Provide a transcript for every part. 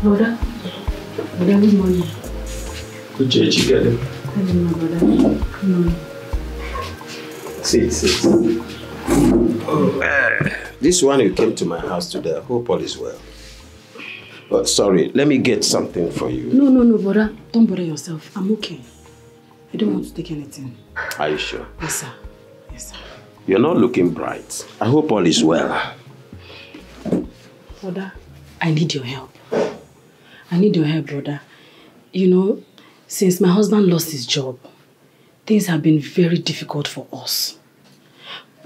Brother, good morning. Good day, together. Hello, my brother. Good morning. Sit. This one you came to my house today. I hope all is well. But sorry, let me get something for you. No, brother. Don't bother yourself. I'm okay. I don't want to take anything. Are you sure? Yes, sir. Yes, sir. You're not looking bright. I hope all is well. Brother, I need your help. I need your help, brother. You know, since my husband lost his job, things have been very difficult for us.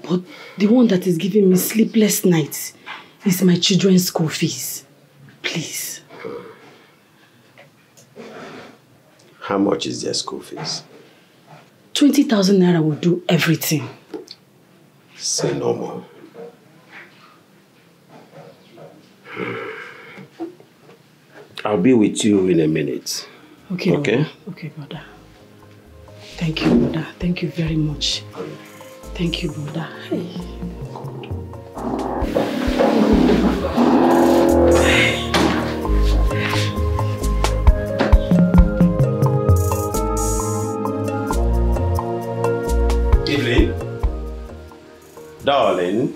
But the one that is giving me sleepless nights is my children's school fees. Please. How much is their school fees? 20,000 naira will do everything. Say no more. I'll be with you in a minute. Okay. Okay? Okay, brother. Thank you, brother. Thank you very much. Thank you, brother. Hey. Evelyn? Darling?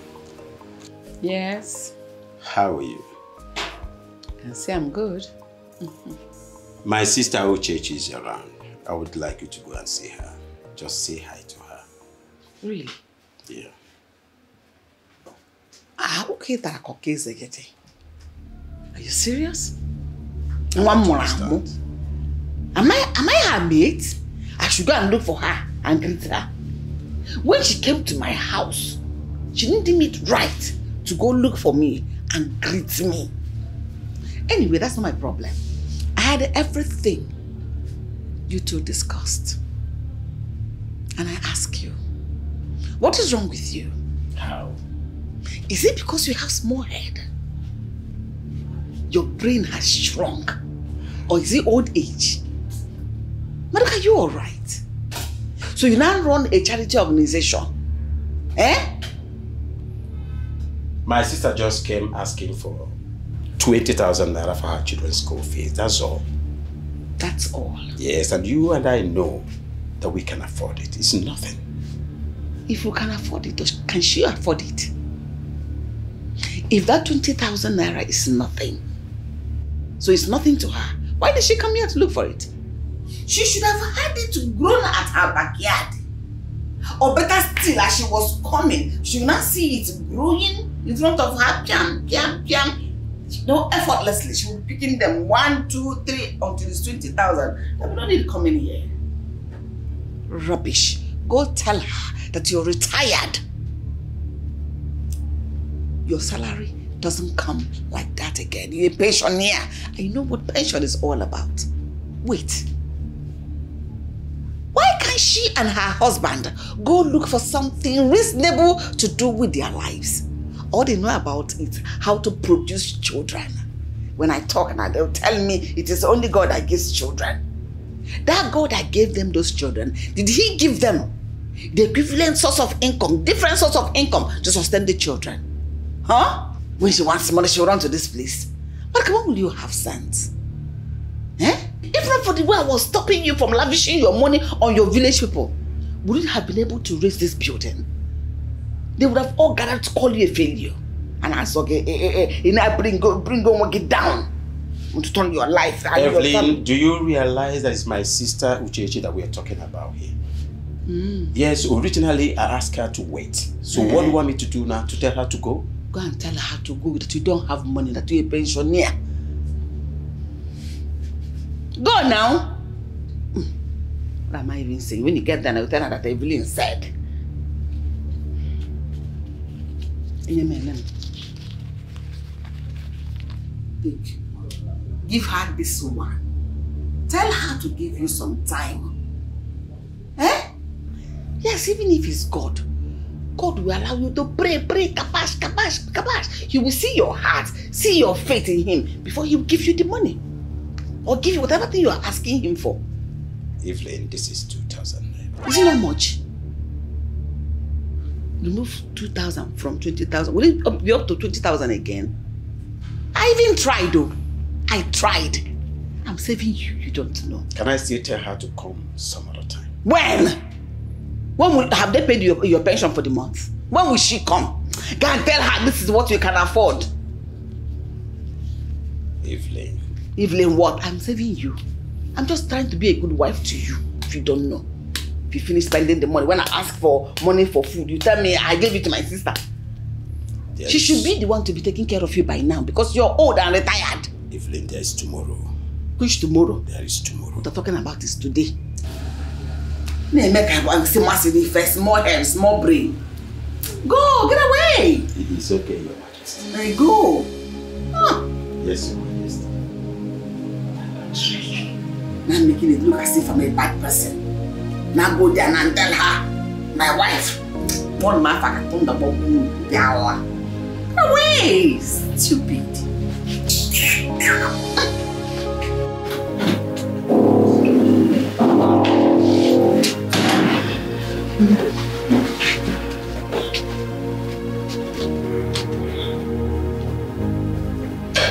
Yes? How are you? I can say I'm good. My sister Chizzy is around. I would like you to go and see her. Just say hi to her. Really? Yeah. Okay, are you serious? One more. Am I her mate? I should go and look for her and greet her. When she came to my house, she didn't deem it right to go look for me and greet me. Anyway, that's not my problem. I had everything you two discussed. And I ask you, what is wrong with you? How? Is it because you have small head? Your brain has shrunk? Or is it old age? Madoka, are you alright? So you now run a charity organization? Eh? My sister just came asking for 20,000 naira for her children's school fees. That's all. That's all? Yes, and you and I know that we can afford it. It's nothing. If we can afford it, can she afford it? If that 20,000 naira is nothing, so it's nothing to her, why did she come here to look for it? She should have had it grown at her backyard. Or better still, as she was coming, she would not see it growing in front of her, piam. No, effortlessly, she would be picking them 1, 2, 3 until it's 20,000. They will not need to come in here. Rubbish. Go tell her that you're retired. Your salary doesn't come like that again. You're a pensioner. And you know what pension is all about. Wait. Why can't she and her husband go look for something reasonable to do with their lives? All they know about is how to produce children. When I talk now, they'll tell me it is only God that gives children. That God that gave them those children, did he give them the equivalent source of income, different source of income to sustain the children? Huh? When she wants money, she'll run to this place. But come on, will you have sense? Eh? If not for the way I was stopping you from lavishing your money on your village people, would you have been able to raise this building? They would have all gathered to call you a failure. And I said, okay, bring go, get down. I want to turn your life. Evelyn, do you realize that it's my sister Uchechi that we are talking about here? Yes, originally I asked her to wait. So what do you want me to do now? To tell her to go? Go and tell her to go, that you don't have money, that you're a pensioner. Go now. What am I even saying? When you get there, I'll tell her that Evelyn said. Give her this one. Tell her to give you some time. Eh? Yes, even if it's God, God will allow you to pray, kabash. He will see your heart, see your faith in him before he will give you the money. Or give you whatever thing you are asking him for. Evelyn, this is 2,000. Is it not much? Remove 2,000 from 20,000. Will it be up to 20,000 again? I even tried though. I tried. I'm saving you, you don't know. Can I still tell her to come some other time? When? When will, have they paid your pension for the month? When will she come? Go and tell her this is what you can afford. Evelyn. Evelyn what? I'm saving you. I'm just trying to be a good wife to you, if you don't know. If you finish spending the money, when I ask for money for food, you tell me I gave it to my sister. Yes. She should be the one to be taking care of you by now because you're old and retired. Evelyn, there is tomorrow. Which tomorrow? There is tomorrow. What I'm talking about is today. Small hands, small brain. Go, get away. It's okay, Your Majesty. There you go. Huh. Yes, Your Majesty. Now making it look as if I'm a bad person. Now go there and tell her, my wife, one man I can the bomb down. Get away, stupid.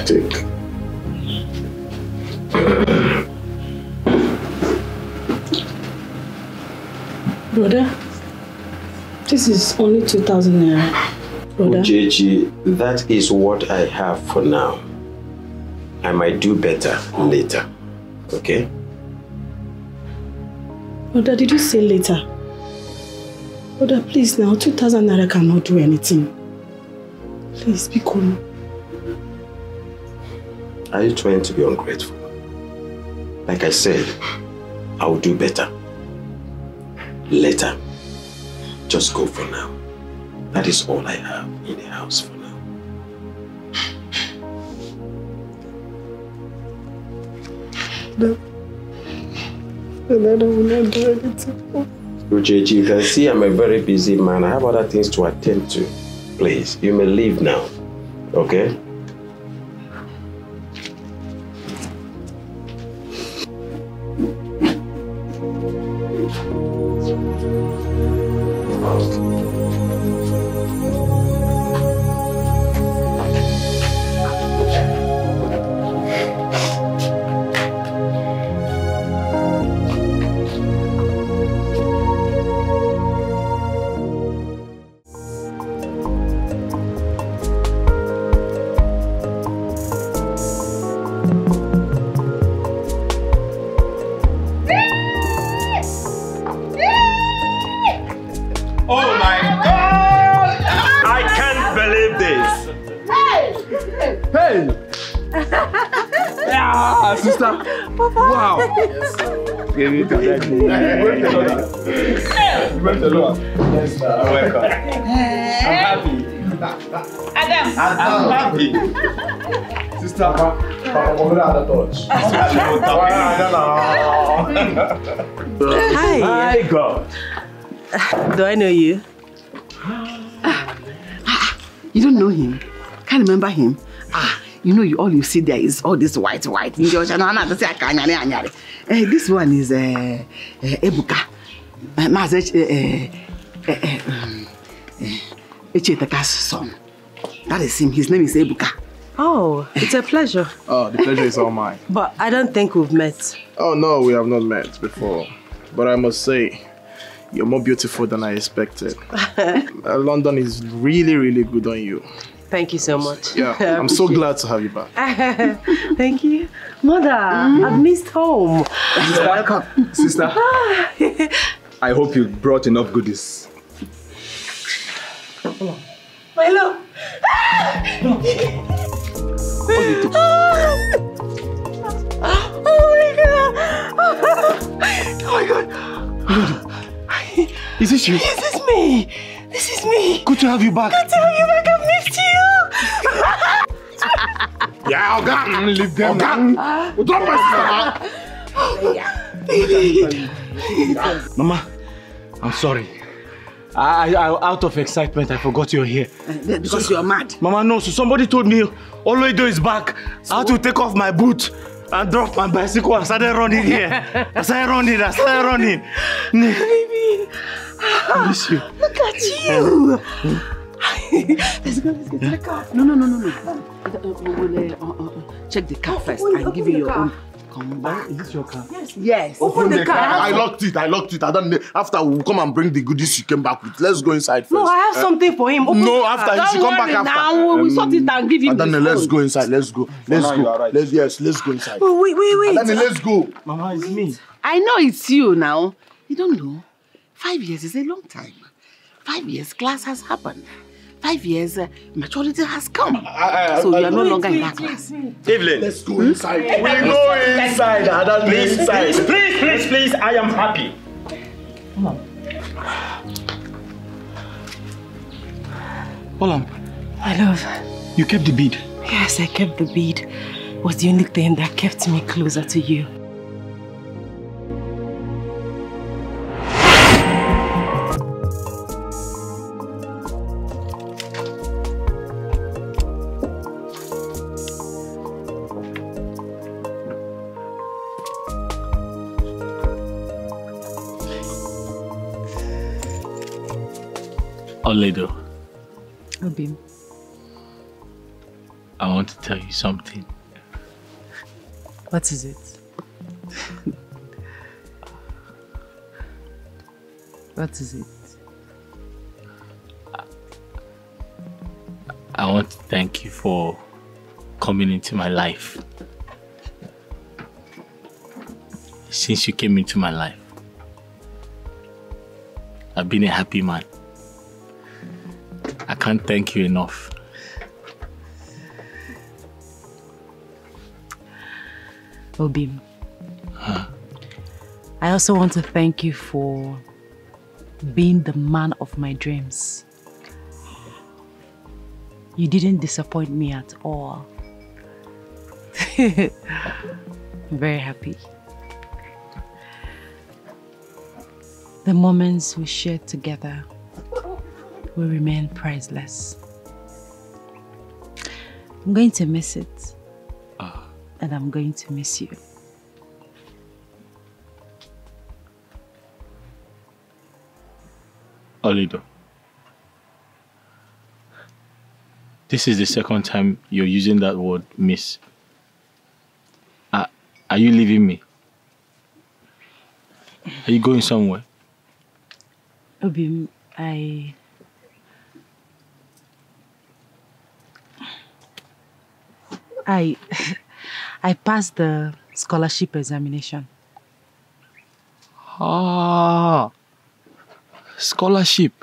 Take. Brother, this is only 2,000 naira. Brother. Uchechi, that is what I have for now. I might do better later. Okay? Brother, did you say later? Brother, please now, 2,000 naira cannot do anything. Please, be cool. Are you trying to be ungrateful? Like I said, I will do better. Later. Just go for now. That is all I have in the house for now. No. And I will not do anything. Uchechi, you can see I'm a very busy man. I have other things to attend to. Please, you may leave now. Okay? Hi, God. Do I know you? You don't know him? Can't remember him? You know, all you see there is all this white. This one is Ebuka. Echetaka's son. That is him. His name is Ebuka. Oh, it's a pleasure. Oh, the pleasure is all mine. But I don't think we've met. Oh, no, we have not met before. But I must say, you're more beautiful than I expected. London is really, really good on you. Thank you so much. Yeah, I'm so glad to have you back. Thank you. Mother, I've missed home. Welcome. Sister, I hope you brought enough goodies. My love. Oh my God. Oh my God. Is this you? This is me. This is me. Good to have you back. Good to have you back. I've missed you. Yeah, Oga. Leave them. Oga. Don't Mama, I'm sorry. I out of excitement, I forgot you're here. Because you're mad. Mama, no. So somebody told me Oloido is back. So? I had to take off my boot and drop my bicycle and started running here. I started running. Baby. I miss you. Look at you. Let's go to the car. No. We'll check the car first and give you your own. Come back. Is this your car? Yes. Open the car. I locked it. I don't know. After we'll come and bring the goodies you came back with. Let's go inside first. No, I have something for him. Open No, after he should come back after. Now we'll sort it and give him. Adane, let's go inside. Let's go. Let's go. Let's go inside. Oh, wait. Adane, let's go. Mama, it's me. I know it's you now. You don't know. 5 years is a long time. 5 years, class has happened. 5 years, maturity has come. So you are no longer in that class. Evelyn. Let's go inside. We go inside, Adane. Please. I am happy. Come on. Olam. My love. You kept the bead. Yes, I kept the bead. It was the only thing that kept me closer to you. Oledo. Obim. I want to tell you something. What is it? What is it? I want to thank you for coming into my life. Since you came into my life, I've been a happy man. I can't thank you enough. Obim. I also want to thank you for being the man of my dreams. You didn't disappoint me at all. I'm very happy. The moments we shared together will remain priceless. I'm going to miss it. And I'm going to miss you. Oledo, this is the second time you're using that word, miss. Are you leaving me? Are you going somewhere? Obim, I passed the scholarship examination. Scholarship.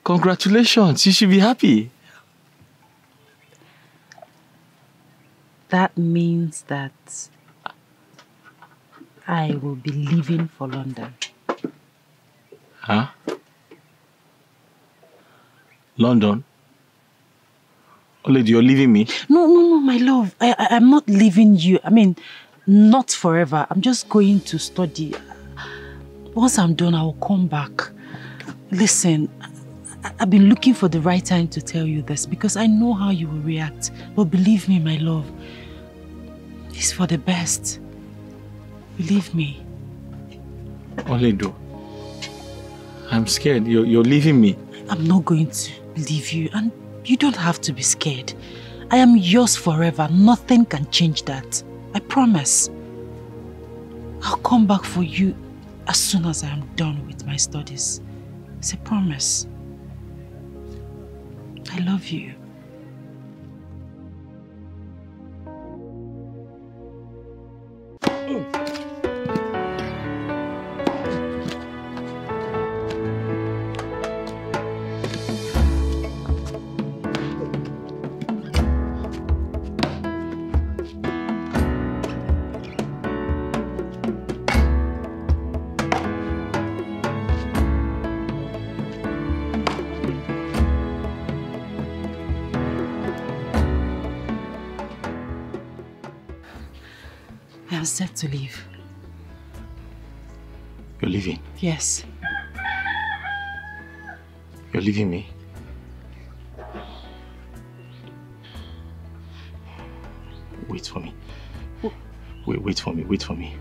Congratulations, you should be happy. That means that I will be leaving for London. Huh? London? Oledo, you're leaving me? No, my love. I'm not leaving you. I mean, not forever. I'm just going to study. Once I'm done, I will come back. Listen, I've been looking for the right time to tell you this because I know how you will react. But believe me, my love, it's for the best. Believe me. Oledo, I'm scared. You're leaving me. I'm not going to leave you, and you don't have to be scared. I am yours forever. Nothing can change that. I promise. I'll come back for you as soon as I am done with my studies. It's a promise. I love you. I'm set to leave. You're leaving? Yes. You're leaving me? Wait for me. Wait for me. Wait for me.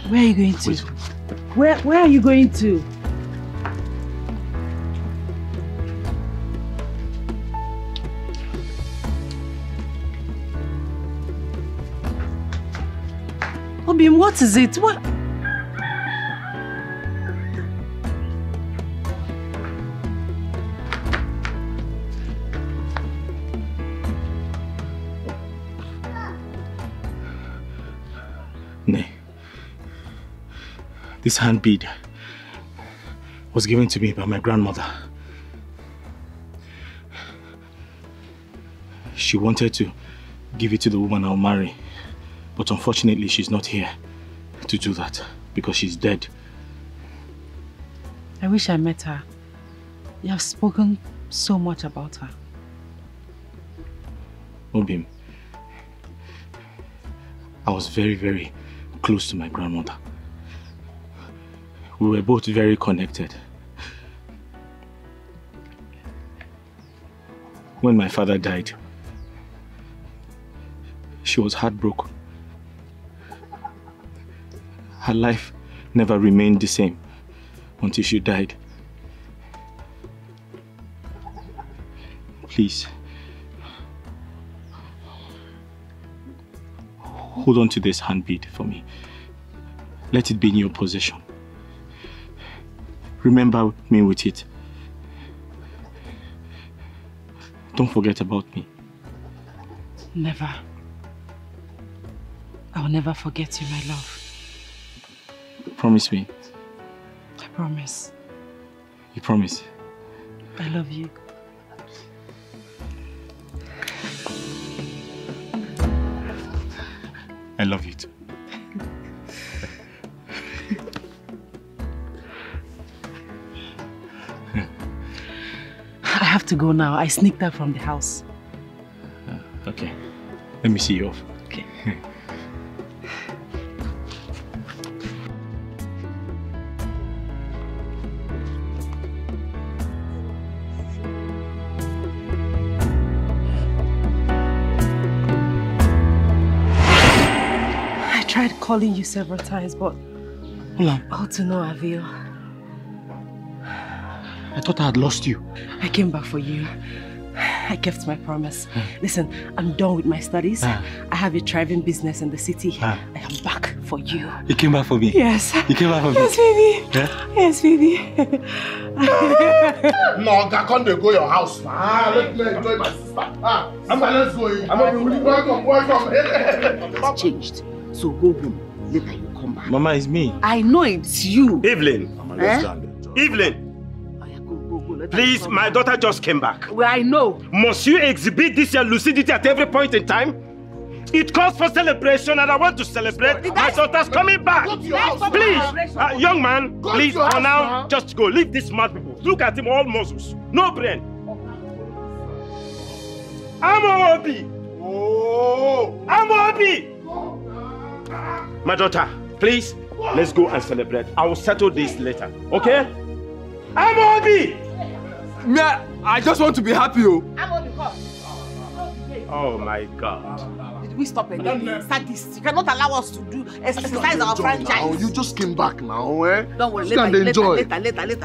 Where are you going to? Where are you going to? Obim, what is it? What? Nay. This hand bead was given to me by my grandmother. She wanted to give it to the woman I'll marry, but unfortunately she's not here to do that because she's dead. I wish I met her. You have spoken so much about her. Obim, I was very, very close to my grandmother. We were both very connected. When my father died, she was heartbroken. Her life never remained the same until she died. Please, hold on to this hand bead for me. Let it be in your possession. Remember me with it. Don't forget about me. Never. I'll never forget you, my love. Promise me. I promise. You promise? I love you. I love you too. I have to go now. I sneaked out from the house. Okay. Let me see you off. Okay. I tried calling you several times, but all to no avail. I thought I had lost you. I came back for you. I kept my promise. Listen, I'm done with my studies. I have a thriving business in the city. I am back for you. You came back for me? Yes. You came back for me? Yes, baby. Yeah? Yes, baby. No, I can't go your house. Let me enjoy my sister. Let's go. Welcome. It's changed. So go home. Later you come back. Mama, it's me. I know it's you. Evelyn. Evelyn. Please, my daughter just came back. Well, I know. Must you exhibit this your lucidity at every point in time? It calls for celebration and I want to celebrate. My daughter's coming back. Please, young man, please, for now, just go. Leave this mad people. Look at him, all muscles. No brain. I'm Obi. I'm Obi. My daughter, please, let's go and celebrate. I will settle this later, okay? I'm Obi. I just want to be happy. Oh my God. Did we stop anything? Sadist. You cannot allow us to do exercise our franchise. Now. You just came back now, eh? Don't worry, later.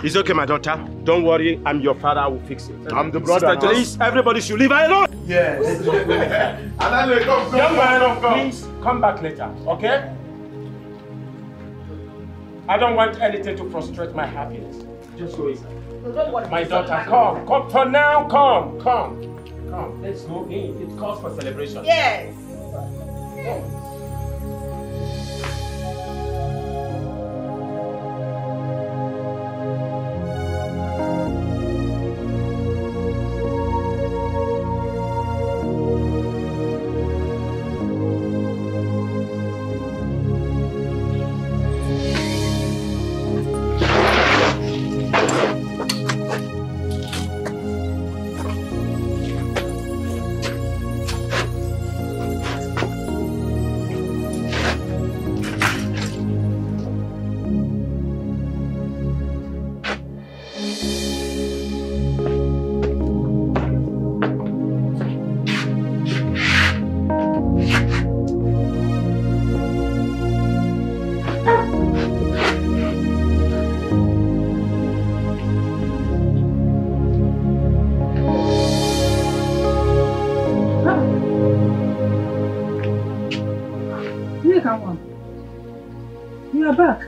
It's okay, my daughter. Don't worry, I'm your father. I will fix it. I'm the brother. Sister, please, everybody should leave her alone. Yes. And then come. Young man, please come back later, okay? I don't want anything to frustrate my happiness. Just go inside. My daughter, come for now, come. Let's go in. It calls for celebration. Yes. You are back.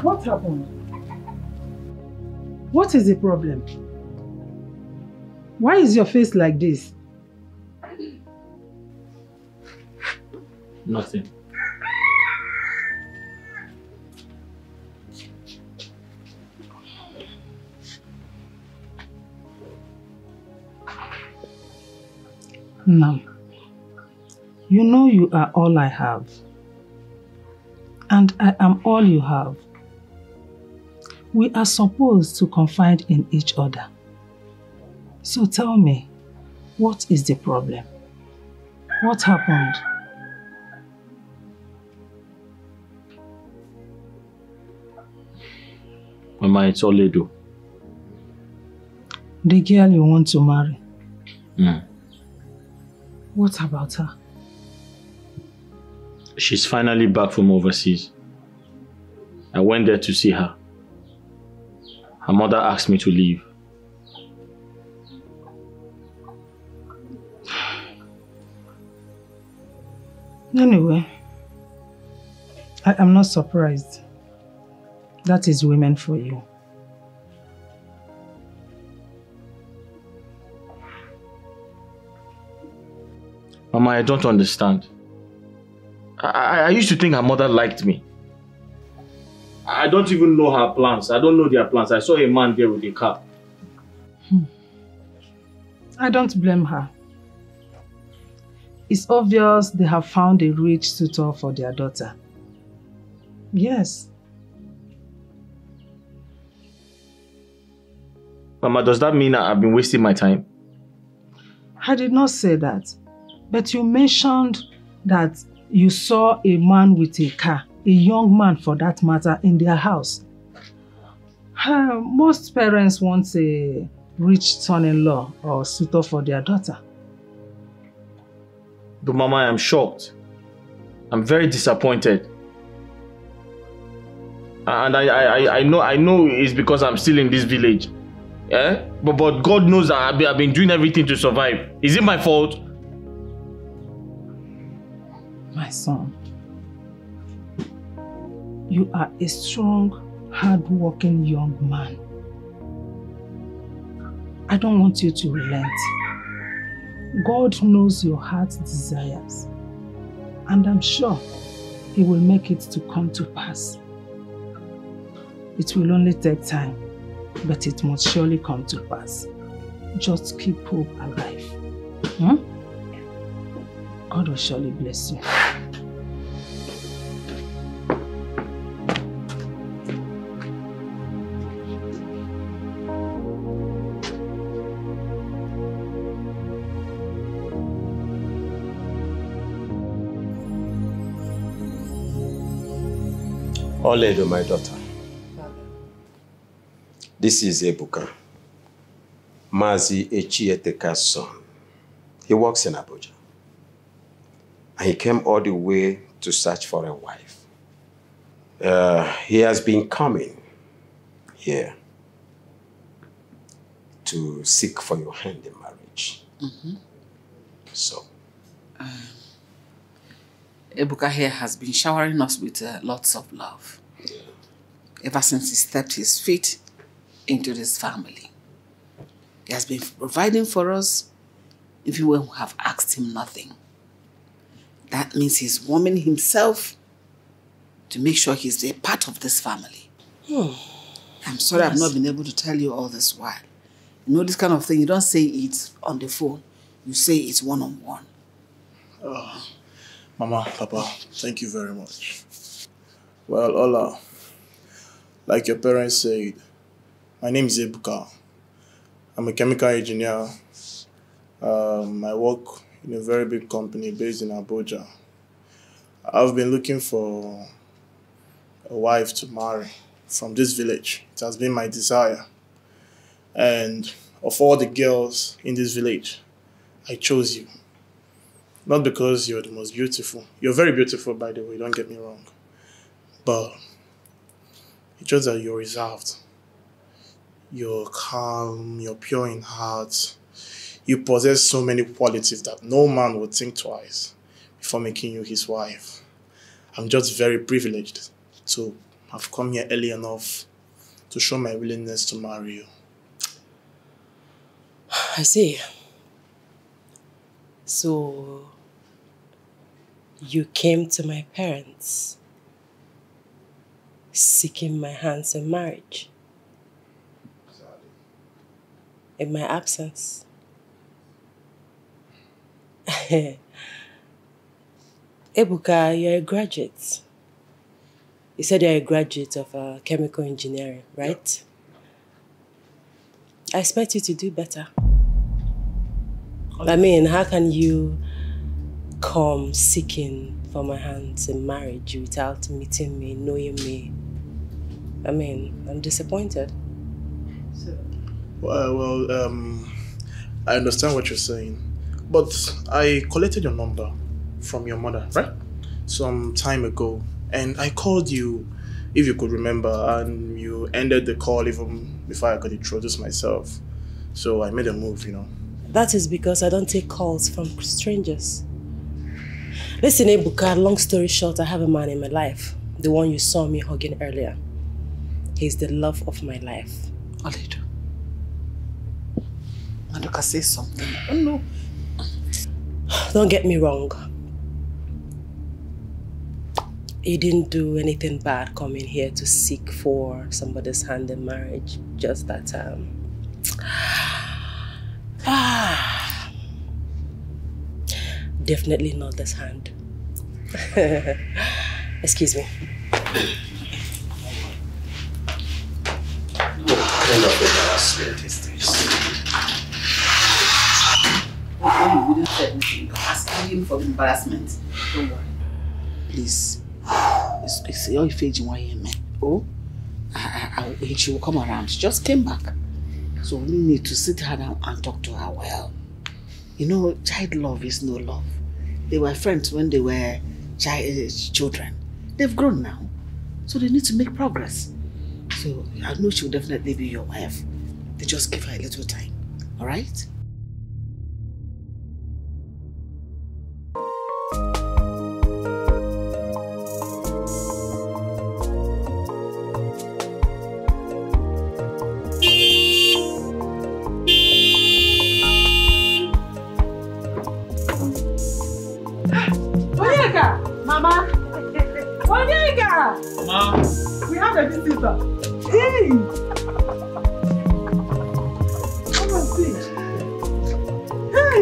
What happened? What is the problem? Why is your face like this? Nothing. No. You know you are all I have. And I am all you have. We are supposed to confide in each other. So tell me, what is the problem? What happened? Mama, it's Oledo. The girl you want to marry? Mm. What about her? She's finally back from overseas. I went there to see her. Her mother asked me to leave. Anyway, I am not surprised. That is women for you. Mama, I don't understand. I used to think her mother liked me. I don't even know her plans. I don't know their plans. I saw a man there with a car. I don't blame her. It's obvious they have found a rich suitor for their daughter. Yes. Mama, does that mean I've been wasting my time? I did not say that. But you mentioned that you saw a man with a car, a young man for that matter, in their house. Most parents want a rich son-in-law or suitor for their daughter. But Mama, I am shocked. I'm very disappointed. And I know it's because I'm still in this village. Yeah? But God knows that I've been doing everything to survive. Is it my fault? My son, you are a strong, hard-working young man. I don't want you to relent. God knows your heart's desires, and I'm sure He will make it to come to pass. It will only take time, but it must surely come to pass. Just keep hope alive. God will surely bless you. Oledo, my daughter. This is Ebuka, Mazi Echieteka's son. He works in Abuja. And he came all the way to search for a wife. He has been coming here to seek for your hand in marriage. So. Ebuka here has been showering us with lots of love. Yeah. Ever since he stepped his feet into this family. He has been providing for us even when we have asked him nothing. That means he's warming himself to make sure he's a part of this family. I'm sorry I've not been able to tell you all this while. You know this kind of thing, you don't say it on the phone. You say it one-on-one. Mama, Papa, thank you very much. Well, Ola, like your parents said, my name is Ebuka. I'm a chemical engineer. I work in a very big company based in Abuja. I've been looking for a wife to marry from this village. It has been my desire. And of all the girls in this village, I chose you. Not because you're the most beautiful. You're very beautiful, by the way, don't get me wrong. But it's just that you're reserved. You're calm, you're pure in heart. You possess so many qualities that no man would think twice before making you his wife. I'm just very privileged to have come here early enough to show my willingness to marry you. I see. So, you came to my parents seeking my hands in marriage. In my absence. Ebuka, you're a graduate. You said you're a graduate of chemical engineering, right? I expect you to do better. I mean, how can you come seeking for my hands in marriage without meeting me, knowing me? I mean, I'm disappointed. Well, I understand what you're saying, but I collected your number from your mother, right? Some time ago, and I called you, if you could remember, and you ended the call even before I could introduce myself. So I made a move, you know. That is because I don't take calls from strangers. Listen, Ebuka, long story short, I have a man in my life. The one you saw me hugging earlier. He's the love of my life. Aledo. Maduka, say something. Oh no. Don't get me wrong. You didn't do anything bad coming here to seek for somebody's hand in marriage. Just that, definitely not this hand. Excuse me. What kind of embarrassment is this? You wouldn't say anything. You're asking him for embarrassment. Don't worry. Please. It's your face you want him. Oh? She will come around. She just came back. So we need to sit her down and talk to her well. You know, child love is no love. They were friends when they were children. They've grown now. So they need to make progress. So I know she will definitely be your wife. They just give her a little time. Alright? We have a visitor. Hey! Come on, see. Hey!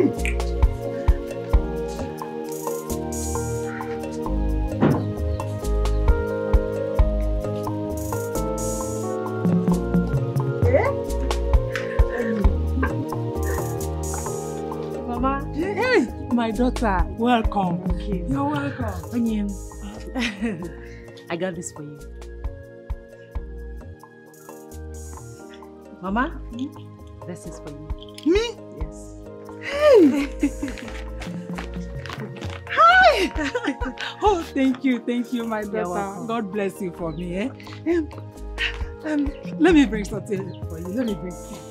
Mama, hey, my daughter, welcome. Okay. You're welcome. I got this for you. Mama, this is for you. Me? Yes. Hey! Hi! Oh, thank you, my daughter. God bless you for me. Let me bring something for you. Let me bring something.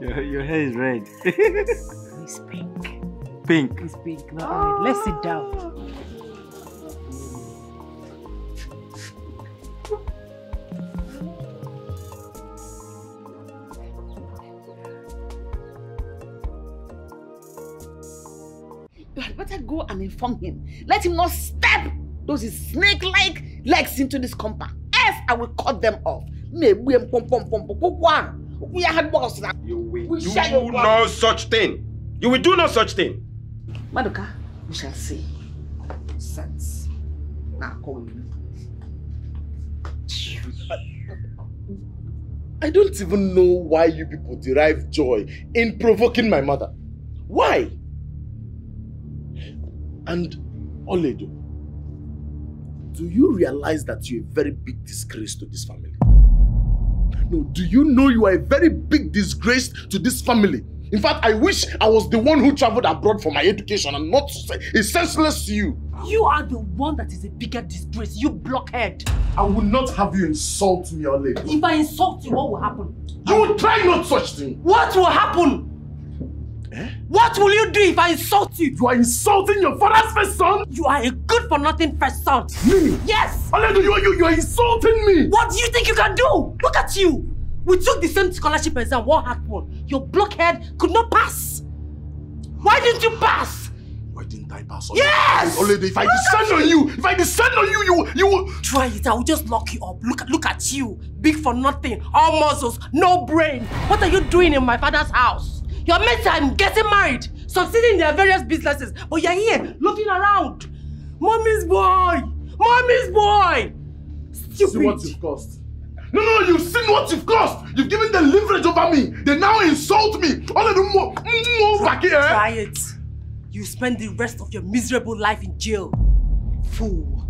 Your hair is red. It's pink. Pink? It's pink, not red. Let's sit down. You had better go and inform him. Let him not step those snake-like legs into this compound. Else I will cut them off. You will do no such thing. You will do no such thing. Maduka, we shall see. Sense. Now call me. I don't even know why you people derive joy in provoking my mother. Why? And Oledo, do you realize that you're a very big disgrace to this family? No, do you know you are a very big disgrace to this family? In fact, I wish I was the one who traveled abroad for my education and not it's senseless to you. You are the one that is a bigger disgrace, you blockhead. I will not have you insult me, Ole. If I insult you, what will happen? You will try not such thing. What will happen? What will you do if I insult you? You are insulting your father's first son? You are a good-for-nothing first son. Me? Yes! Ole, you are insulting me! What do you think you can do? Look at you! We took the same scholarship exam. What happened? Your blockhead could not pass. Why didn't you pass? Why didn't I pass? Ole? Yes! Ole, if I descend on you, you will... Try it, I will just lock you up. Look at you. Big for nothing, all muscles, no brain. What are you doing in my father's house? You're meant to be getting married, succeeding in their various businesses, but you're here, looking around. Mommy's boy! Mommy's boy! Stupid. See what you've cost. No, you've seen what you've cost. You've given them leverage over me. They now insult me. All of them more back here. Try it. You spend the rest of your miserable life in jail. Fool.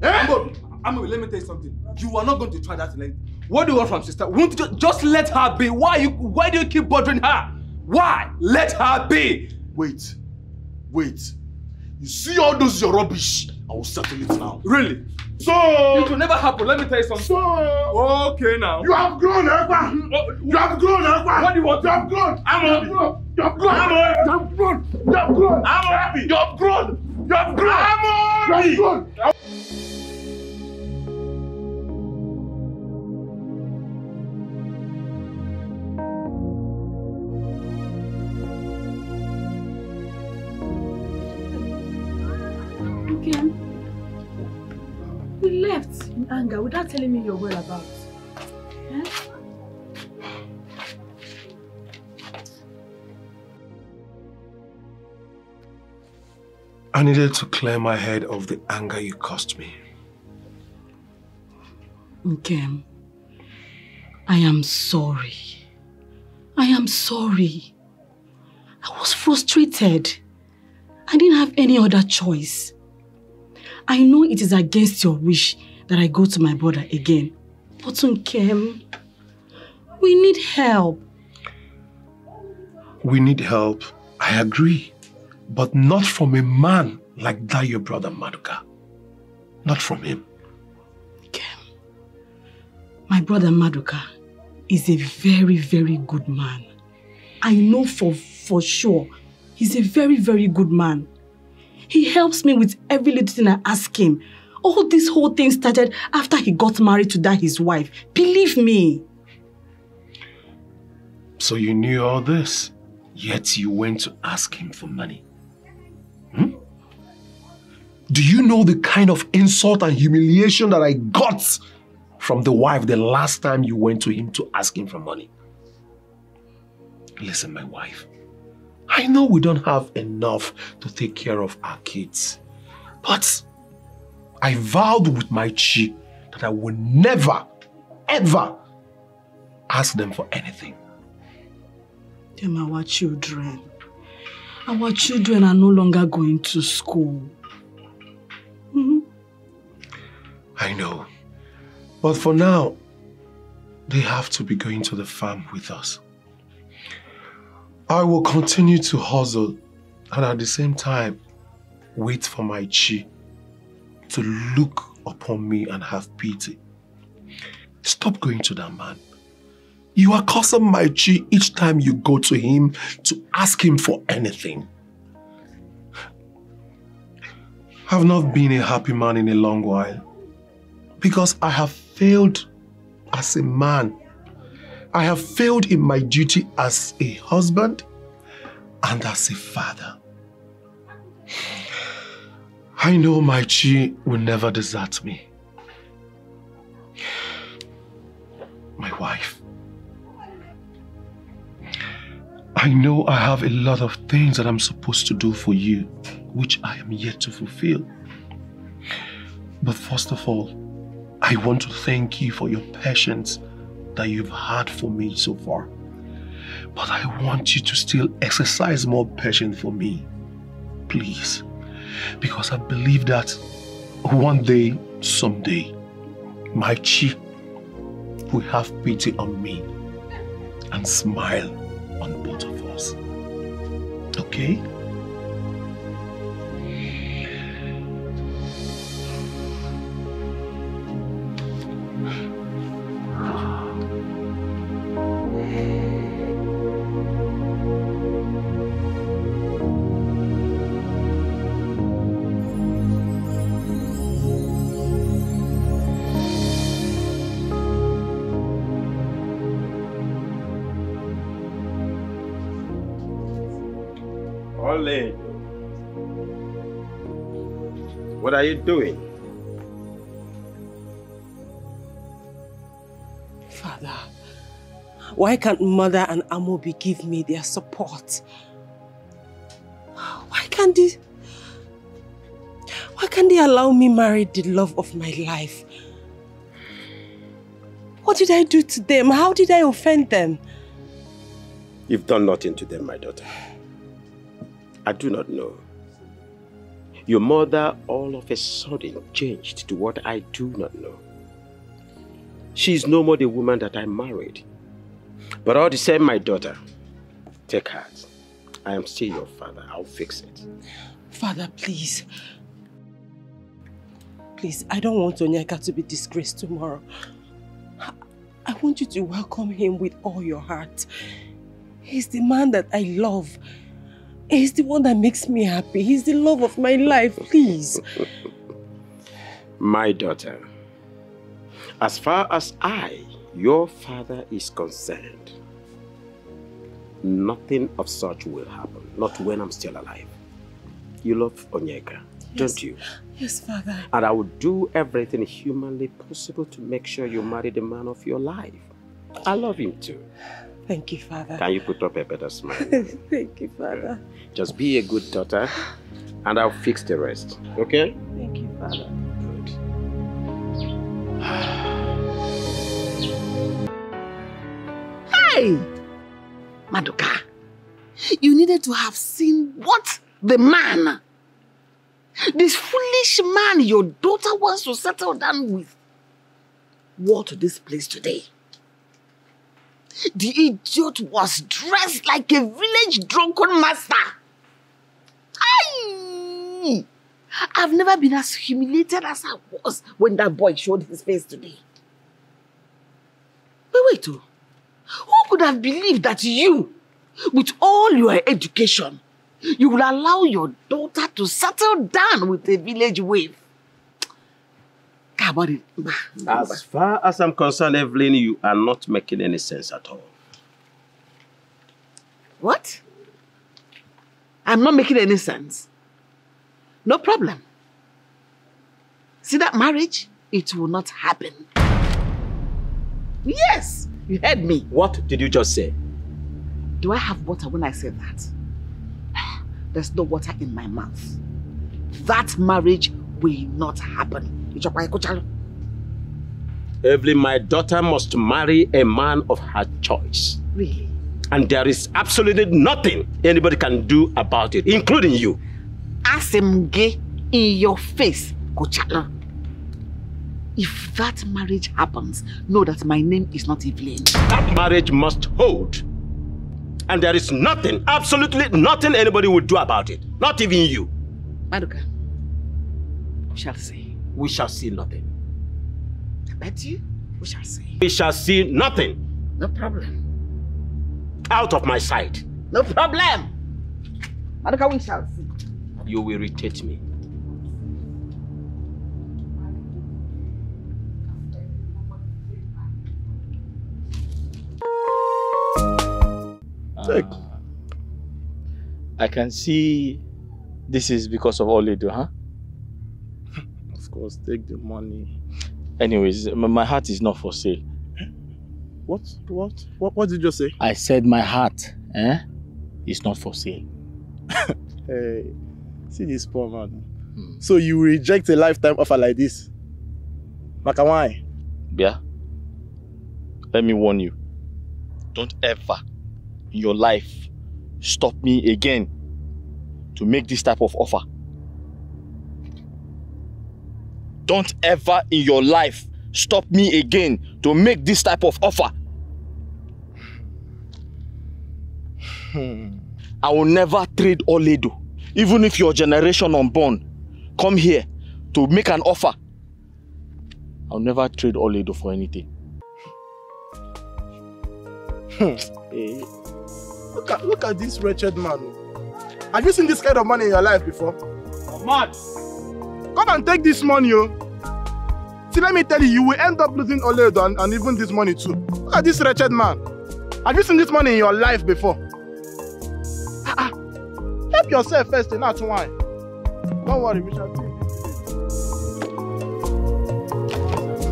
Amo, let me tell you something. You are not going to try that length. What do you want from sister? Won't you just let her be? Why do you keep bothering her? Why? Let her be! Wait. You see all those your rubbish? I will settle it now. Really? So... It will never happen. Let me tell you something. So... Okay now. You have grown, Ekpa! You have grown, Ekpa! What do you want? You have grown! I'm happy! You have grown! I'm happy! You have grown! You left in anger without telling me your whereabouts. Eh? I needed to clear my head of the anger you caused me. Nkem, I am sorry. I was frustrated. I didn't have any other choice. I know it is against your wish that I go to my brother again. But Nkem, we need help. We need help, I agree. But not from a man like that your brother Maduka. Not from him. Nkem, my brother Maduka is a very, very good man. I know for sure he's a very, very good man. He helps me with every little thing I ask him. This whole thing started after he got married to his wife. Believe me. So you knew all this, yet you went to ask him for money. Do you know the kind of insult and humiliation that I got from the wife the last time you went to him to ask him for money? Listen, my wife. I know we don't have enough to take care of our kids. But I vowed with my Chi that I will never, ever ask them for anything. Them our children. Our children are no longer going to school. I know. But for now, they have to be going to the farm with us. I will continue to hustle and at the same time wait for my Chi to look upon me and have pity. Stop going to that man. You are causing my Chi each time you go to him to ask him for anything. I've not been a happy man in a long while because I have failed as a man. I have failed in my duty as a husband and as a father. I know my Chi will never desert me. My wife. I know I have a lot of things that I'm supposed to do for you, which I am yet to fulfill. But first of all, I want to thank you for your patience that you've had for me so far. But I want you to still exercise more patience for me. Please. Because I believe that one day, someday, my Chi will have pity on me and smile on both of us. Okay? Ole. What are you doing? Father, why can't Mother and Amobi give me their support? Why can't they allow me marry the love of my life? What did I do to them? How did I offend them? You've done nothing to them, my daughter. I do not know. Your mother all of a sudden changed to what I do not know. She is no more the woman that I married. But all the same, my daughter, take heart. I am still your father. I'll fix it. Father, please. Please, I don't want Onyeka to be disgraced tomorrow. I want you to welcome him with all your heart. He's the man that I love. He's the one that makes me happy. He's the love of my life, please. My daughter, as far as I, your father, is concerned, nothing of such will happen. Not when I'm still alive. You love Onyeka, don't you? Yes, Father. And I will do everything humanly possible to make sure you marry the man of your life. I love him too. Thank you, Father. Can you put up a better smile? Thank you, Father. Just be a good daughter and I'll fix the rest, okay? Thank you, Father. Good. Hey! Maduka, you needed to have seen what the man, this foolish man your daughter wants to settle down with, wore to this place today. The idiot was dressed like a village drunken master. Aye! I've never been as humiliated as I was when that boy showed his face today. But wait, who could have believed that you, with all your education, you will allow your daughter to settle down with a village waif? As far as I'm concerned, Evelyn, you are not making any sense at all. What? I'm not making any sense. No problem. See that marriage? It will not happen. Yes, you heard me. What did you just say? Do I have water when I say that? There's no water in my mouth. That marriage will not happen. Evelyn, my daughter must marry a man of her choice. Really? And there is absolutely nothing anybody can do about it, including you. Asemge in your face, Kochala. If that marriage happens, know that my name is not Evelyn. That marriage must hold. And there is nothing, absolutely nothing anybody will do about it. Not even you. Maduka, we shall see. We shall see nothing. I bet you, we shall see. We shall see nothing. No problem. Out of my sight. No problem. Maduka, we shall see. You will irritate me. I can see this is because of Oledo, huh? Of course, take the money. Anyways, my heart is not for sale. What did you just say? I said my heart, is not for sale. Hey, see this poor man. So you reject a lifetime offer like this? Maka why? Bia, let me warn you. Don't ever in your life stop me again to make this type of offer. Don't ever in your life stop me again to make this type of offer. I will never trade Oledo, even if your generation unborn come here to make an offer. I'll never trade Oledo for anything. Hey, look at this wretched man. Have you seen this kind of money in your life before? I'm mad. Come and take this money, yo. See, let me tell you, you will end up losing Oledo and even this money too. Look at this wretched man. Have you seen this money in your life before? Help Help yourself first, and not wine. Don't worry, we shall see in this village.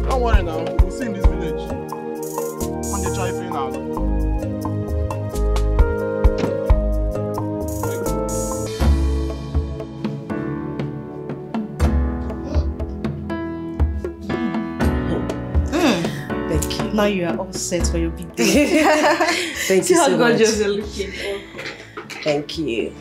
Don't worry now, we'll see in this village. On the driving now. Thank you. Now you are all set for your big day. Thank you so much. See how gorgeous you're looking. Thank you.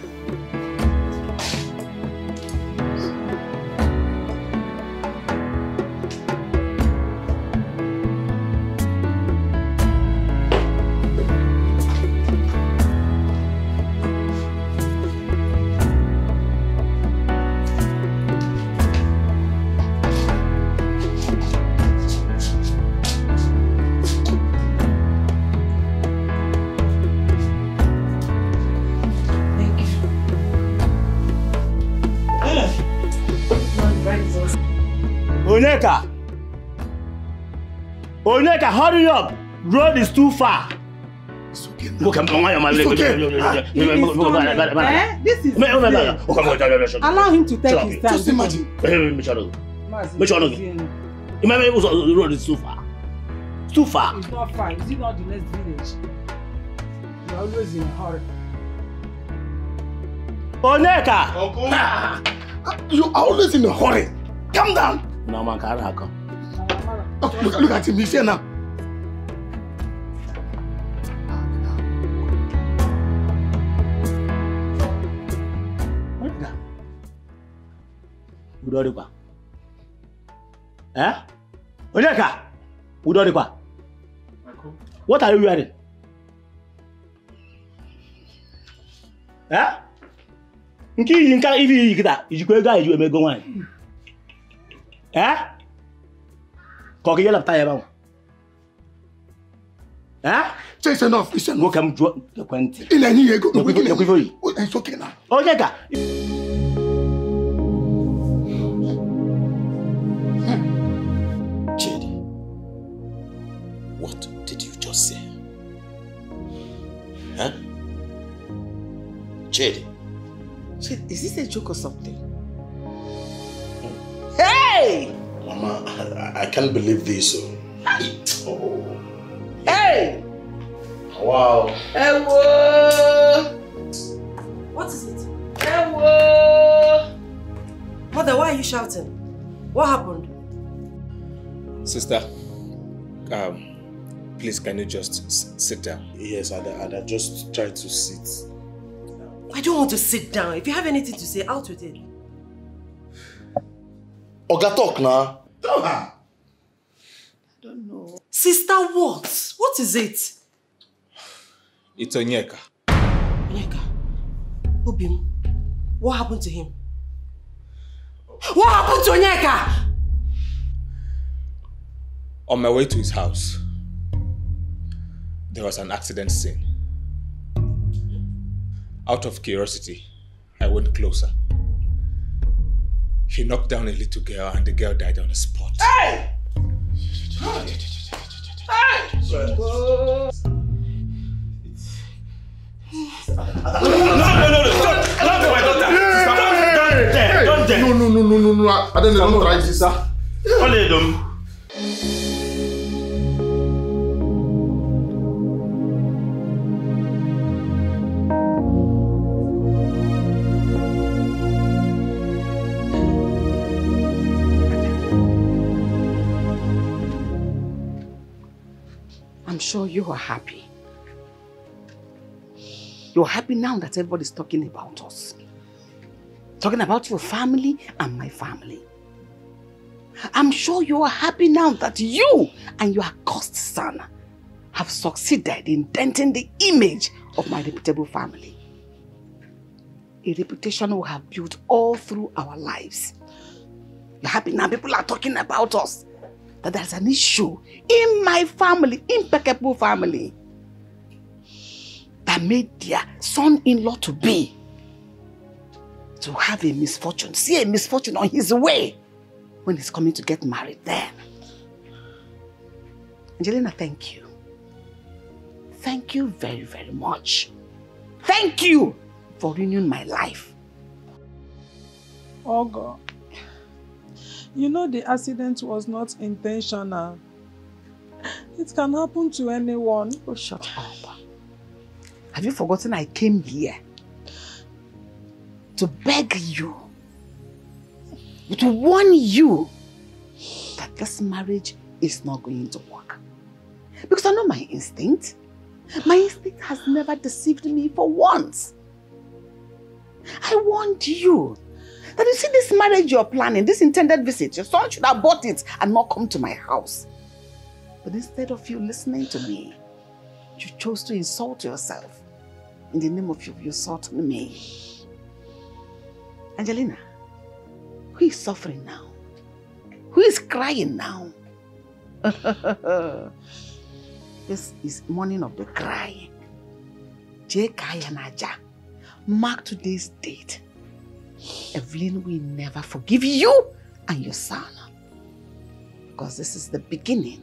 Onyeka, hurry up! Road is too far. It's okay now. It's okay. This is allow him to take his time. Just imagine. Make sure the road is too far. It's too far. It's not far. Is it not the next village? You're always in a hurry. Onyeka! Uncle! You're always in a hurry. Calm down. No man can't come. Look at him, he's here now. Udoripa. Eh? Onyeka! Udoripa. What are you wearing? Eh? Nki nka ivi yikita, ijikwe ga iju emego wan. Eh? Koki yela paya ba. Eh? It's enough, it's enough. Go come draw the quantity. In any year go. It's okay now. Onyeka. Chidi, what did you just say? Huh? Chidi. Is this a joke or something? Hey! Mama, I can't believe this. Oh. Hey! Wow. Hey, whoa! What is it? Hey, whoa! Mother, why are you shouting? What happened? Sister, please can you just sit down? Yes, I just tried to sit. I don't want to sit down. If you have anything to say, out with it. Oga talk now. I don't know. Sister, what? What is it? It's Onyeka. Onyeka? Obim, what happened to him? What happened to Onyeka? On my way to his house, there was an accident scene. Out of curiosity, I went closer. He knocked down a little girl and the girl died on the spot. Hey! No. I don't try this, sir. Only them. I'm sure you are happy. You're happy now that everybody's talking about us. Talking about your family and my family. I'm sure you are happy now that you and your accursed son have succeeded in denting the image of my reputable family. A reputation we have built all through our lives. You're happy now people are talking about us. That there's an issue in my family, impeccable family, that made their son-in-law to be to have a misfortune, see a misfortune on his way when he's coming to get married there. Angelina, thank you. Thank you very, very much. Thank you for ruining my life. Oh God. You know the accident was not intentional. It can happen to anyone. Oh, shut up. Have you forgotten I came here to beg you, to warn you that this marriage is not going to work? Because I know my instinct. My instinct has never deceived me for once. I warned you that you see this marriage you're planning, this intended visit, your son should have bought it and not come to my house. But instead of you listening to me, you chose to insult yourself in the name of you insulting me. Angelina, who is suffering now? Who is crying now? This is morning of the cry. Mark today's date. Evelyn will never forgive you and your son. Because this is the beginning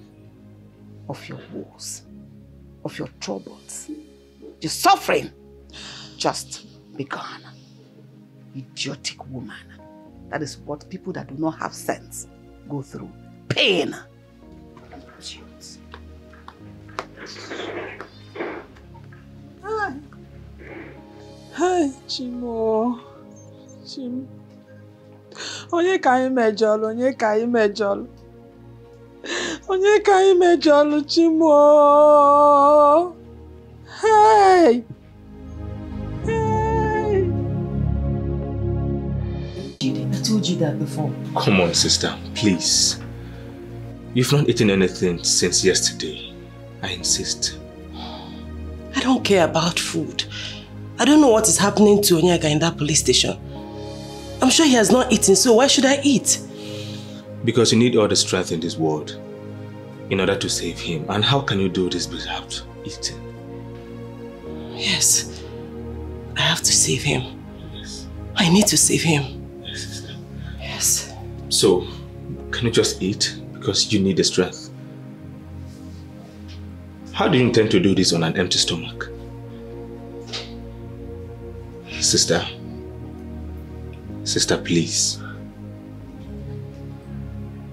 of your woes, of your troubles. Your suffering just begun. Idiotic woman. That is what people that do not have sense go through. Pain. Idiots. Hi, Chimo. Chim. Onye ka anyị mejọlụ, onye ka anyị mejọlụ. Onye ka anyị mejọlụ, Chimo. Hey. Hey. I told you that before. Come on, sister, please. You've not eaten anything since yesterday. I insist. I don't care about food. I don't know what is happening to Onyeka in that police station. I'm sure he has not eaten, so why should I eat? Because you need all the strength in this world in order to save him. And how can you do this without eating? Yes. I have to save him. Yes. I need to save him. Yes, sister. Yes. So, can you just eat? Because you need the strength. How do you intend to do this on an empty stomach? Sister. Sister, please.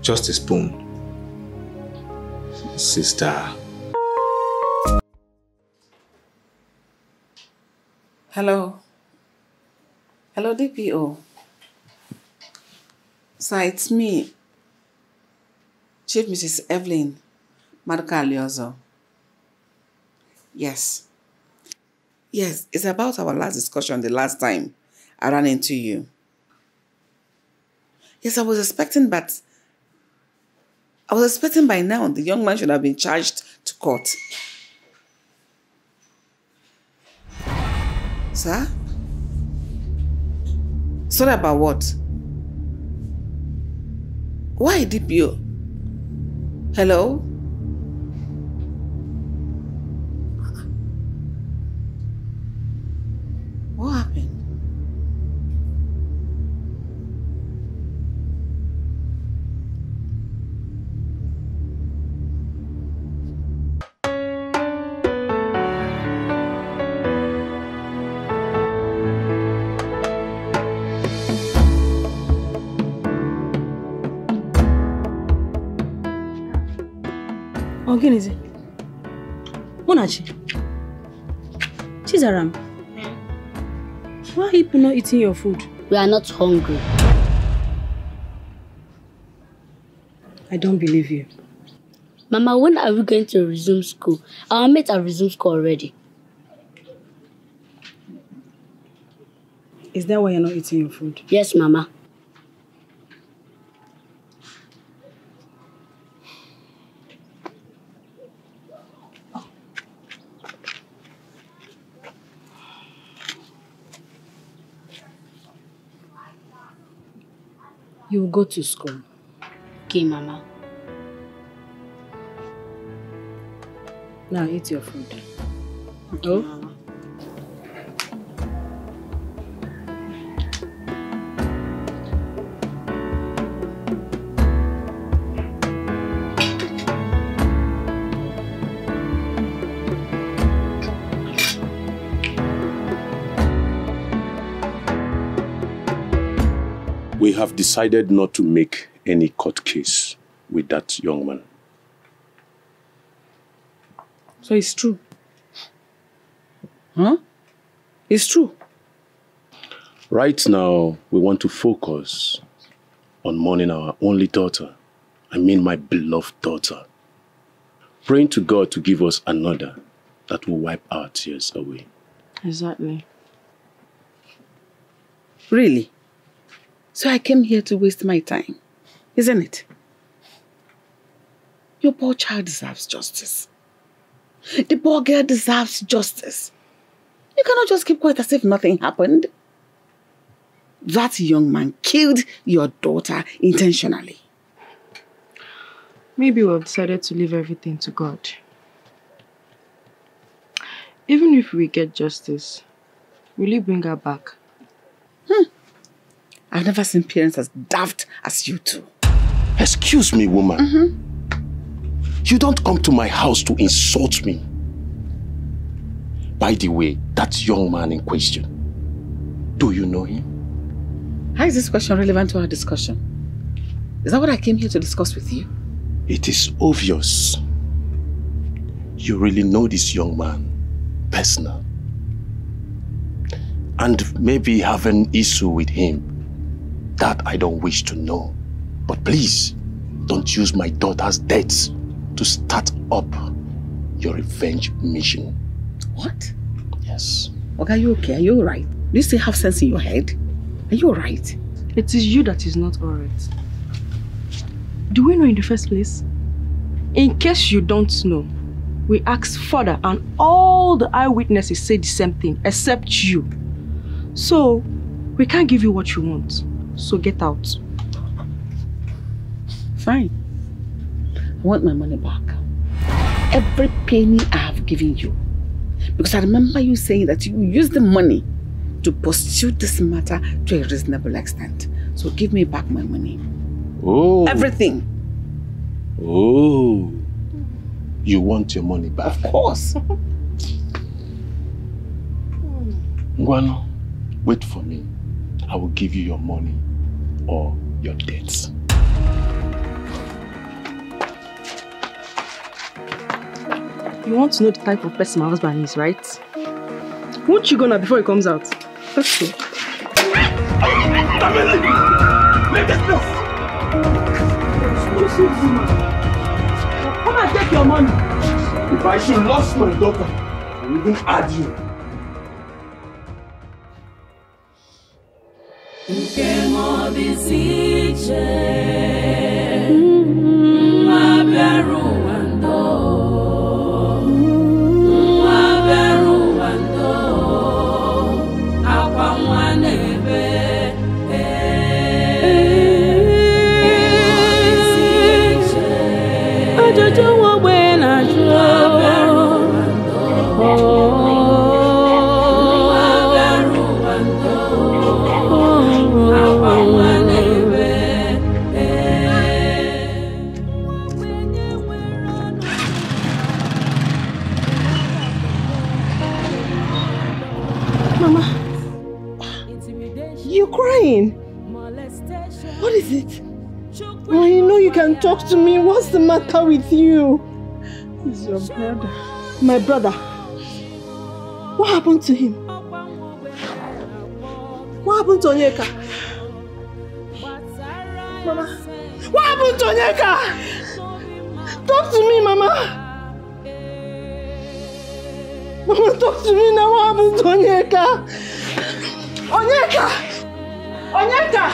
Just a spoon. Sister. Hello. Hello, DPO. Sir, it's me. Chief Mrs. Evelyn Marca-Aliozo. Yes. Yes, it's about our last discussion the last time I ran into you. Yes, I was expecting by now the young man should have been charged to court. Sir? Sorry about what? Why DPO? Hello? What happened? Again, is it? Monachi. Chizaram. Why are people not eating your food? We are not hungry. I don't believe you. Mama, when are we going to resume school? Our mates have resumed school already. Is that why you're not eating your food? Yes, Mama. You will go to school. Okay, Mama. Now eat your food. Oh? Mama. we have decided not to make any court case with that young man. So it's true? Huh? It's true? Right now, we want to focus on mourning our only daughter. I mean my beloved daughter. Praying to God to give us another that will wipe our tears away. Exactly. Really? So I came here to waste my time, isn't it? Your poor child deserves justice. The poor girl deserves justice. You cannot just keep quiet as if nothing happened. That young man killed your daughter intentionally. Maybe we've decided to leave everything to God. Even if we get justice, will He bring her back? I've never seen parents as daft as you two. Excuse me, woman. You don't come to my house to insult me. By the way, that young man in question, do you know him? How is this question relevant to our discussion? Is that what I came here to discuss with you? It is obvious. You really know this young man personal. And maybe have an issue with him that I don't wish to know. But please, don't use my daughter's death to start up your revenge mission. What? Yes. Okay, are you okay? Are you alright? Do you still have sense in your head? Are you alright? It is you that is not alright. Do we know in the first place? In case you don't know, we asked further and all the eyewitnesses say the same thing except you. So, we can't give you what you want. So get out. Fine. I want my money back. Every penny I have given you. Because I remember you saying that you use the money to pursue this matter to a reasonable extent. So give me back my money. Oh. Everything. Oh. You want your money back? Of course. Nguano, wait for me. I will give you your money or your debts. You want to know the type of person my husband is, right? Won't you go now before he comes out? Let's go. Leave this place! Come and take your money. If I should lose my daughter, I will even add you. What is it? Oh, you know you can talk to me. What's the matter with you? It's your brother. My brother? What happened to him? What happened to Onyeka? Mama, what happened to Onyeka? Talk to me, Mama. Mama, talk to me now. What happened to Onyeka? Onyeka! Onyeka!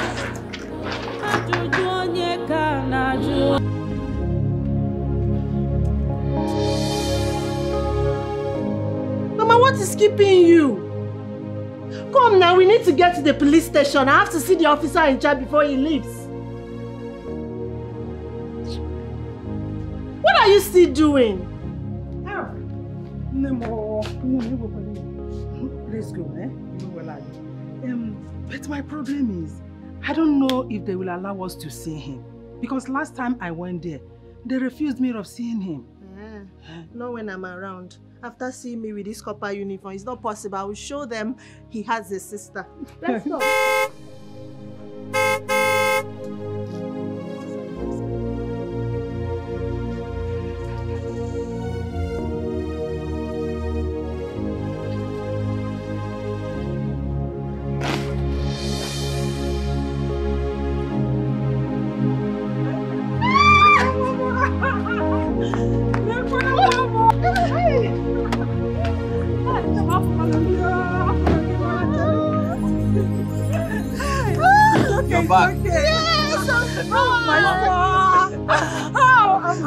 Mama, what is keeping you? Come now, we need to get to the police station. I have to see the officer in charge before he leaves. What are you still doing? Let's go, eh? But my problem is, I don't know if they will allow us to see him. Because last time I went there, they refused me of seeing him. Not when I'm around. After seeing me with this copper uniform, it's not possible. I will show them he has a sister. Let's go.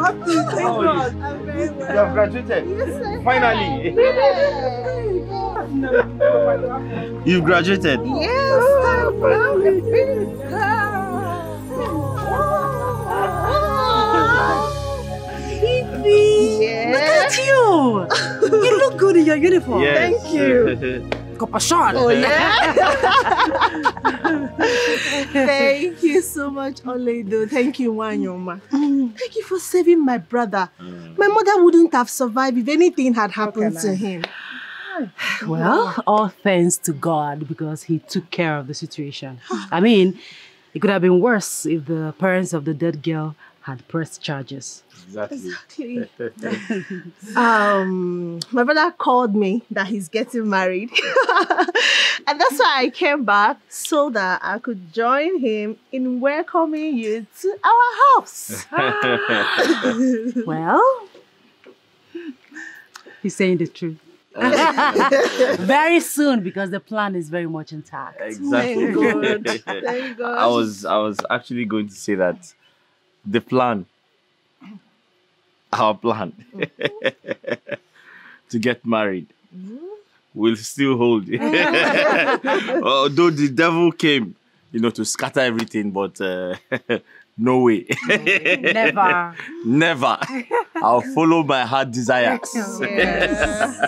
happy. Thank God. I'm very well. You have graduated. Yes, Finally. You've graduated. Yes, I'm very good. Yes. Look at you. You look good in your uniform. Yes. Thank you. Kopashon. Oh, yeah. Thank you so much, Oledo. Thank you, Wanyoma. Thank you for saving my brother. My mother wouldn't have survived if anything had happened to him. Well, all thanks to God because he took care of the situation. I mean, it could have been worse if the parents of the dead girl had pressed charges. Exactly. My brother called me that he's getting married. And that's why I came back so that I could join him in welcoming you to our house. Well, he's saying the truth. Very soon because the plan is very much intact. Exactly. Thank God. Thank God. I was actually going to say that the plan, our plan to get married will still hold. Although the devil came, to scatter everything, but no way. Never. Never. I'll follow my heart desires. Yes.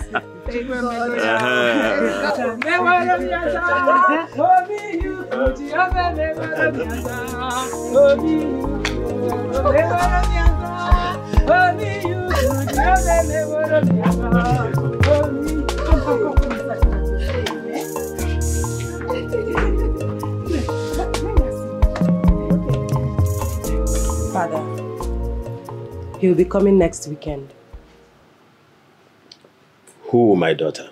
Thank God. Father, he'll be coming next weekend. Who, my daughter?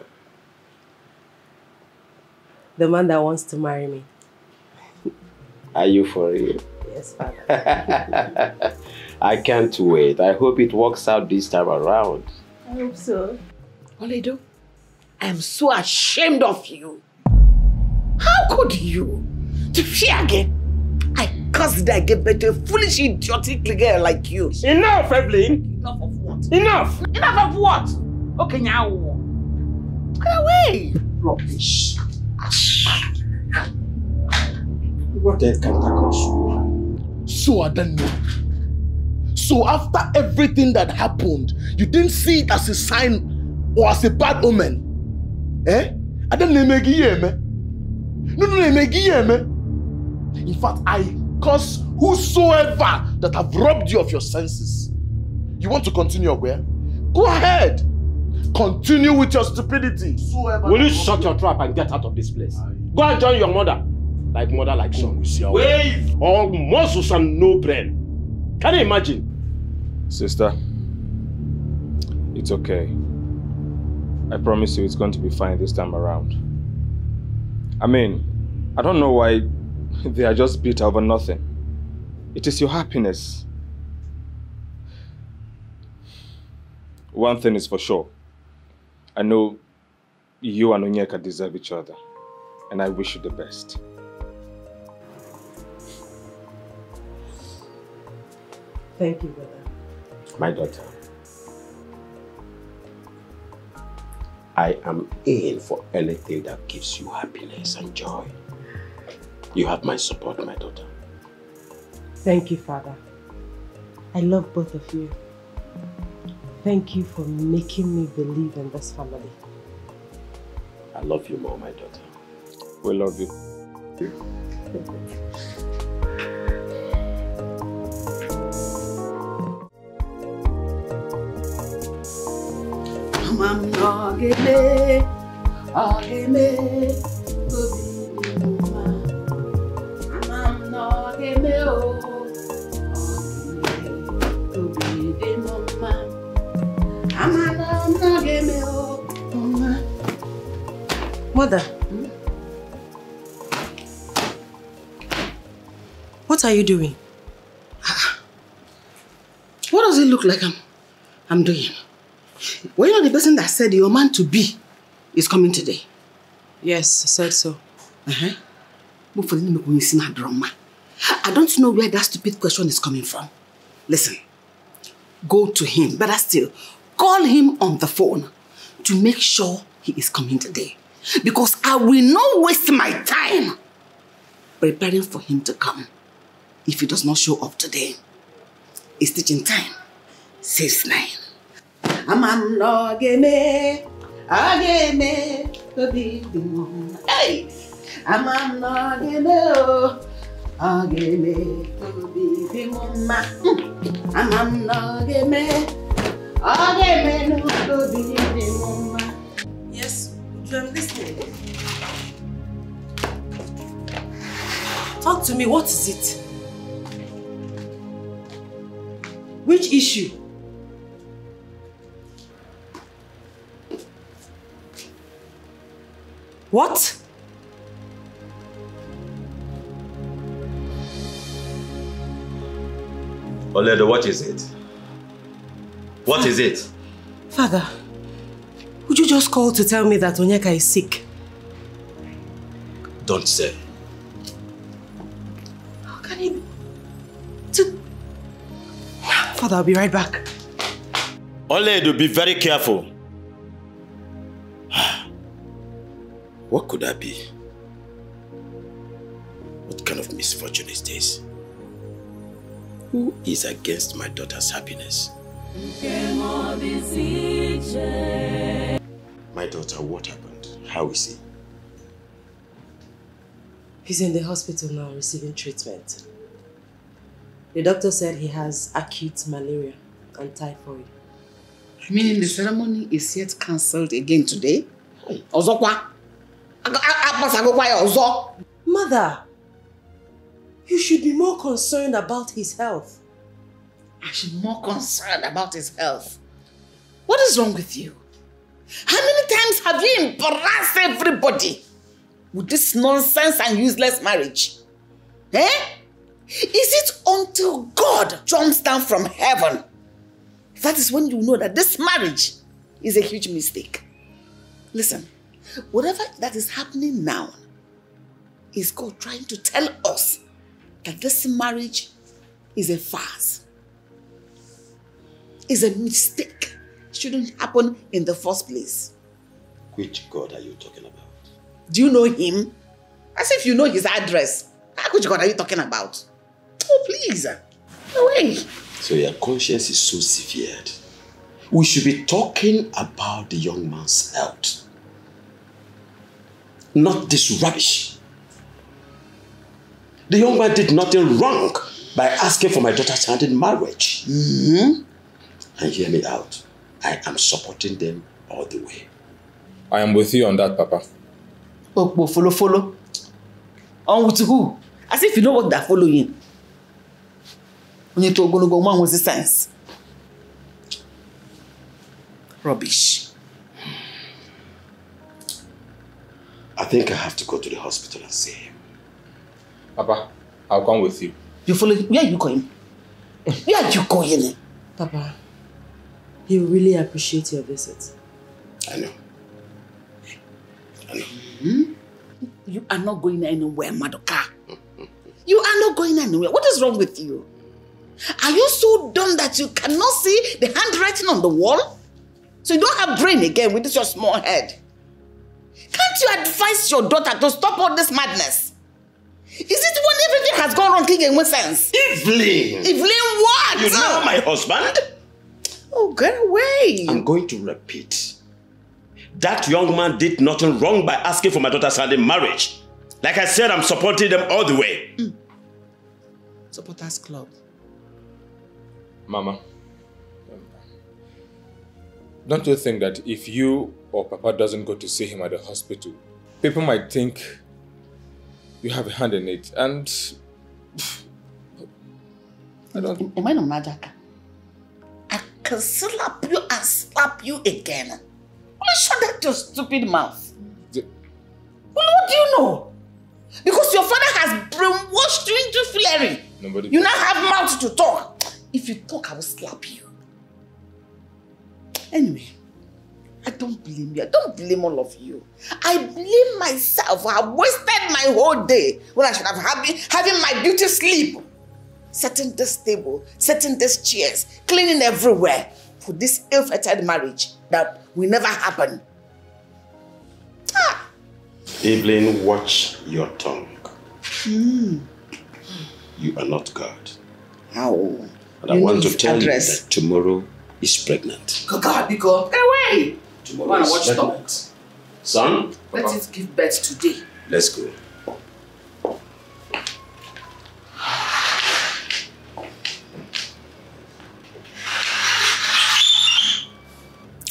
The man that wants to marry me. Are you for real? Yes, Father. I can't wait. I hope it works out this time around. I hope so. Oledo, I am so ashamed of you. How could you? To fear again? I cursed that I gave birth to a foolish, idiotic girl like you. Enough, Evelyn! Enough of what? Enough! Enough of what? Okay, now. Get away! Rubbish. What else can tackle? So I don't know. So after everything that happened, you didn't see it as a sign or as a bad omen? Eh? I don't know. No. In fact, I curse whosoever that have robbed you of your senses. You want to continue, where? Go ahead. Continue with your stupidity. Will you shut your trap and get out of this place? Go and join your mother. Like mother, like son. Wait! All muscles and no brain. Can you imagine? Sister, it's okay. I promise you it's going to be fine this time around. I mean, I don't know why they are just bitter over nothing. It is your happiness. One thing is for sure. I know you and Onyeka deserve each other. And I wish you the best. Thank you, brother. My daughter, I am in for anything that gives you happiness and joy. You have my support, my daughter. Thank you, Father. I love both of you. Thank you for making me believe in this family. I love you more, my daughter. We love you. Mother, what are you doing? What does it look like I'm doing? Well, you know the person that said your man to be is coming today? Yes, I said so. I don't know where that stupid question is coming from. Listen, go to him. Better still, call him on the phone to make sure he is coming today. Because I will not waste my time preparing for him to come if he does not show up today. It's teaching time. 6-9. I'm not game. Hey! I'm not game. Yes, I'm listening. Talk to me, what is it? Which issue? What? Oledo, what is it? What is it? Father, would you just call to tell me that Onyeka is sick? Don't say. How can he... Father, I'll be right back. Oledo, be very careful. What could that be? What kind of misfortune is this? Who is against my daughter's happiness? My daughter, what happened? How is he? He's in the hospital now receiving treatment. The doctor said he has acute malaria and typhoid. Meaning the ceremony is yet cancelled again today? Mother, you should be more concerned about his health. I should be more concerned about his health. What is wrong with you? How many times have you embarrassed everybody with this nonsense and useless marriage? Eh? Is it until God jumps down from heaven? That is when you know that this marriage is a huge mistake. Listen, whatever that is happening now is God trying to tell us that this marriage is a farce. Is a mistake. Shouldn't happen in the first place. Which God are you talking about? Do you know him? As if you know his address. Which God are you talking about? Oh, please. No way. So your conscience is so severed. We should be talking about the young man's health. Not this rubbish. The young man did nothing wrong by asking for my daughter's hand in marriage. And hear me out. I am supporting them all the way. I am with you on that, Papa. Oh, follow. On with who? As if you know what they're following. When you talk, go man with the sense. Rubbish. I think I have to go to the hospital and see him. Papa, I'll come with you. You follow? Where are you going? Where are you going? Papa, he will really appreciate your visit. I know. You are not going anywhere, Madoka. You are not going anywhere. What is wrong with you? Are you so dumb that you cannot see the handwriting on the wall? So you don't have brain again with this your small head? Can't you advise your daughter to stop all this madness? Is it when everything has gone wrong in one sense? Evelyn! Evelyn what? You know my husband? Oh, get away. I'm going to repeat. That young man did nothing wrong by asking for my daughter's hand in marriage. Like I said, I'm supporting them all the way. Supporters Club. Mama, don't you think that if you or Papa doesn't go to see him at the hospital, people might think you have a hand in it, and I don't... Am I not Majaka? I can slap you and slap you again. Will you shut that your stupid mouth? Well, what do you know? Because your father has brainwashed you into flaring. You now have mouth to talk. If you talk, I will slap you. Anyway, I don't blame you. I don't blame all of you. I blame myself. I have wasted my whole day when I should have having my beauty sleep. setting this table, setting these chairs, cleaning everywhere for this ill-fated marriage that will never happen. Evelyn, watch your tongue. You are not God. How? And I want to tell you that tomorrow is pregnant. God, because away! Tomorrow is pregnant. Son? Let it give birth today. Let's go.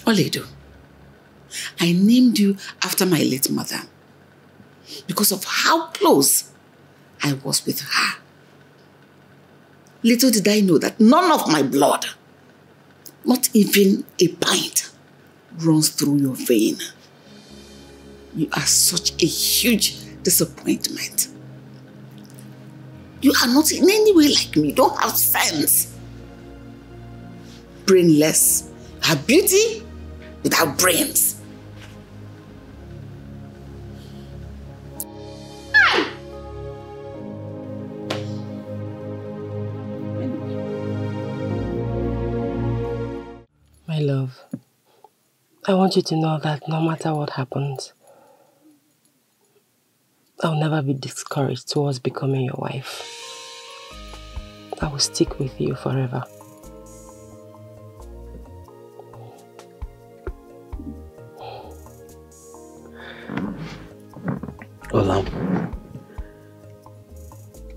Oledo, I named you after my late mother because of how close I was with her. Little did I know that none of my blood, not even a pint, runs through your vein. You are such a huge disappointment. You are not in any way like me. You don't have sense. Brainless. Her beauty without brains. My love, I want you to know that no matter what happens, I'll never be discouraged towards becoming your wife. I will stick with you forever. Olam,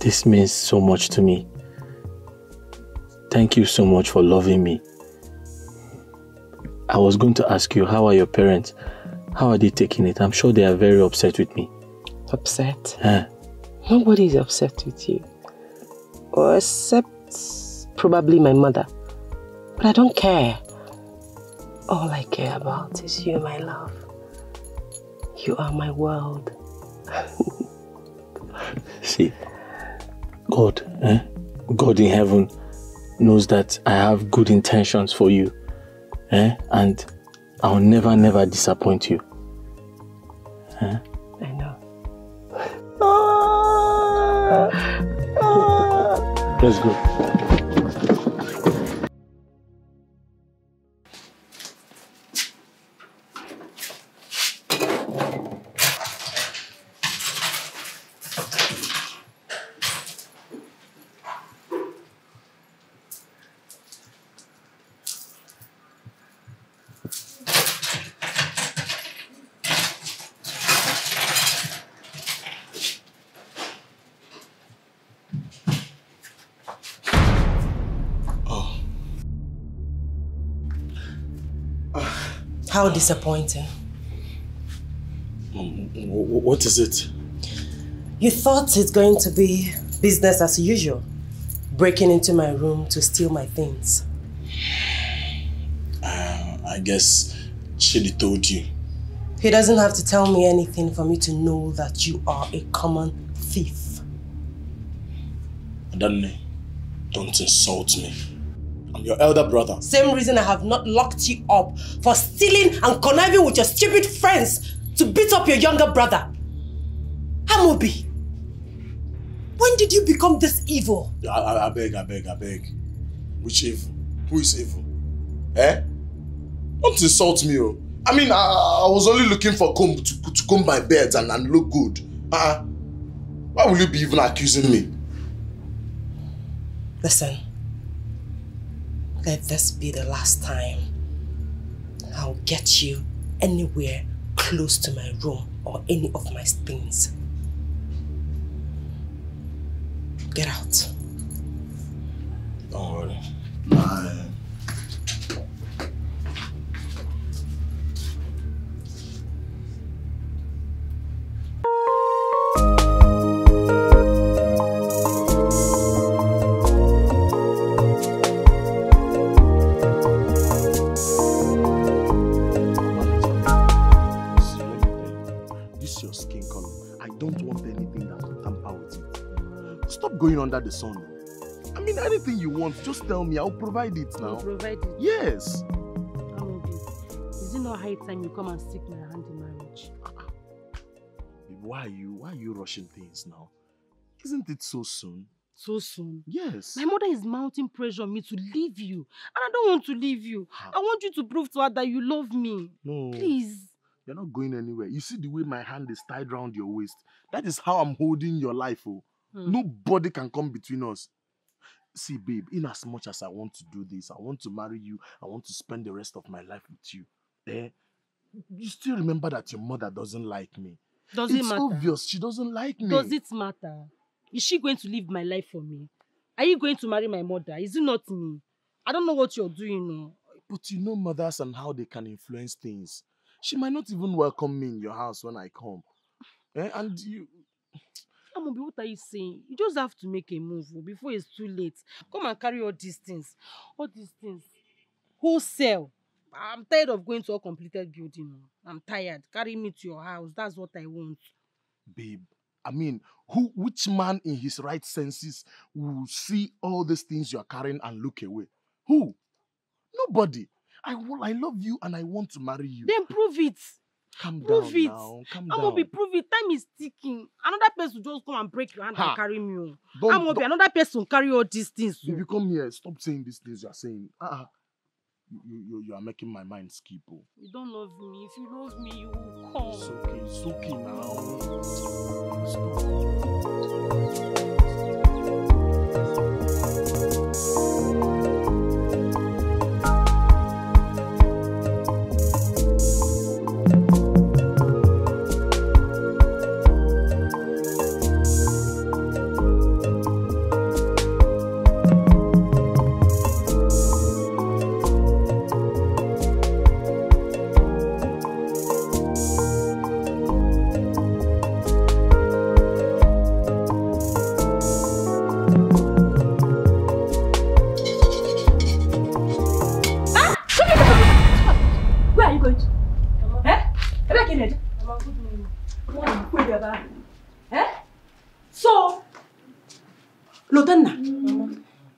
this means so much to me. Thank you so much for loving me. I was going to ask you, how are your parents? How are they taking it? I'm sure they are very upset with me. Upset? Huh? Nobody is upset with you. Or except probably my mother. But I don't care. All I care about is you, my love. You are my world. See, God in heaven knows that I have good intentions for you. And I'll never disappoint you. I know. Let's go. How disappointing. What is it? You thought it's going to be business as usual. Breaking into my room to steal my things. I guess Chidi told you. He doesn't have to tell me anything for me to know that you are a common thief. Adanne, don't insult me. I'm your elder brother. Same reason I have not locked you up for stealing and conniving with your stupid friends to beat up your younger brother. Amobi, when did you become this evil? I beg. Which evil? Who is evil? Eh? Don't insult me, oh. I mean, I was only looking for comb to comb my beards and look good. Why will you be even accusing me? Listen. Let this be the last time I'll get you anywhere close to my room or any of my things. Get out. Don't worry. Going under the sun. I mean, anything you want, just tell me. I'll provide it now. You'll provide it? Yes. Is it not high time you come and stick my hand in marriage? Why are you rushing things now? Isn't it so soon? So soon? Yes. My mother is mounting pressure on me to leave you. And I don't want to leave you. I want you to prove to her that you love me. No. Please. You're not going anywhere. You see the way my hand is tied around your waist? That is how I'm holding your life. Oh. Nobody can come between us. See, babe, in as much as I want to do this, I want to marry you, I want to spend the rest of my life with you. You still remember that your mother doesn't like me. Does it matter? It's obvious she doesn't like me. Does it matter? Is she going to live my life for me? Are you going to marry my mother? Is it not me? I don't know what you're doing now. But you know mothers and how they can influence things. She might not even welcome me in your house when I come. And you... Amobi, what are you saying? You just have to make a move before it's too late. Come and carry all these things. All these things. Wholesale. I'm tired of going to a completed building. I'm tired. Carry me to your house. That's what I want. Babe, I mean, which man in his right senses will see all these things you're carrying and look away? Who? Nobody. I love you and I want to marry you. Then prove it. Calm prove down it. now. Calm Amobi, down. prove it. Time is ticking. Another person will just come and break your hand and carry me. Don't- Amobi, another person will carry all these things. Baby, come here. Stop saying these things you're saying. You are making my mind skip. Oh. You don't love me. If you love me, you will come. It's okay now.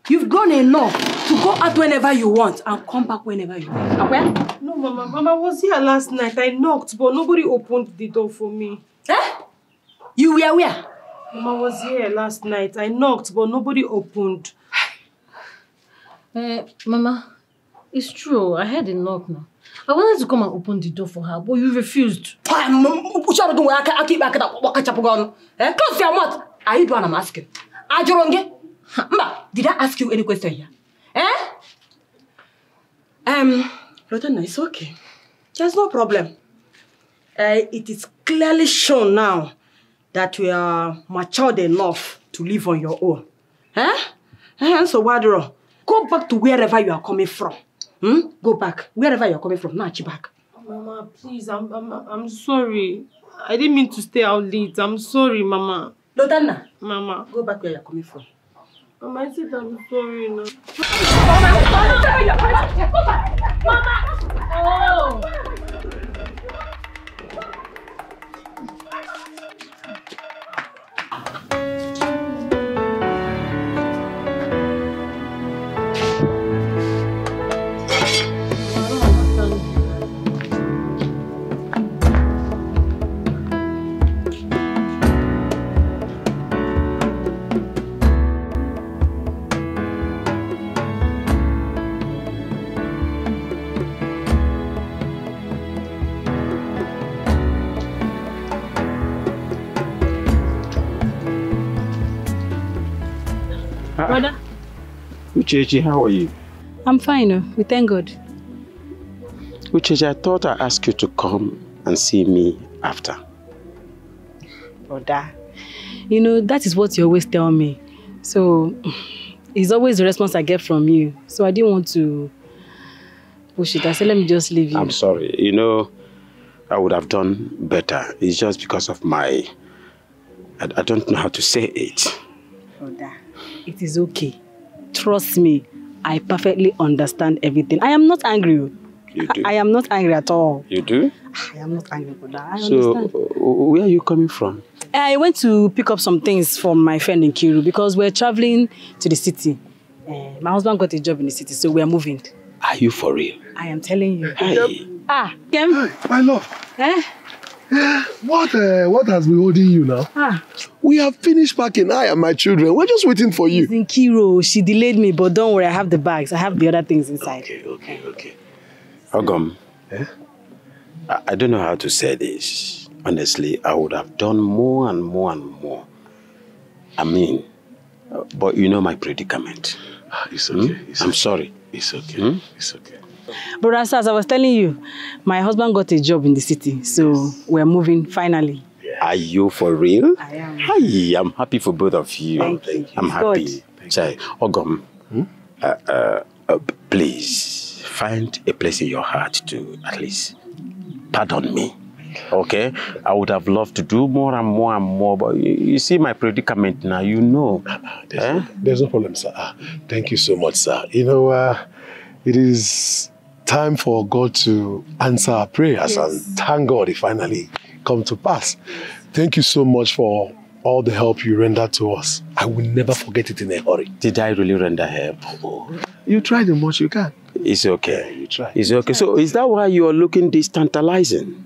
You've grown enough to go out whenever you want and come back whenever you want. No, Mama. Mama was here last night. I knocked, but nobody opened the door for me. You were where? Mama was here last night. I knocked, but nobody opened. Mama, it's true. I heard a knock now. I wanted to come and open the door for her, but you refused. Close your mouth. Are you the one I'm asking? Did I ask you any question here? Lieutenant, it's okay. There's no problem. It is clearly shown now that you are matured enough to live on your own. So, Wadro, go back to wherever you are coming from. Go back. Wherever you are coming from, march back. Mama, please, I'm sorry. I didn't mean to stay out late. I'm sorry, Mama. Lieutenant, Mama, go back where you are coming from. Mama, I said I'm sorry now. Mama! Oh! Brother? Uchechi, how are you? I'm fine, we thank God. Uchechi, I thought I'd ask you to come and see me after. Brother, you know, that is what you always tell me. So, it's always the response I get from you. So I didn't want to push it. I said, let me just leave you. I'm sorry. You know, I would have done better. It's just because of my... I don't know how to say it. Brother, it is okay. Trust me, I perfectly understand everything. I am not angry. You do? I am not angry at all. You do? I am not angry, brother. I understand. So, where are you coming from? I went to pick up some things from my friend in Kiru because we're traveling to the city. My husband got a job in the city, so we're moving. Are you for real? I am telling you. Hey. Kem. Hey, my love. What has been holding you now? We have finished packing, I and my children. We're just waiting for you. In Kiro, she delayed me, but don't worry, I have the bags. I have the other things inside. Okay. Ogum, I don't know how to say this. Honestly, I would have done more and more and more. I mean, but you know my predicament. It's okay. I'm sorry. It's okay. It's okay. Brother, as I was telling you, my husband got a job in the city, so we're moving finally. Are you for real? I am. Hi, I'm happy for both of you. Thank you. I'm happy. Chai, Ogum, please find a place in your heart to at least pardon me. Okay? I would have loved to do more and more and more, but you see my predicament now, you know. There's no problem, sir. Thank you so much, sir. You know, it is time for God to answer our prayers, and thank God it finally come to pass. Thank you so much for all the help you rendered to us. I will never forget it in a hurry. Did I really render help? You tried the much you can. It's okay. You tried. It's okay. So is that why you are looking this tantalizing?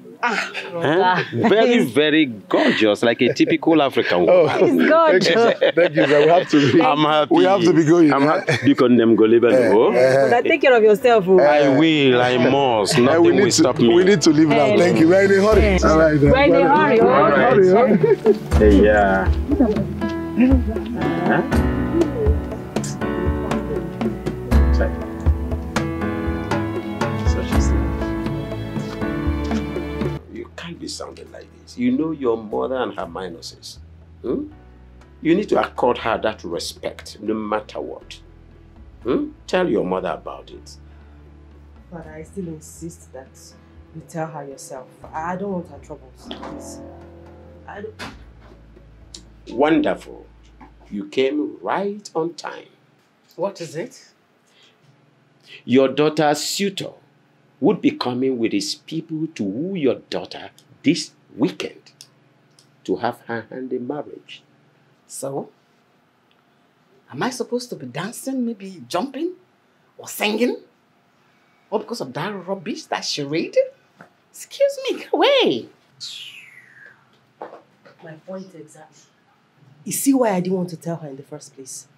Very, very gorgeous, like a typical African woman. It's gorgeous. Thank you, sir. We have to be. I'm happy. We have to be going. I'm happy. You can them go live But take care of yourself. I will. I must. Nothing will stop me. We need to leave now. Thank you. We're in a hurry. All right. We're in a hurry. Hurry. Yeah. Be sounding like this. You know your mother and her minuses. You need to accord her that respect no matter what. Tell your mother about it. But I still insist that you tell her yourself. I don't want her troubles, please. Wonderful. You came right on time. What is it? Your daughter's suitor would be coming with his people to woo your daughter this weekend to have her hand in marriage. So, am I supposed to be dancing, maybe jumping or singing? All because of that rubbish, that charade? Excuse me, get away. My point exactly. You see why I didn't want to tell her in the first place?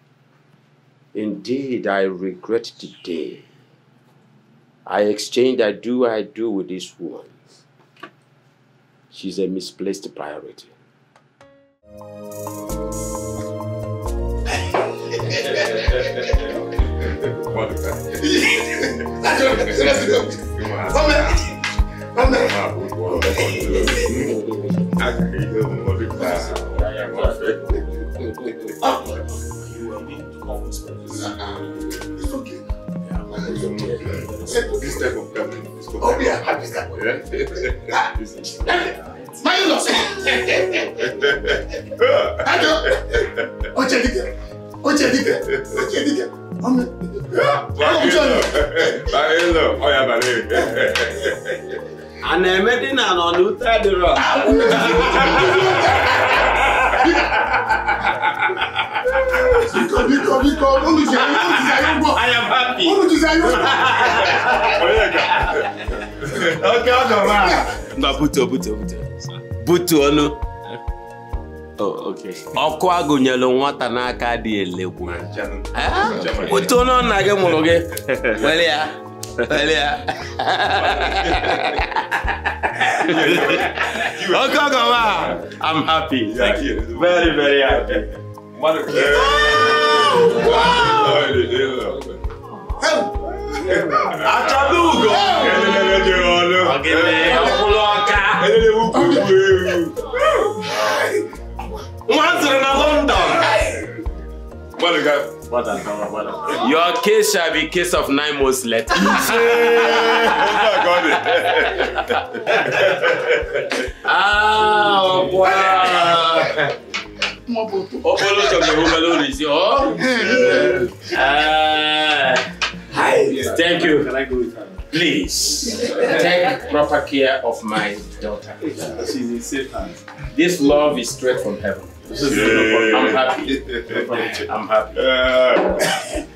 Indeed, I regret the day I exchanged I do with this woman. She's a misplaced priority. This type of family is called my in-laws. I am happy. Oh, okay. Ọkụ agụnyelu nwata n'aka dị elekwu. Otu ọnụ nna gị mụrụ gị. Wele ya. Okay, I'm happy. Thank you. Very, very happy. Achalugo. Your case shall be case of 9 months later. Thank you. Can I go with her? Please take proper care of my daughter. She's in safe hands. This love is straight from heaven. I'm happy. I'm happy.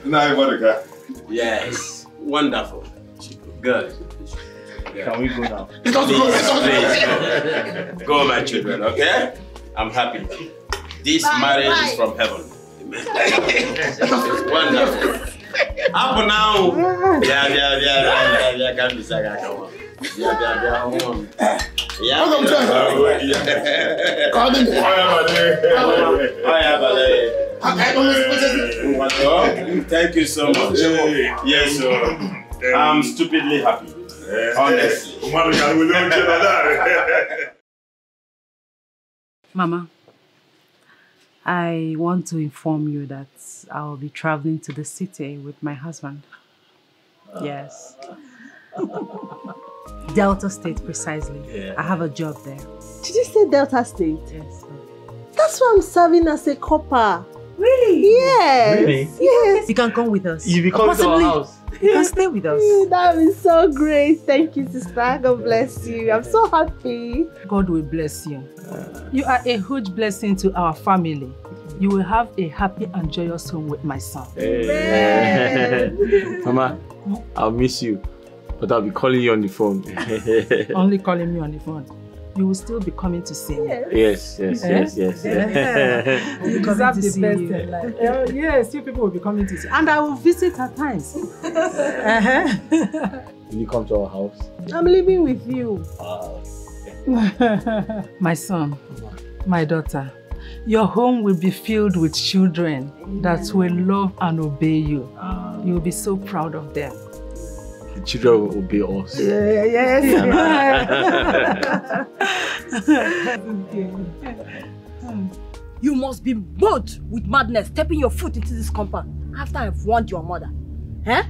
Now, yes, wonderful. Good. Can we go now? Please, go, my children, okay? I'm happy. This marriage is from heaven. Wonderful. Up now. Yeah, can't be saga, come on. Yeah. Thank you so much. Yes, sir. I'm stupidly happy. Honestly. Mama, I want to inform you that I'll be traveling to the city with my husband. Yes. Delta State, precisely. Yeah. I have a job there. Did you say Delta State? Yes. That's why I'm serving as a copper. Really? Yes. Really? Yes. You can come with us. You will come to our house. You can stay with us. That is so great. Thank you, sister. God bless you. I'm so happy. God will bless you. You are a huge blessing to our family. You will have a happy and joyous home with my son. Mama, I'll miss you, but I'll be calling you on the phone. Only calling me on the phone. You will still be coming to see me. Yes. You deserve the best in life. Yes, you people will be coming to see. And I will visit at times. Will you come to our house? I'm living with you. My son, my daughter, your home will be filled with children that will love and obey you. You will be so proud of them. The children will obey us. Yes. You must be bold with madness stepping your foot into this compound after I've warned your mother. Eh?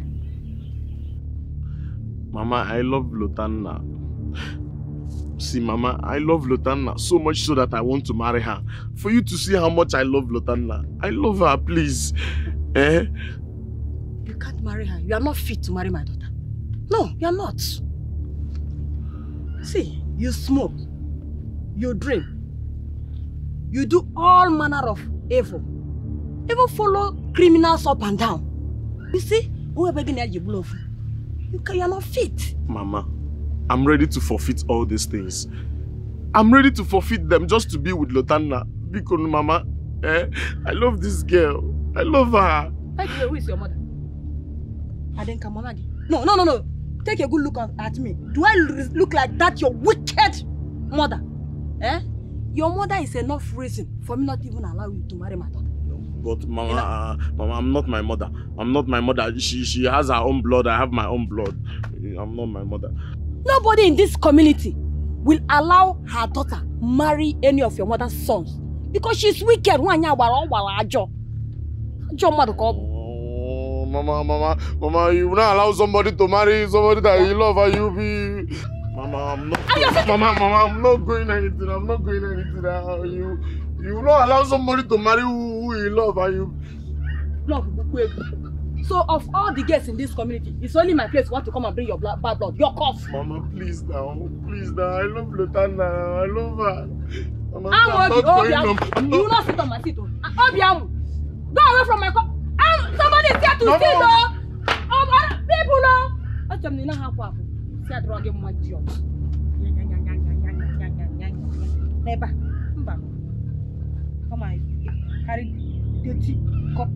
Mama, I love Lotanna. See, Mama, I love Lotanna so much so that I want to marry her. For you to see how much I love Lotanna. I love her, please. Eh? You can't marry her. You are not fit to marry my daughter. No, you are not. See, you smoke. You drink. You do all manner of evil. Even follow criminals up and down. You see, whoever gonna you bluff, you are not fit. Mama, I'm ready to forfeit all these things. I'm ready to forfeit them just to be with Lotanna. Because, Mama, I love this girl. I love her. By the way, who is your mother? No. Take a good look at me. Do I look like that, your wicked mother? Eh? Your mother is enough reason for me not even allow you to marry my daughter. But Mama, Mama, I'm not my mother. I'm not my mother. She has her own blood. I have my own blood. I'm not my mother. Nobody in this community will allow her daughter marry any of your mother's sons because she's wicked. Mama, you will not allow somebody to marry somebody that you love and you be... Mama, I'm not going anything. I'm not going anything. You will not allow somebody to marry who you love and you... Love, so of all the girls in this community, it's only my place you want to come and bring your bad blood. Your cough. Mama, please now. I love Lotanna. I love her. Mama, you will not sit on my seat. Go away from my cup. Somebody is here to see though. People know. I tell you how far. See, I drag him my job. Neighbor, come on, carry the tea cup.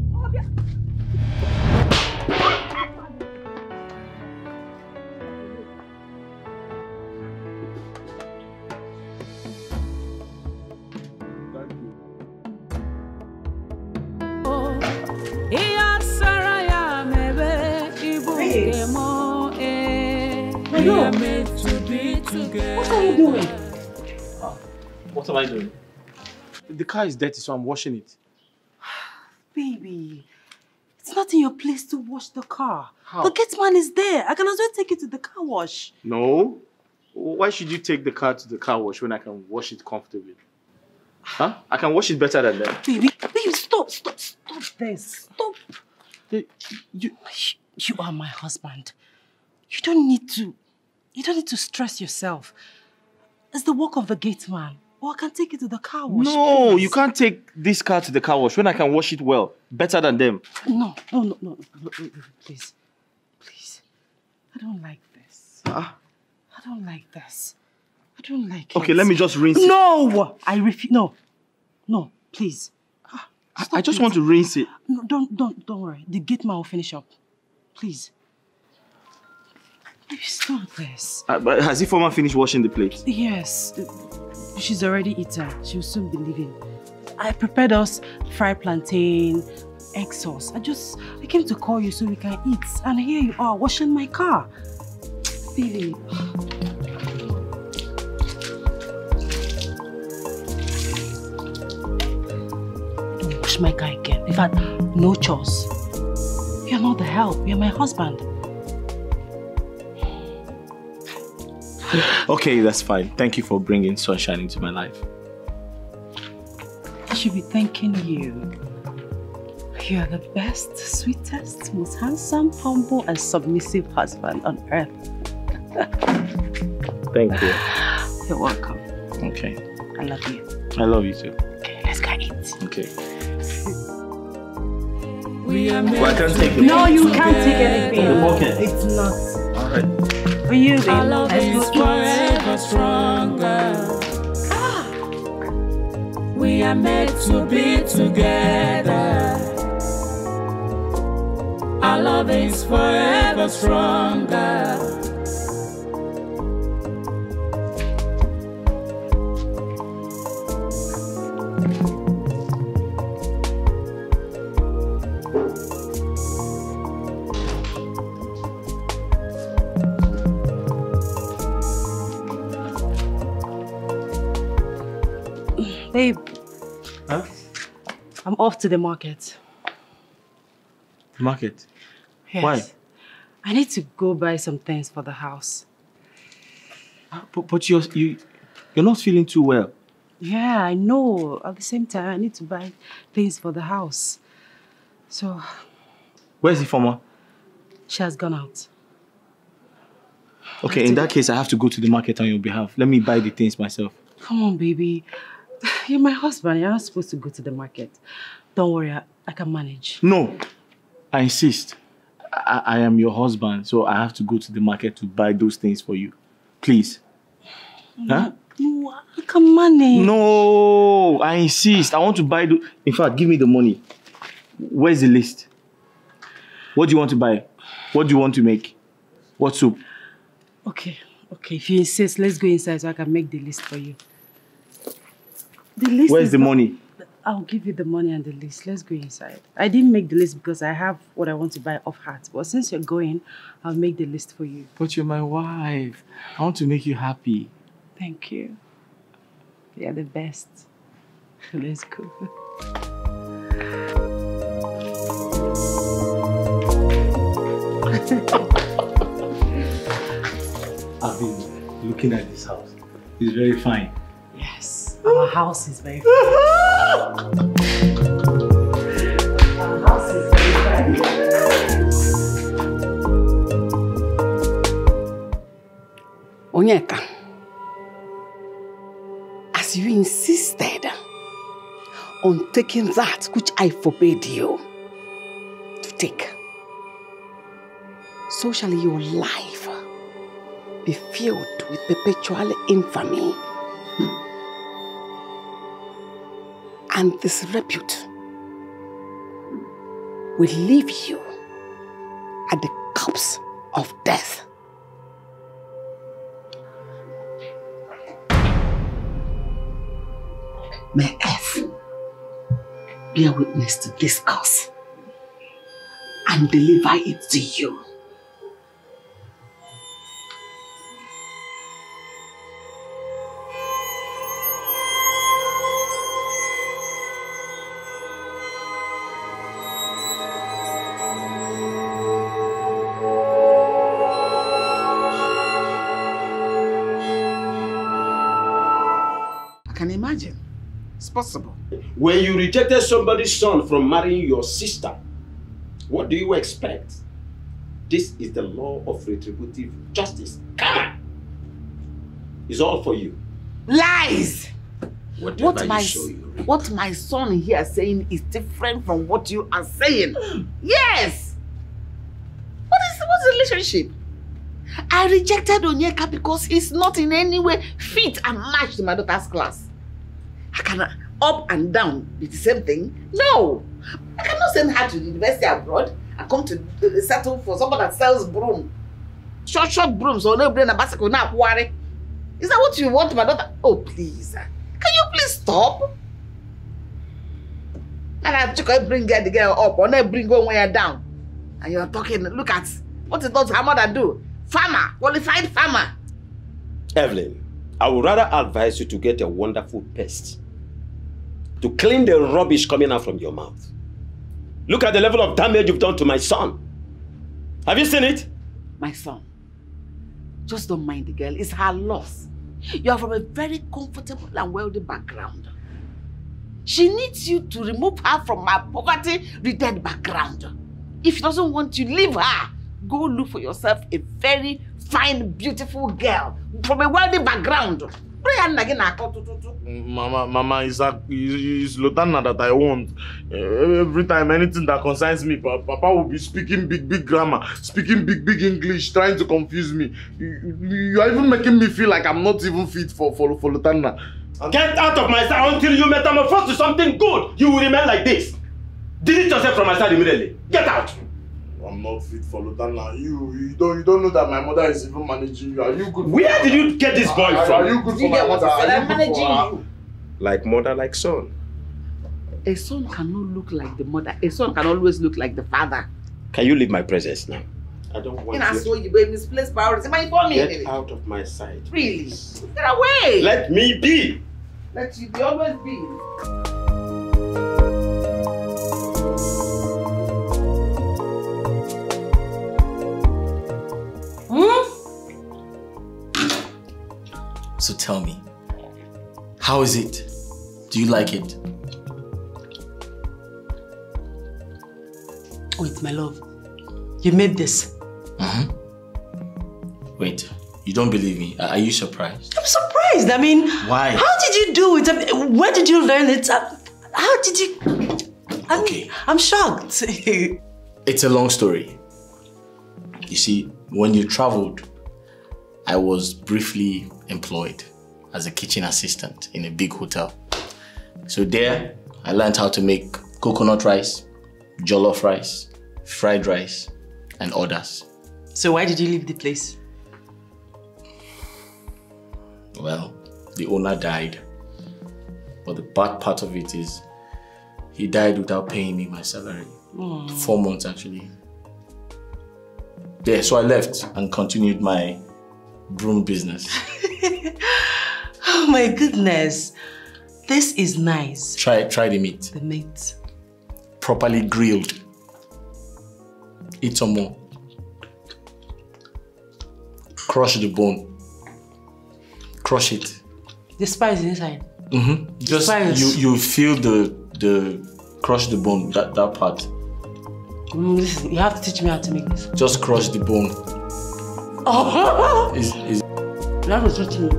What are you doing? What am I doing? The car is dirty, so I'm washing it. Baby, it's not in your place to wash the car. How? The gate man is there. I can as well take it to the car wash. No. Why should you take the car to the car wash when I can wash it comfortably? Huh? I can wash it better than that. Baby, stop this. Stop. You are my husband. You don't need to stress yourself. It's the work of the gate man. Or I can take it to the car wash. No, please. you can't take this car to the car wash when I can wash it well. Better than them. No. Please. I don't like this. I don't like this. I don't like it. Okay, let me just rinse it. No! I refuse. No. No, please. I just want to rinse it. No, don't worry. The gate man will finish up. Please. Baby, stop this. But has Ifeoma finished washing the plates? Yes. She's already eaten. She'll soon be leaving. I prepared us fried plantain, egg sauce. I came to call you so we can eat. And here you are, washing my car. Baby. Don't wash my car again. In fact, no chores. You're not the help. You're my husband. Okay, that's fine. Thank you for bringing sunshine into my life. I should be thanking you. You are the best, sweetest, most handsome, humble, and submissive husband on earth. Thank you. You're welcome. Okay. I love you. I love you too. Okay, let's go eat. Okay. Well, I can't take it. No, you can't take anything. Okay. It's not. All right. For you, babe. Our love is forever stronger. We are meant to be together. Our love is forever stronger. Babe. Huh? I'm off to the market. Market? Yes. Why? I need to go buy some things for the house. But you're not feeling too well. Yeah, I know. At the same time, I need to buy things for the house. So... Where's Ifeoma? She has gone out. Okay, in that case, I have to go to the market on your behalf. Let me buy the things myself. Come on, baby. You're my husband. You're not supposed to go to the market. Don't worry, I can manage. No, I insist. I am your husband, so I have to go to the market to buy those things for you. Please. Huh? No, I can manage. No, I insist. I want to buy the... In fact, give me the money. Where's the list? What do you want to buy? What do you want to make? What soup? Okay, if you insist, let's go inside so I can make the list for you. The list. Where's the money? I'll give you the money and the list. Let's go inside. I didn't make the list because I have what I want to buy off heart. But since you're going, I'll make the list for you. But you're my wife. I want to make you happy. Thank you. You're the best. Let's go. I've been looking at this house. It's very fine. Yes, our house is very fine. Our house is very fine. Onyeka, as you insisted on taking that which I forbade you to take, so shall your life be filled with perpetual infamy and disrepute will leave you at the corpse of death. May earth bear witness to this cause and deliver it to you. Imagine. It's possible. When you rejected somebody's son from marrying your sister, what do you expect? This is the law of retributive justice. Come on! It's all for you. Lies! What my son here is saying is different from what you are saying. Yes! What's the relationship? I rejected Onyeka because he's not in any way fit and matched to my daughter's class. I cannot up and down be the same thing. No. I cannot send her to the university abroad and come to settle for someone that sells broom. Short brooms, so no brain a bicycle, now worry. Is that what you want, my daughter? Oh, please. Can you please stop? And I have to bring the girl up, or not bring one way down. And you're talking, look at what does her mother do? Farmer, qualified farmer. Evelyn, I would rather advise you to get a wonderful paste to clean the rubbish coming out from your mouth. Look at the level of damage you've done to my son. Have you seen it? My son, just don't mind the girl. It's her loss. You are from a very comfortable and wealthy background. She needs you to remove her from her poverty-ridden background. If she doesn't want you, leave her. Go look for yourself a very fine, beautiful girl from a wealthy background. Mama, it's Lotana that I want. Every time, anything that concerns me, Papa will be speaking big grammar, speaking big English, trying to confuse me. You are even making me feel like I'm not even fit for Lotana. Get out of my sight until you metamorphose to something good. You will remain like this. Delete yourself from my side immediately. Get out. I'm not fit for Lotana. You don't know that my mother is even managing you. Are you good? Where did you get this boy from? Are you good for my mother? Are you good for her? Like mother, like son. A son cannot look like the mother. A son can always look like the father. Can you leave my presence now? I don't want you misplaced priority. Get out of my sight. Really? Get away! Let me be! Let you be, always be. So tell me, how is it? Do you like it? Wait, my love. You made this? Wait, you don't believe me? Are you surprised? I'm surprised. I mean, why? How did you do it? I mean, where did you learn it? How did you? I'm shocked. It's a long story. You see, when you traveled, I was briefly employed as a kitchen assistant in a big hotel. So there, I learned how to make coconut rice, jollof rice, fried rice, and others. So why did you leave the place? Well, the owner died. But the bad part of it is, he died without paying me my salary. 4 months actually. Yeah, so I left and continued my broom business. Oh my goodness. This is nice. Try the meat. The meat. Properly grilled. Eat some more. Crush the bone. Crush it. The spice inside. Just you feel the crush the bone, that part. Listen, you have to teach me how to make this. Just crush the bone. Oh! That was what you.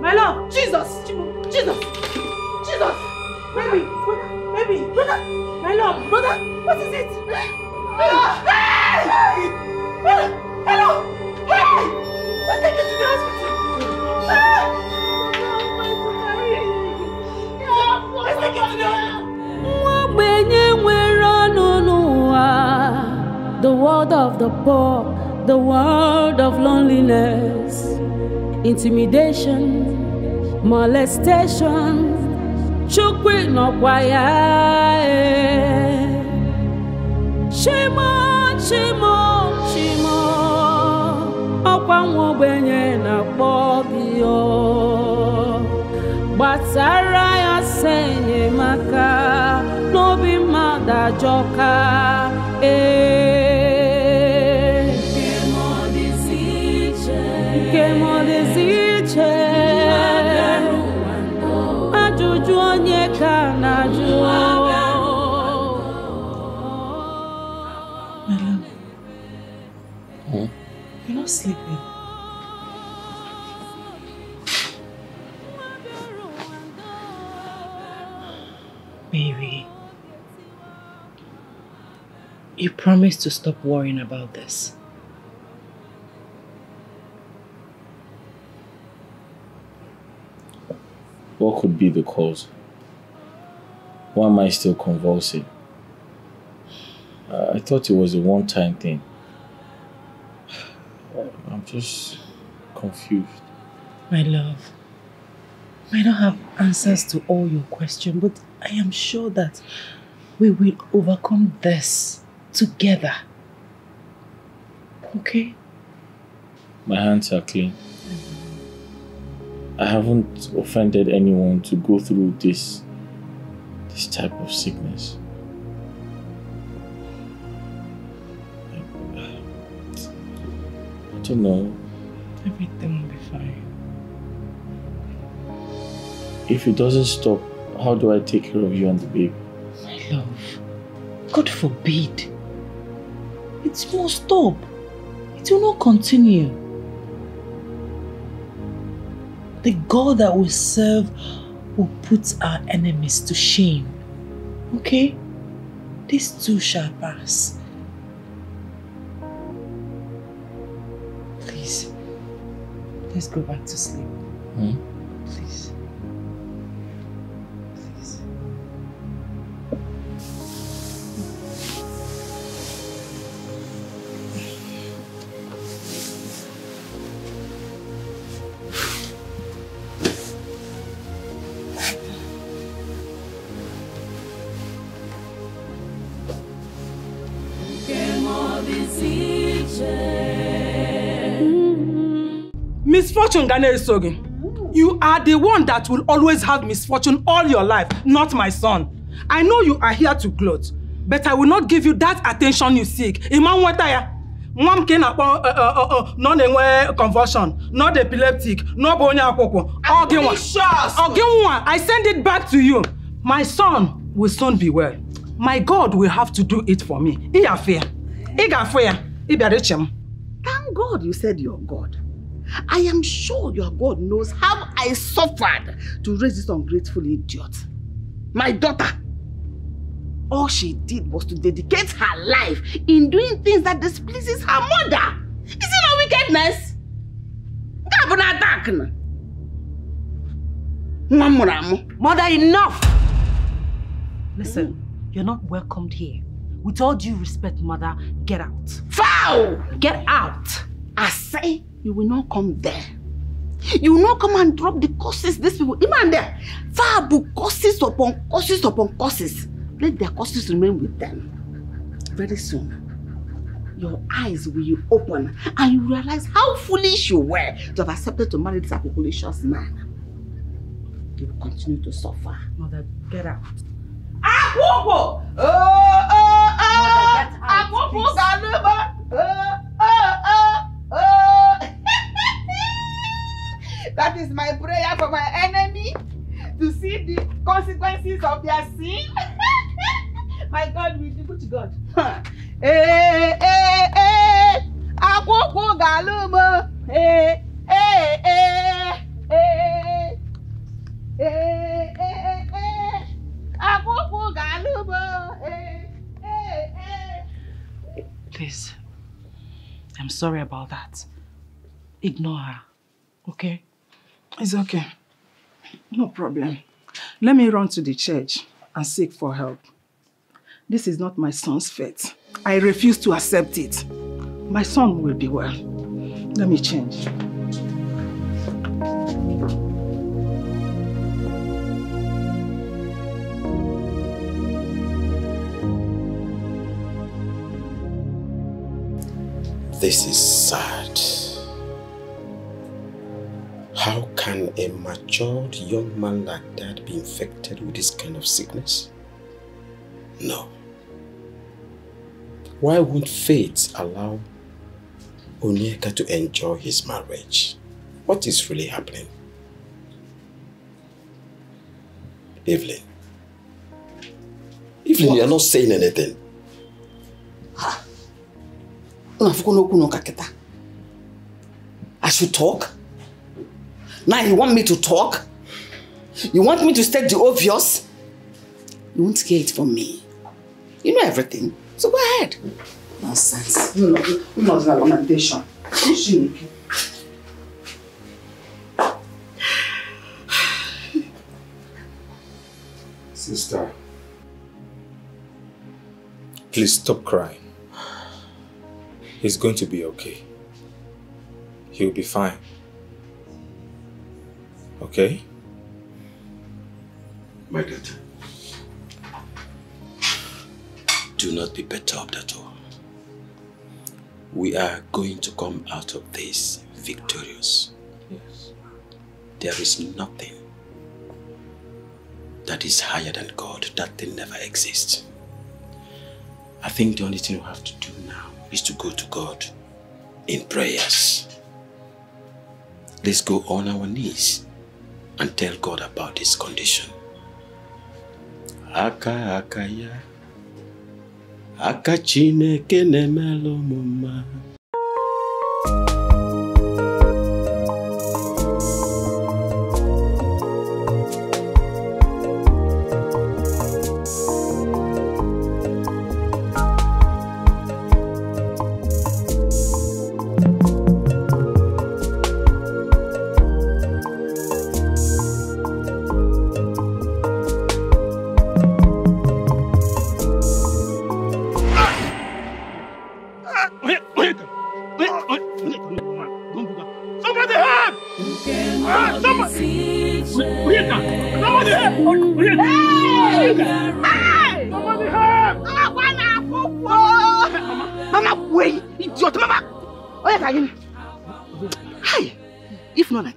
My love, Jesus, baby, brother, my love, brother, what is it? Hello, let's take it to the hospital. Let's take it to the hospital. The world of the poor, the world of loneliness, intimidation, molestation, chukwi no kwaya. Shimo, shimo, shimo, okwa mwobenye na kpobio. Batsara ya senye maka, nobi mada joka. Kemo desiche, ajuju onye kana juo. You're not sleeping. Baby, you promised to stop worrying about this. What could be the cause? Why am I still convulsing? I thought it was a one-time thing. I'm just confused. My love, I don't have answers to all your questions, but I am sure that we will overcome this together. Okay? My hands are clean. I haven't offended anyone to go through this type of sickness. I don't know. Everything will be fine. If it doesn't stop, how do I take care of you and the baby? My love, God forbid. It won't stop. It will not continue. The God that we serve will put our enemies to shame. Okay? This too shall pass. Please, let's go back to sleep. Please. Please. Misfortune, Ghana Isogi. You are the one that will always have misfortune all your life, not my son. I know you are here to gloat, but I will not give you that attention you seek. Imam Wataya, Mom can no convulsion, not epileptic, no bonya apoko. I send it back to you. My son will soon be well. My God will have to do it for me. Thank God you said you're God. I am sure your God knows how I suffered to raise this ungrateful idiot. My daughter. All she did was to dedicate her life in doing things that displeases her mother. Is it not wickedness? Mother, enough! Listen, you're not welcomed here. With all due respect, mother, get out. Foul! Get out! I say you will not come there. You will not come and drop the curses these people. Even there. Fabu curses upon curses upon curses. Let their curses remain with them. Very soon, your eyes will open and you realize how foolish you were to have accepted to marry this apopulous man. You will continue to suffer. Mother, get out. Akoko! Akoko Galuma! That is my prayer for my enemy, to see the consequences of their sin. My God will do good to God. Akoko Galuma! Please, I'm sorry about that. Ignore her, okay? It's okay. No problem. Let me run to the church and seek for help. This is not my son's fate. I refuse to accept it. My son will be well. Let me change. This is sad. How can a matured young man like that be infected with this kind of sickness? No. Why won't fate allow Onyeka to enjoy his marriage? What is really happening? Evelyn. Evelyn, you're not saying anything. I should talk? Now you want me to talk? You want me to state the obvious? You won't hear it from me. You know everything. So go ahead. Nonsense. No, not lamentation. Sister, please stop crying. He's going to be okay. He'll be fine. Okay? My daughter, do not be perturbed at all. We are going to come out of this victorious. Yes. There is nothing that is higher than God. That thing never exists. I think the only thing we have to do now is to go to God in prayers. Let's go on our knees and tell God about this condition. Aka ya aka Chineke nemelo mama.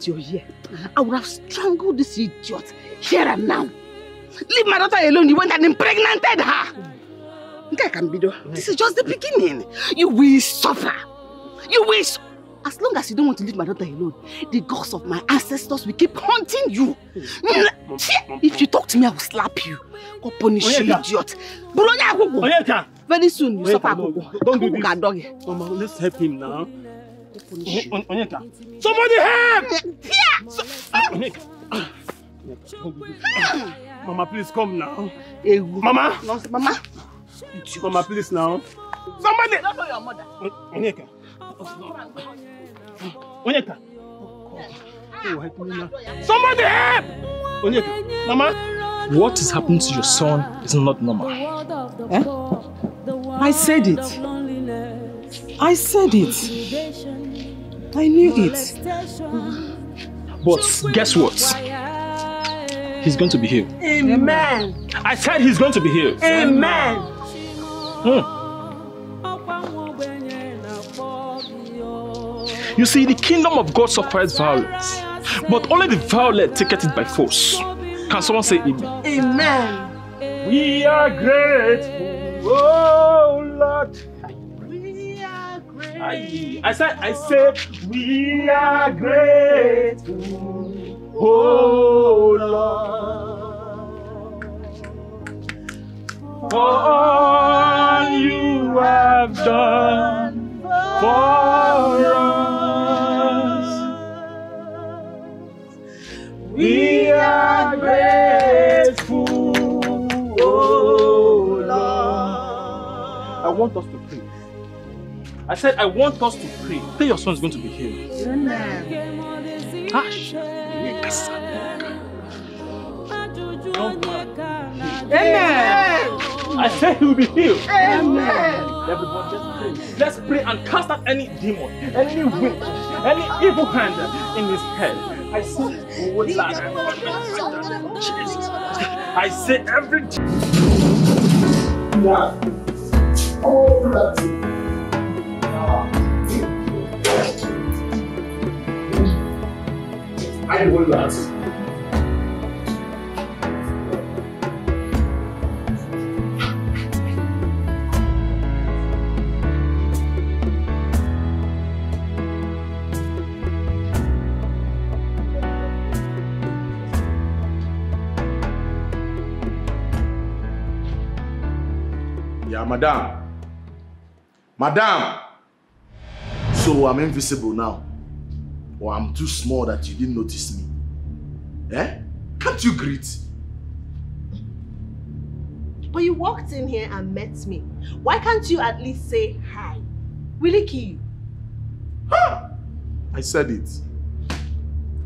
You're here. I would have strangled this idiot here and now. Leave my daughter alone. You went and impregnated her. This is just the beginning. You will suffer. You will. As long as you don't want to leave my daughter alone, the gods of my ancestors will keep haunting you. If you talk to me, I will slap you. Go punish you, idiot. Very soon you suffer. Don't do this. Mama, let's help him now. Somebody help! Mama, please come now. Mama! Mama! Mama, please now. Somebody! Don't know your mother. Onyeka. Onyeka. Somebody help! Onyeka. Mama! What is happening to your son is not normal. I said it. I said it. I knew it. But guess what? He's going to be healed. Amen. I said he's going to be healed. Amen. You see, the kingdom of God suffers violence, but only the violent take it by force. Can someone say amen? Amen. We are grateful, oh Lord. I said, we are grateful, oh Lord, for all you have done for us. We are grateful, oh Lord. I want us to pray. I said, I want us to pray. Pray your son is going to be healed. Amen. Amen. I said he will be healed. Amen. Everybody just pray. Let's pray and cast out any demon, any witch, any evil hand in his head. I say, oh Lord, Jesus. I say every now. Oh, that's it. I will not. Yeah, madam. Madam! So I'm invisible now? Or I'm too small that you didn't notice me? Eh? Can't you greet? But you walked in here and met me. Why can't you at least say hi? Will he kill you? I said it.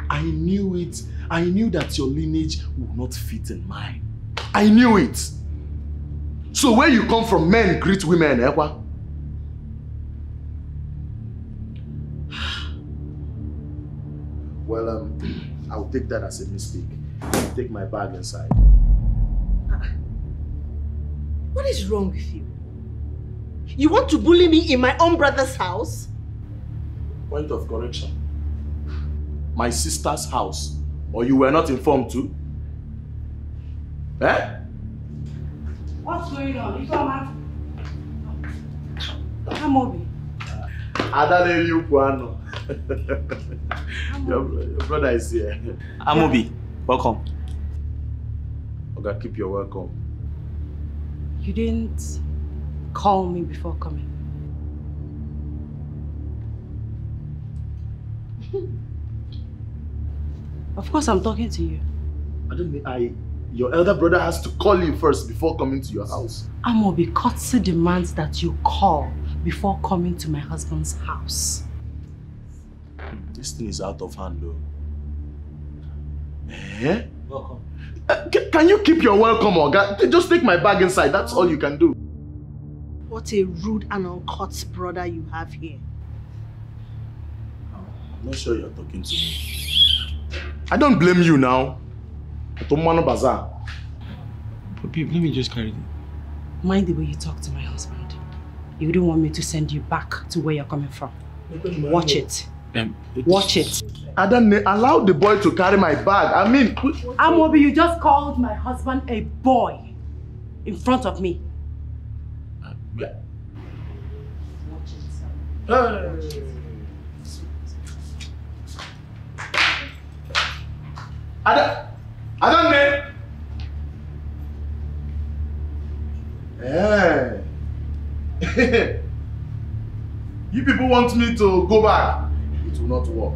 I knew it. I knew that your lineage would not fit in mine. I knew it. So where you come from, men greet women, Ewa? Well, I'll take that as a mistake. Take my bag inside. What is wrong with you? You want to bully me in my own brother's house? Point of correction. My sister's house. Or you were not informed too? Eh? What's going on? You come out. Amobi. Your brother is here. Amobi, welcome. Okay, keep your welcome. You didn't call me before coming. Of course, I'm talking to you. I don't mean your elder brother has to call you first before coming to your house. Amobi, courtesy demands that you call before coming to my husband's house. This thing is out of hand though. Eh? Welcome. Can you keep your welcome, Oga? Just take my bag inside, that's all you can do. What a rude and uncouth brother you have here. I'm not sure you're talking to me. I don't blame you now. Tomano Bazaar. But babe, let me just carry it. Mind the way you talk to my husband. You don't want me to send you back to where you're coming from. Watch it. Watch it. Adam, allow the boy to carry my bag. I mean... Amobi, you just called my husband a boy in front of me. Yeah. Watch it. Adam, eh. You people want me to go back? It will not work.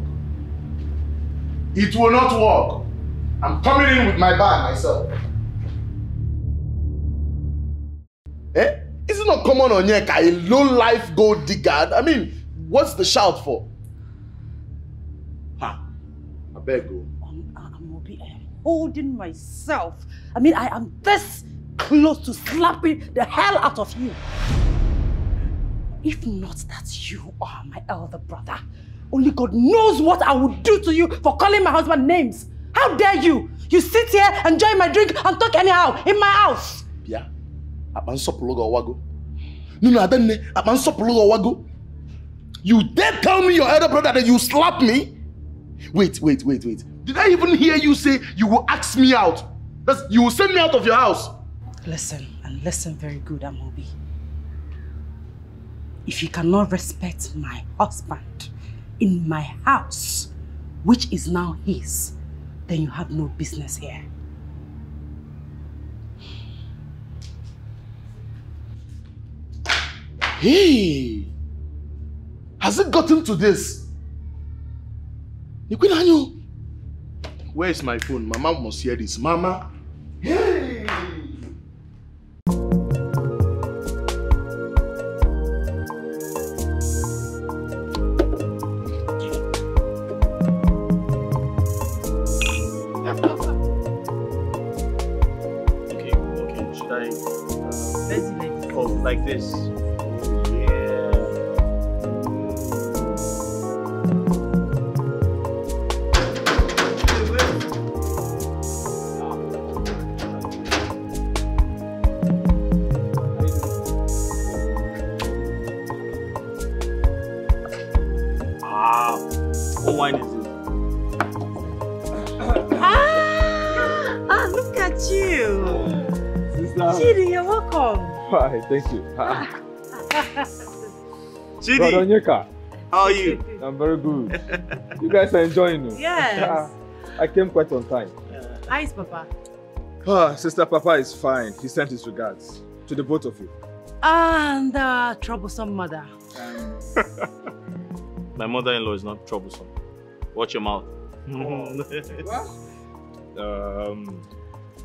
It will not work. I'm coming in with my bag myself. Eh? Is it not common on Yeka, a low-life gold digger? I mean, what's the shout for? Ha! I beg you. Amobi, I am holding myself. I mean, I am this close to slapping the hell out of you. If not that you are my elder brother, only God knows what I would do to you for calling my husband names. How dare you? You sit here, enjoy my drink, and talk anyhow in my house. Yeah. No, you dare tell me your elder brother that you slapped me? Wait. Did I even hear you say you will ask me out? You will send me out of your house? Listen, and listen very good, Amobi. If you cannot respect my husband in my house, which is now his, then you have no business here. Hey! Has it gotten to this? Where is my phone? Mama must hear this. Mama? Hey! Like this. What wine is this? Look at you. Sister. Chidi, you're welcome. Hi, thank you. Chidi, how are you? I'm very good. You guys are enjoying it? Yes. I came quite on time. How is Papa? Sister Papa is fine. He sent his regards to the both of you. And troublesome mother. My mother-in-law is not troublesome. Watch your mouth.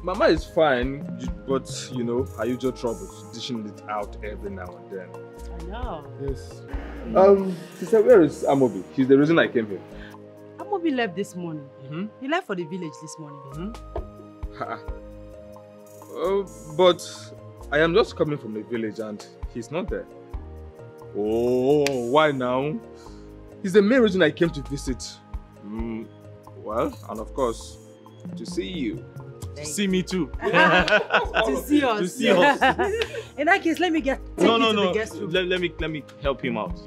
Mama is fine, but you know, her usual troubles, dishing it out every now and then. I know. Yes. Sister, where is Amobi? She's the reason I came here. Amobi left this morning. He left for the village this morning. But I am just coming from the village and he's not there. Oh, why now? He's the main reason I came to visit. Well, and of course, to see you. To see me too. To see us. To see us. In that case, let me take No. you to the guest room. Let me help him out.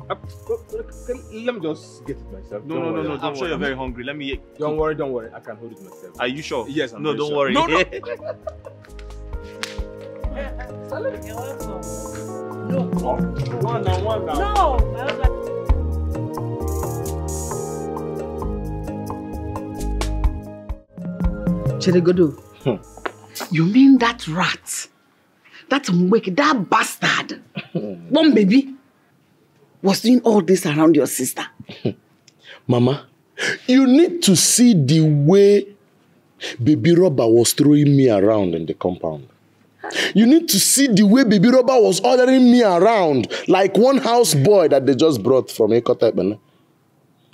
Let me just get it myself. No. I'm sure you're very hungry. Let me. Don't worry. I can hold it myself. Are you sure? Yes, I'm No, very don't sure. worry. No. You're welcome. No. One now. No, my husband. Cheregodo, you mean that rat, that wicked, that bastard, one baby, was doing all this around your sister? Mama, you need to see the way Baby Robber was throwing me around in the compound. You need to see the way Baby Robber was ordering me around like one house boy that they just brought from Ekotep.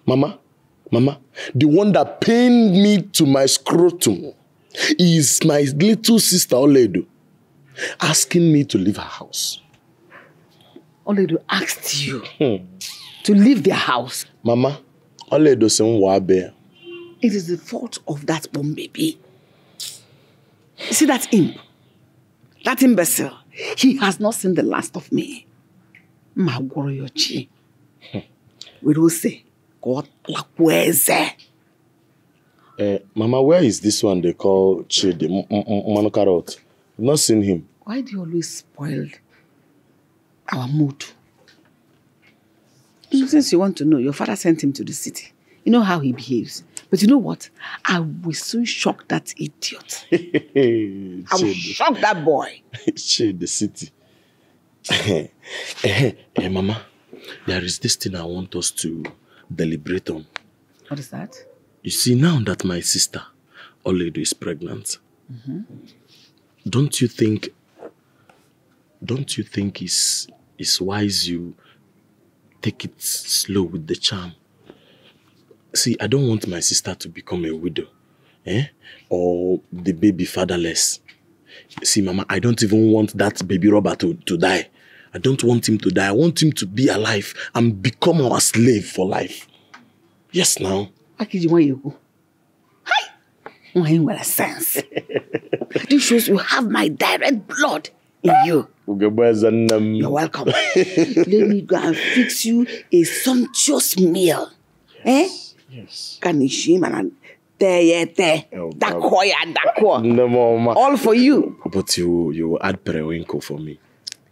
Mama, the one that pained me to my scrotum is my little sister Oledo asking me to leave her house. Oledo asked you to leave their house? Mama, Oledo said, Wabe. It is the fault of that one baby. You see that imp? That imbecile? He has not seen the last of me. Magoroyochi. We don't say, God, Mama, where is this one they call Chidi? Manokarot. I've not seen him. Why do you always spoil our mood? Since you want to know, your father sent him to the city. You know how he behaves. But you know what? I will soon shock that idiot. I will shock that boy. Chidi, the city. Mama, there is this thing I want us to deliberate on. What is that? You see, now that my sister, Oledo, is pregnant, don't you think it's wise you take it slow with the charm? See, I don't want my sister to become a widow, or the baby fatherless. See, Mama, I don't even want that Baby Robber to die. I don't want him to die. I want him to be alive and become our slave for life. Yes, now. Akiji, where you go? Hi! Why in what a sense? This shows you have my direct blood in you. You're welcome. Let me go and fix you a sumptuous meal. Yes. Kanishim and Dakoya. No, Mama. All for you. But you will add periwinkle for me.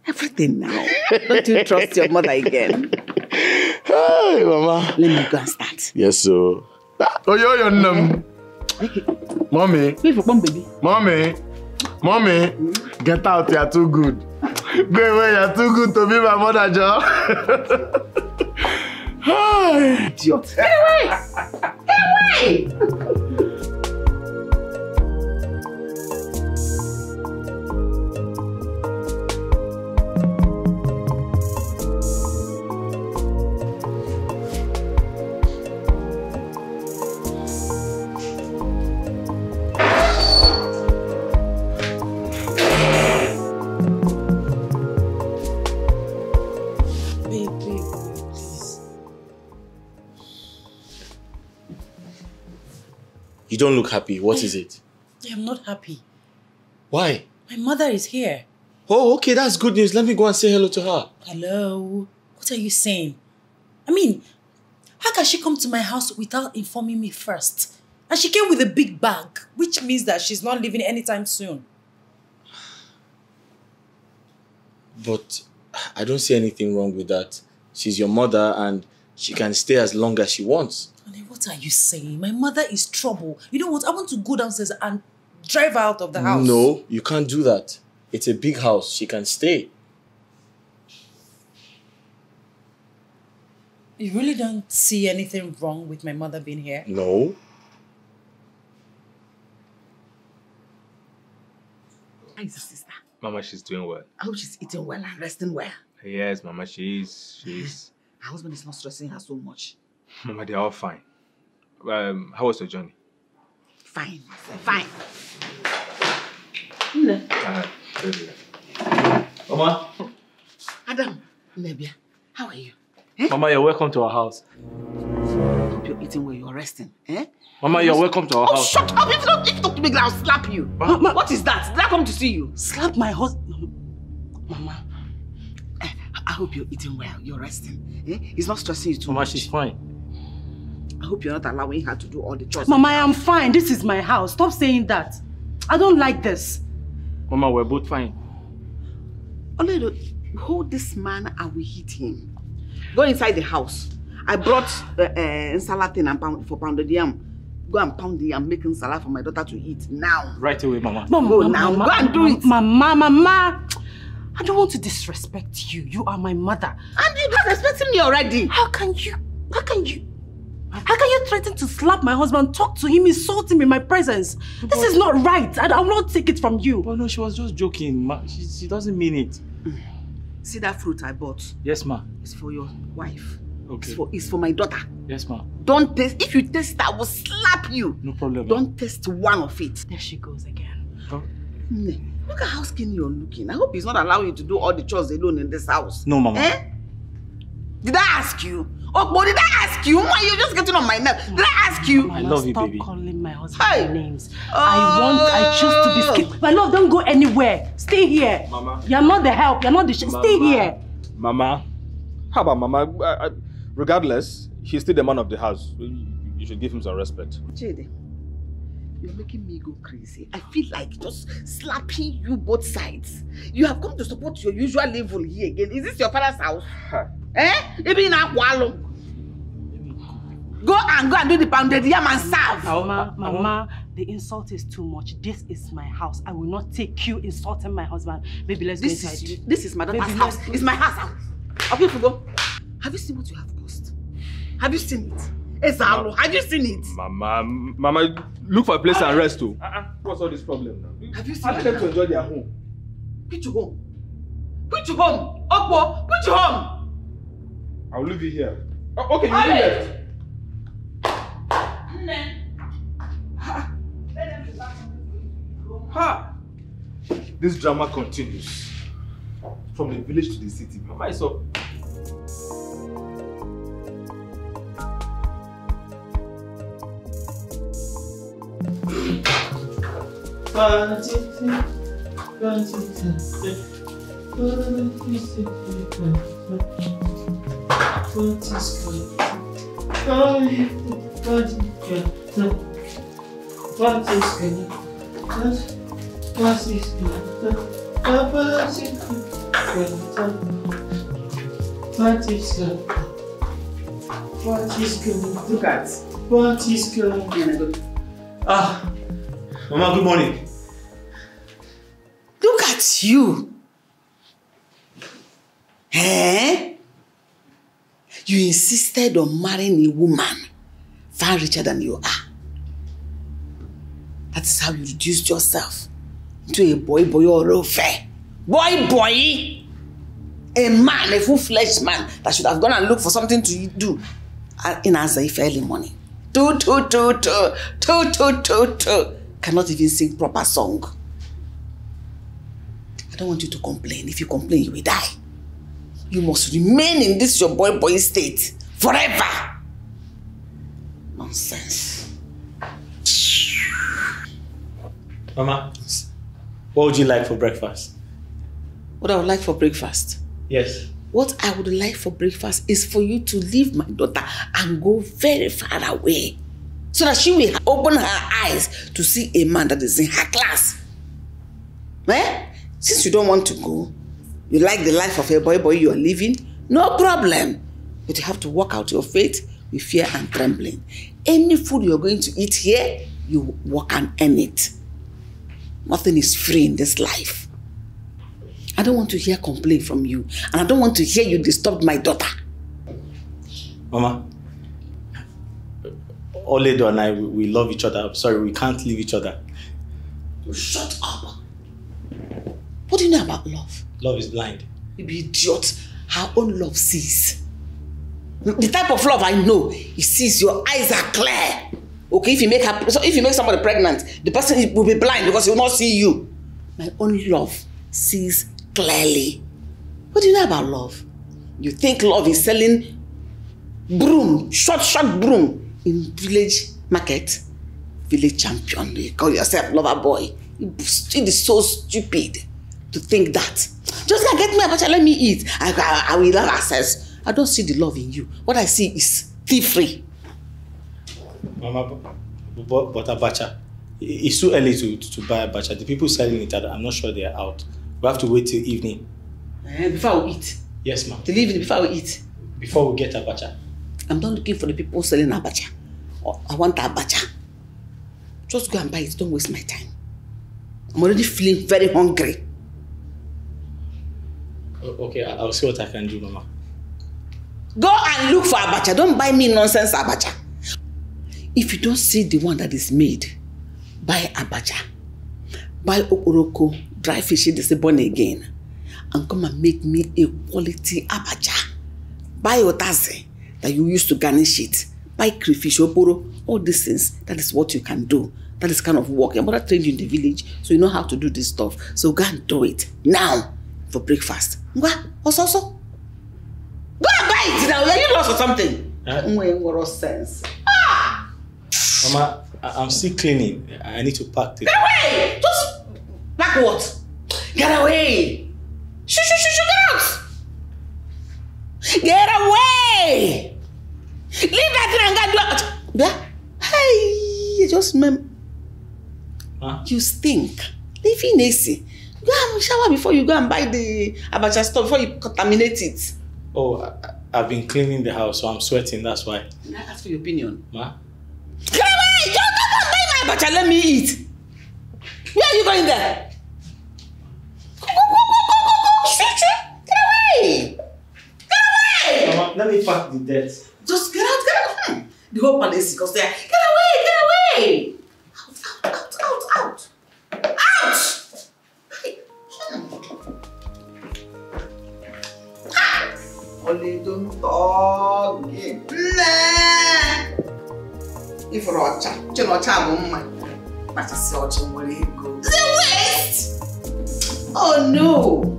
Everything now. Don't you trust your mother again? Hey, Mama. Let me go and start. Yes, sir. Oh, your name. Mommy. Baby. Mommy. Get out, you're too good. Go away, you're too good to be my mother, Joe. Hi. Idiot. Get away! Get away! You don't look happy. What is it? I am not happy. Why? My mother is here. Oh, okay, that's good news. Let me go and say hello to her. Hello? What are you saying? I mean, how can she come to my house without informing me first? And she came with a big bag, which means that she's not leaving anytime soon. But I don't see anything wrong with that. She's your mother and she can stay as long as she wants. What are you saying? My mother is trouble. You know what? I want to go downstairs and drive her out of the house. No, you can't do that. It's a big house. She can stay. You really don't see anything wrong with my mother being here? No. How is the sister? Mama, she's doing well. I hope she's eating well and resting well. Yes, Mama, she's... Her husband is not stressing her so much. Mama, they're all fine. How was your journey? Fine. Fine. Mama. Adam, Nebia, how are you? Mama, you're welcome to our house. Hope you're eating well, you're resting. Mama, you're welcome to our house. Shut up! If you don't talk to me, I'll slap you. Mama, what is that? Did I come to see you? Slap my husband? Mama, I hope you're eating well, you're resting. He's not stressing you too much. Mama, she's fine. I hope you're not allowing her to do all the chores. Mama, I am fine. This is my house. Stop saying that. I don't like this. Mama, we're both fine. Oledo, hold this man and we hit him. Go inside the house. I brought salatin and for pounded yam. Go and pound the yam, making salad for my daughter to eat now. Right away, Mama. Go now. Go and do it. Mama. I don't want to disrespect you. You are my mother. And you're disrespecting me already. How can you threaten to slap my husband, talk to him, insult him in my presence? This is not right. I will not take it from you. Oh no, she was just joking. Ma. She doesn't mean it. See that fruit I bought? Yes, ma. It's for your wife. Okay. It's for my daughter. Yes, ma. Don't taste. If you taste it, I will slap you. No problem. Don't taste one of it. There she goes again. Oh. Look at how skinny you're looking. I hope he's not allowing you to do all the chores alone in this house. No, Mama. Did I ask you? Oh, but did I ask you? Why you're just getting on my nerves? Did I ask you? I love you, baby. Stop calling my husband names. I choose to be skinny. My love, don't go anywhere. Stay here. Mama. You're not the help. You're not the shit. Stay here. Mama. How about Mama? Regardless, he's still the man of the house. You should give him some respect. Chidi, you're making me go crazy. I feel like just slapping you both sides. You have come to support your usual level here again. Is this your father's house? Even in Akwalo. Go and do the pounded yam and serve. Mama, the insult is too much. This is my house. I will not take you insulting my husband. Baby, let's go inside. This is my daughter's house. It's my house. Okay, go. Have you seen what you have caused? Have you seen it? Ezalo, have you seen it? Mama, look for a place and rest too. What's all this problem now? Have you seen Ask them to enjoy their home. Which home? Which home? Okpo, which home? I'll leave you here. Oh, okay, you leave it. Ha! This drama continues. From the village to the city. Mama is up. Look at what is going on? Ah, Mama, good morning. Look at you. You insisted on marrying a woman far richer than you are. That is how you reduced yourself into a boy or a fair. Boy! A man, a full-fledged man that should have gone and looked for something to do in Azaife early morning. Cannot even sing proper song. I don't want you to complain. If you complain, you will die. You must remain in this your boy state forever. Nonsense. Mama, what would you like for breakfast? What I would like for breakfast? Yes. What I would like for breakfast is for you to leave my daughter and go very far away so that she will open her eyes to see a man that is in her class. Since you don't want to go, you like the life of a boy you are living, no problem. But you have to work out your faith with fear and trembling. Any food you're going to eat here, you work and earn it. Nothing is free in this life. I don't want to hear complaint from you, and I don't want to hear you disturb my daughter. Mama, Oledo and I, we love each other. I'm sorry, we can't leave each other. Shut up. What do you know about love? Love is blind. You be idiot. Her own love sees. The type of love I know, it sees your eyes are clear. Okay, if you make somebody pregnant, the person will be blind because he will not see you. My own love sees clearly. What do you know about love? You think love is selling broom, short broom in village market? Village champion, you call yourself lover boy. It is so stupid to think that. Just get me a abacha, let me eat. I will have access. I don't see the love in you. What I see is thievery. Mama, but abacha, it's too early to buy abacha. The people selling it, I'm not sure they are out. We have to wait till evening. Before we eat? Yes, ma'am. Till evening, before we eat? Before we get abacha. I'm not looking for the people selling abacha. I want abacha. Just go and buy it. Don't waste my time. I'm already feeling very hungry. Okay, I'll see what I can do, Mama. Go and look for abacha. Don't buy me nonsense abacha. If you don't see the one that is made, buy abacha. Buy okoroko, dry fish, they say born again. And come and make me a quality abacha. Buy otaze that you used to garnish it. Buy crayfish, oporo, all these things. That is what you can do. That is kind of work. Your mother trained you in the village, so you know how to do this stuff. So go and do it now for breakfast. Go also. Go and buy it now. Are you lost or something? What sense? Mama, I'm still cleaning. I need to pack it. Get away! Just pack what? Get away! Shoo, get out! Get away! Leave that thing and go do it. Hey, just remember. Huh? You stink. Leave in AC. Go and shower before you go and buy the abacha stuff before you contaminate it. Oh, I've been cleaning the house, so I'm sweating, that's why. Can I ask for your opinion? Ma? Get away! Don't buy my abacha, let me eat. Where are you going there? Go. Get away! Get away! Mama, let me pack the debt. Just get out. The whole palace goes there. Get away! Out! Only don't talk. If Rocha, woman, but it's such a way go. The waste! Oh no!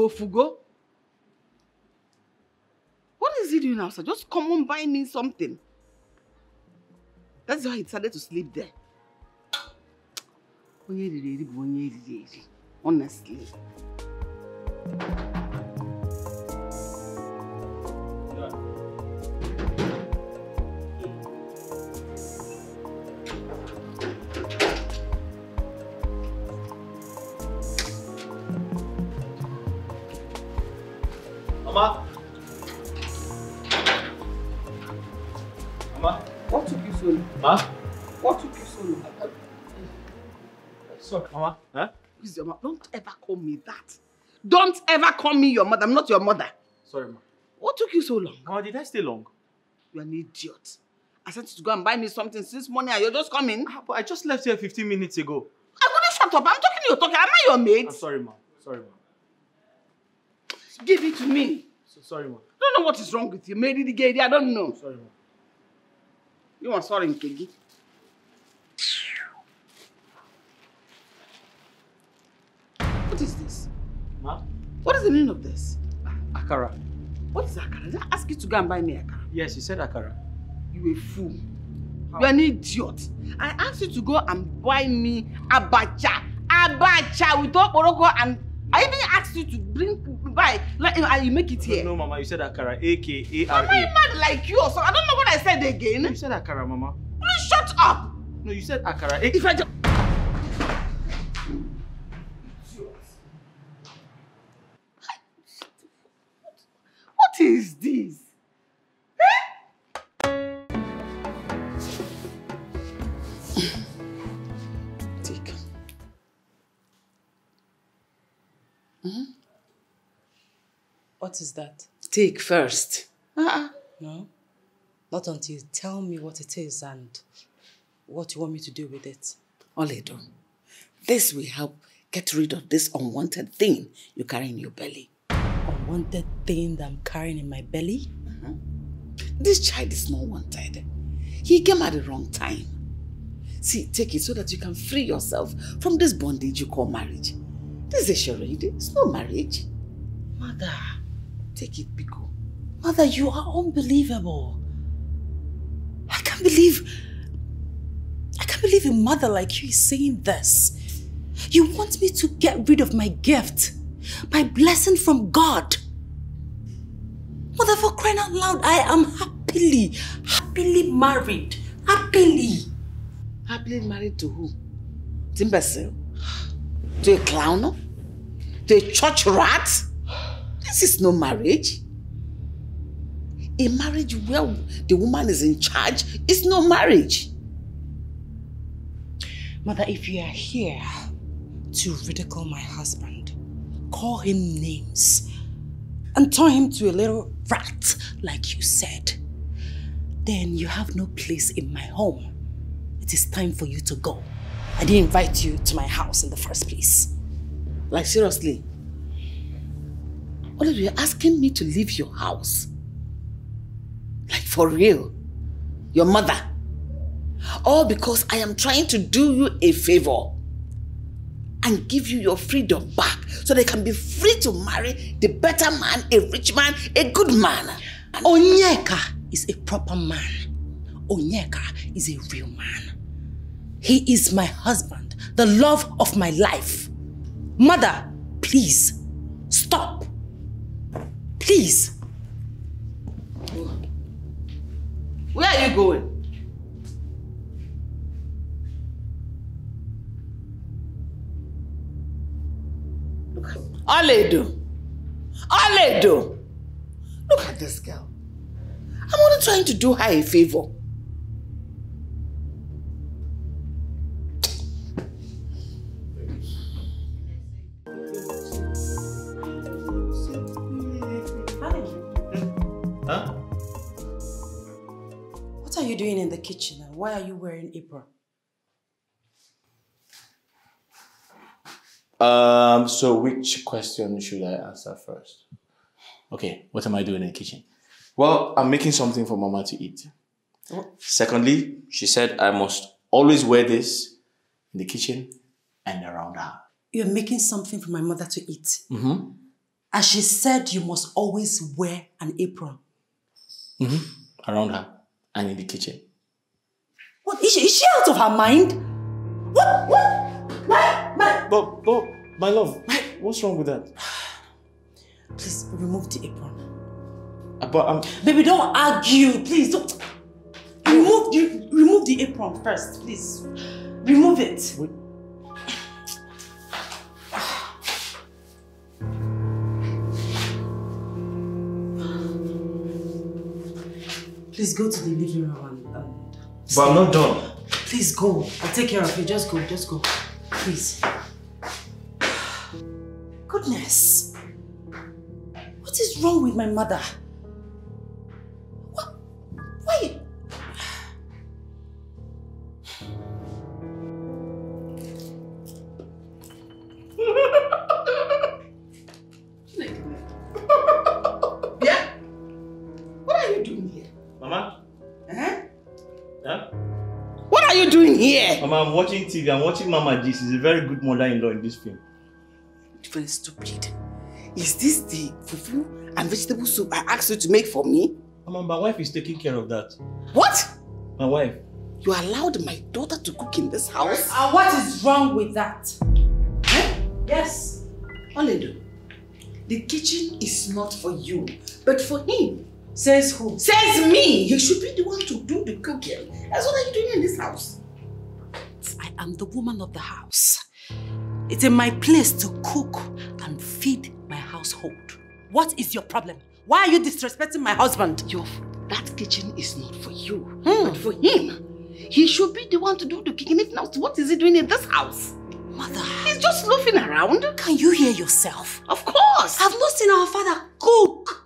Fugo? What is he doing outside? Just come on, buy me something. That's why he decided to sleep there. Honestly. Mama? What took you so long? Huh? What took you so long? Sorry, Mama. Huh? Please, your mother, don't ever call me that. Don't ever call me your mother. I'm not your mother. Sorry, Ma. What took you so long? Mama, did I stay long? You're an idiot. I sent you to go and buy me something since morning and you're just coming. But I just left here 15 minutes ago. I couldn't shut up. I'm talking to you. Am I your maid? I'm sorry, Ma. Sorry, Ma. Give it to me. Sorry, Ma. I don't know what is wrong with you. Maybe the gay, I don't know. Sorry, Ma. You are sorry, Nkegi. What is this? Ma? What is the meaning of this? Akara. What is akara? Did I ask you to go and buy me akara? Yes, you said akara. You a fool. How? You're an idiot. I asked you to go and buy me abacha. Abacha with okporoko, and I even asked you to buy, like, you make it here. No, Mama, you said akara. A-K-A-R-A. Am I mad like you or something? I don't know what I said again. You said akara, Mama. Please shut up! No, you said akara. If I just... What is this? Take. What is that? Take first. No. Not until you tell me what it is and what you want me to do with it. Oledo, this will help get rid of this unwanted thing you carry in your belly. Unwanted thing that I'm carrying in my belly? This child is not wanted. He came at the wrong time. See, take it so that you can free yourself from this bondage you call marriage. This is a charade. It's no marriage. Mother. Take it, Biko. Mother, you are unbelievable. I can't believe a mother like you is saying this. You want me to get rid of my gift, my blessing from God. Mother, for crying out loud, I am happily married. Happily. Happily married to who? To imbecile? To a clown? To a church rat? This is no marriage. A marriage where the woman is in charge is no marriage. Mother, if you are here to ridicule my husband, call him names, and turn him to a little rat, like you said, then you have no place in my home. It is time for you to go. I didn't invite you to my house in the first place. Like, seriously? What are you asking me to leave your house? Like, for real? Your mother? All because I am trying to do you a favor and give you your freedom back so they can be free to marry the better man, a rich man, a good man. Onyeka is a proper man. Onyeka is a real man. He is my husband, the love of my life. Mother, please, stop. Please. Where are you going? Oledo. Oledo. Look at this girl. I'm only trying to do her a favor. Huh? What are you doing in the kitchen and why are you wearing apron? So which question should I answer first? Okay, what am I doing in the kitchen? Well, I'm making something for Mama to eat. Secondly, she said I must always wear this in the kitchen and around her. You're making something for my mother to eat. Mm-hmm. And she said you must always wear an apron. Mm-hmm. Around her and in the kitchen. What? Is she out of her mind? What? But, my love, what's wrong with that? Please, remove the apron. But Baby, don't argue. Please, don't. Remove the apron first, please. Remove it. Wait. Please go to the living room and But I'm not done. Please go. I'll take care of you. Just go. Please. Goodness. What is wrong with my mother? What? Why? Yeah? What are you doing here? Mama? Huh? Huh? What are you doing here? Mama, I'm watching TV. I'm watching Mama G. She's a very good mother-in-law in this film. Very stupid. Is this the fufu and vegetable soup I asked you to make for me? Mama, my wife is taking care of that. What? My wife. You allowed my daughter to cook in this house? And what is wrong with that? Huh? Yes. Oledo, the kitchen is not for you, but for him. Says who? Says me! You should be the one to do the cooking. That's what are you doing in this house? I am the woman of the house. It's in my place to cook and feed my household. What is your problem? Why are you disrespecting my husband? That kitchen is not for you, but for him. He should be the one to do the cooking. If not, what is he doing in this house? Mother. He's just loafing around. Can you hear yourself? Of course. I've not seen our father cook.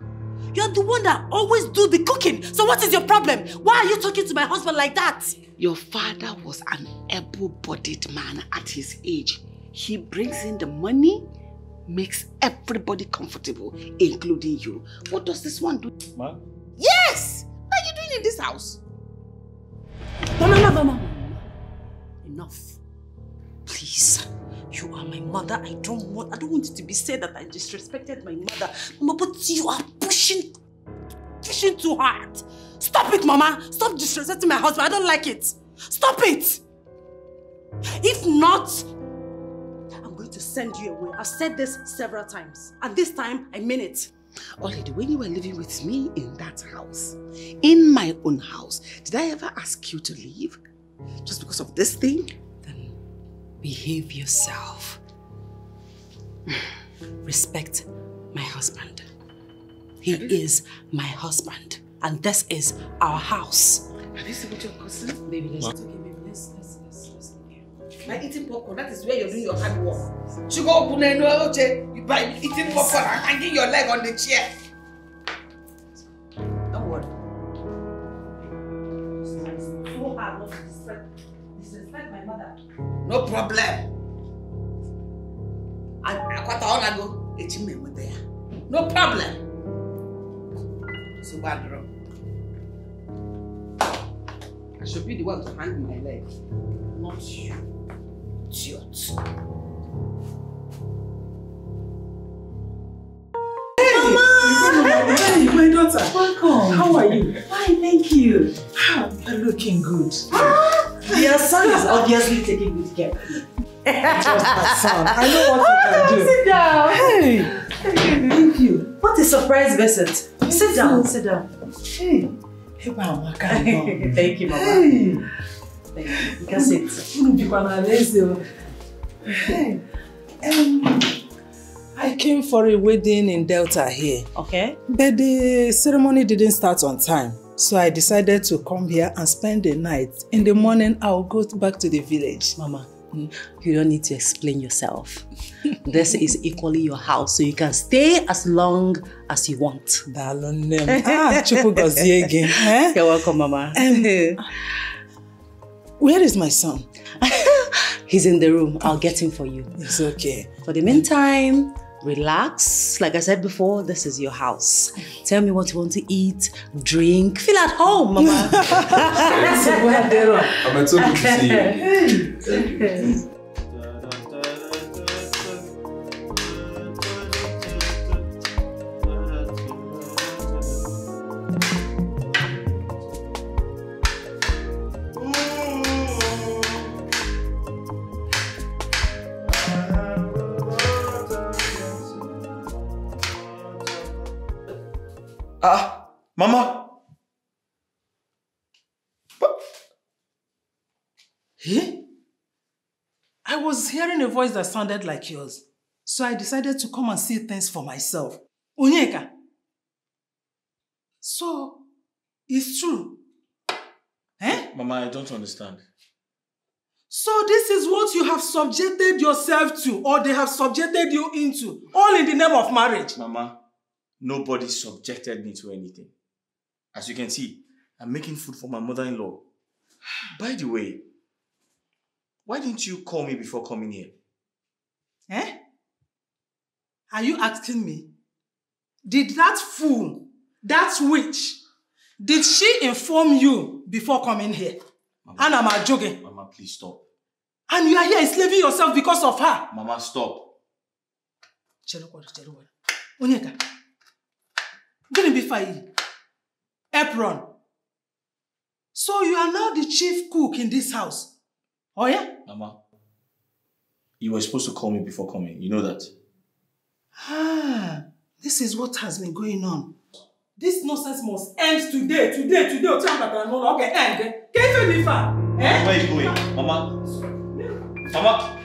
You're the one that always do the cooking. So what is your problem? Why are you talking to my husband like that? Your father was an able-bodied man at his age. He brings in the money, makes everybody comfortable, including you. What does this one do? Ma? Yes! What are you doing in this house? Mama. Enough. Please. You are my mother. I don't want it to be said that I disrespected my mother. Mama, but you are pushing too hard. Stop it, Mama. Stop disrespecting my husband. I don't like it. Stop it. If not, I'm going to send you away. I've said this several times. And this time, I mean it. Already, when you were living with me in that house, in my own house, did I ever ask you to leave? Just because of this thing? Then behave yourself. Respect my husband. He is my husband. And this is our house. Have you seen what your cousin? Baby, let's By eating popcorn, that is where you're doing your hard work. You go open and you by eating popcorn and hanging your leg on the chair. Don't worry. So hard not to disrespect my mother. No problem. I go. No problem. So bad, bro. I should be the one to hang my leg, not you. Idiot. Hey, my daughter. Welcome. How are you? Fine, thank you. You're looking good. Your son is obviously taking good care of you. Just my son. I know what you can do. Sit down. Hey. Thank you. What a surprise visit. Sit down. Sit down. Hey. Hey, Mama. Thank you, Mama. Hey. Thank you. You can sit. Hey. I came for a wedding in Delta here. Okay. But the ceremony didn't start on time. So I decided to come here and spend the night. In the morning, I'll go back to the village. Mama, you don't need to explain yourself. This is equally your house, so you can stay as long as you want. Chupu gozie again. You're welcome, Mama. Where is my son? He's in the room. I'll get him for you. It's okay. For the meantime, relax. Like I said before, this is your house. Tell me what you want to eat, drink. Feel at home, Mama. I'm so good to see you. Thank you. Mama. Hey? I was hearing a voice that sounded like yours. So I decided to come and see things for myself. Onyeka. So, it's true. Mama, I don't understand. So this is what you have subjected yourself to, or they have subjected you into, all in the name of marriage. Mama, nobody subjected me to anything. As you can see, I'm making food for my mother-in-law. By the way, why didn't you call me before coming here? Are you asking me? Did that fool, that witch, did she inform you before coming here? And I'm joking. Mama, please stop. And you are here enslaving yourself because of her. Mama, stop. Onyeka. Gonna be fine. Apron. So you are now the chief cook in this house. Oh yeah? Mama, you were supposed to call me before coming. You know that. This is what has been going on. This nonsense must end today. Okay, end. Can you leave her? Where are you going? Mama. Mama.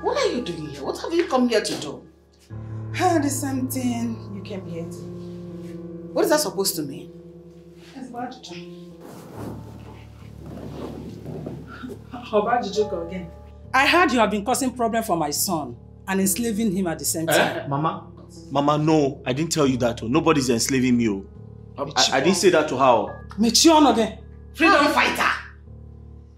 What are you doing here? What have you come here to do? The same thing you came here to. What is that supposed to mean? It's bad to How about the joke again? I heard you have been causing problem for my son and enslaving him at the same time. Mama, no, I didn't tell you that. Nobody's enslaving me. I didn't say that to her. Mechion again. Freedom fighter.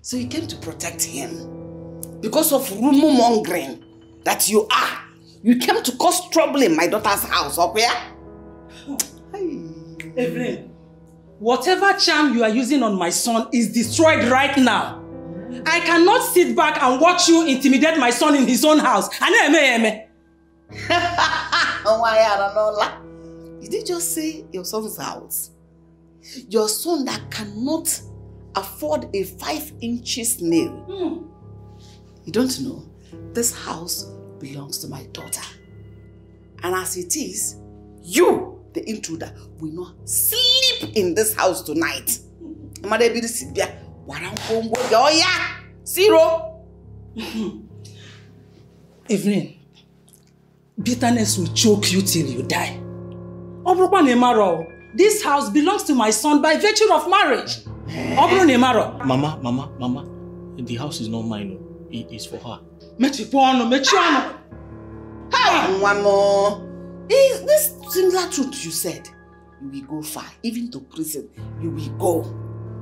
So you came to protect him because of rumor mongering that you are. You came to cause trouble in my daughter's house, okay? Evelyn, whatever charm you are using on my son is destroyed right now. I cannot sit back and watch you intimidate my son in his own house. Did you just say your son's house? Your son that cannot afford a 5-inch nail. You don't know, this house belongs to my daughter. And as it is, you, the intruder, will not sleep in this house tonight. Zero. Evelyn, bitterness will choke you till you die. This house belongs to my son by virtue of marriage. Mama, the house is not mine. It is for her. Hey, one more. Is this similar truth you said? You will go far, even to prison. You will go.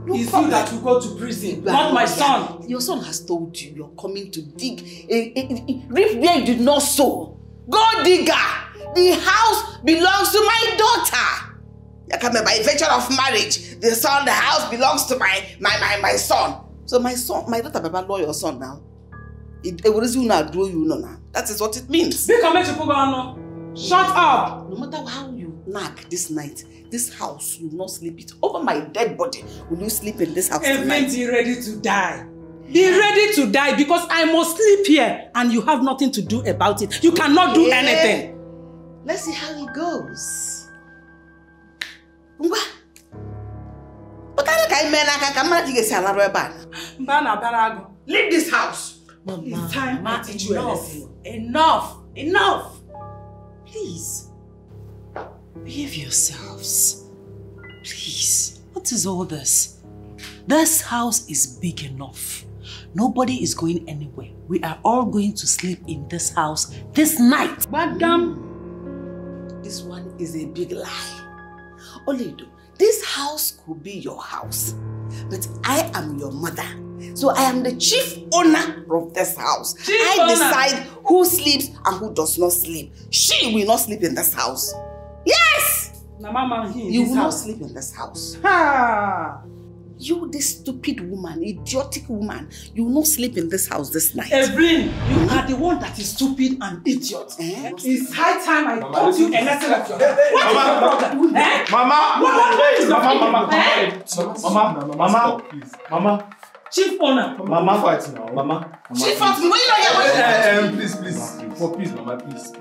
It's you that will go to prison, not my son. Your son has told you you're coming to dig a reap where you did not sow. Go digger! The house belongs to my daughter. By virtue of marriage, the house belongs to my son. So my daughter, Baba, know your son now. That is what it means. Shut up! No matter how you knock this night, this house, you will not sleep it. Over my dead body, will you sleep in this house tonight? Be ready to die. Be ready to die because I must sleep here and you have nothing to do about it. You cannot do anything. Let's see how it goes. Leave this house. Mama, it's time to teach you a lesson. Enough. Please, behave yourselves. Please, what is all this? This house is big enough. Nobody is going anywhere. We are all going to sleep in this house this night. Madam, this one is a big lie. Oledo, this house could be your house, but I am your mother. So I am the chief owner of this house. I decide who sleeps and who does not sleep. She will not sleep in this house. Yes! You will not sleep in this house. You, this stupid woman, idiotic woman, you will not sleep in this house this night. Evelyn, you are the one that is stupid and idiot. It's high time I taught you a lesson of your life. What is your problem? Mama. Chief owner. Mama, fight now. Mama. Chief fight me. Why you not here? Please, Mama, please.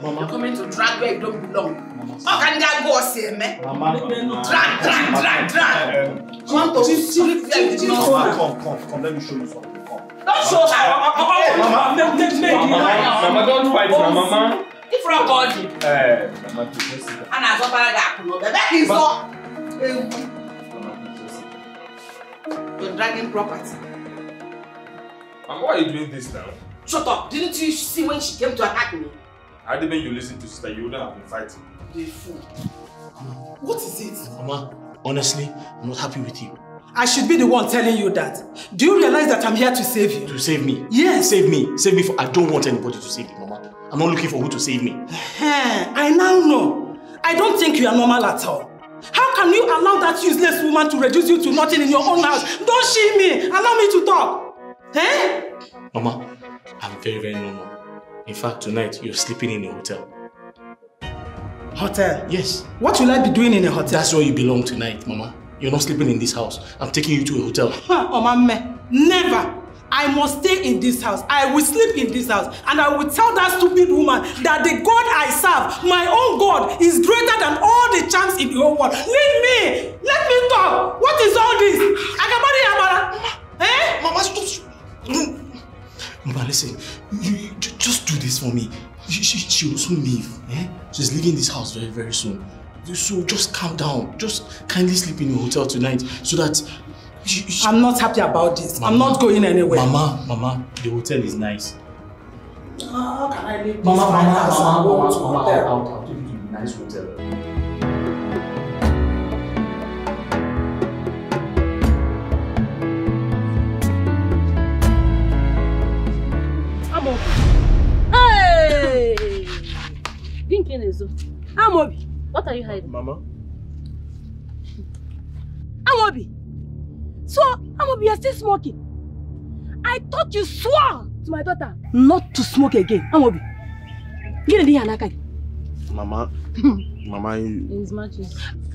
Mama. You're coming to drag where you don't belong. How can that go say, man? Mama. Drag. Come to Chief Come, let me show you something. Come. Don't show her. Mama, don't fight now, Mama. If you're body. Mama, please. And I got back is so. You're dragging property. Mama, why are you doing this now? Shut up! Didn't you see when she came to attack me? I didn't mean you listen to sister, you wouldn't have been fighting. You fool. What is it? Mama, honestly, I'm not happy with you. I should be the one telling you that. Do you realize that I'm here to save you? To save me? Yes. Save me. Save me. I don't want anybody to save me, Mama. I'm not looking for who to save me. I now know. I don't think you are normal at all. How can you allow that useless woman to reduce you to nothing in your own house? Don't shame me. Allow me to talk. Mama, I'm very, very normal. In fact, tonight you're sleeping in a hotel. Hotel? Yes. What will I be doing in a hotel? That's where you belong tonight, Mama. You're not sleeping in this house. I'm taking you to a hotel. Omame, never. I must stay in this house. I will sleep in this house. And I will tell that stupid woman that the God I serve, my own God, is greater than all the charms in the whole world. Leave me! Let me talk! What is all this? Akabari Yamara! Eh? Mama, stop! Mama, listen. You just do this for me. She will soon leave. Eh? She's leaving this house very, very soon. So just calm down. Just kindly sleep in your hotel tonight so that... I'm not happy about this. Mama, I'm not going anywhere. Mama, the hotel is nice. How can I leave Mama, I'll take you to a nice hotel. Hey! Amobi, what are you hiding? Mama? Amobi! So, Amobi, you're still smoking? I thought you swore to my daughter not to smoke again. Amobi, get in the hand. Mama, Mama, It's matches.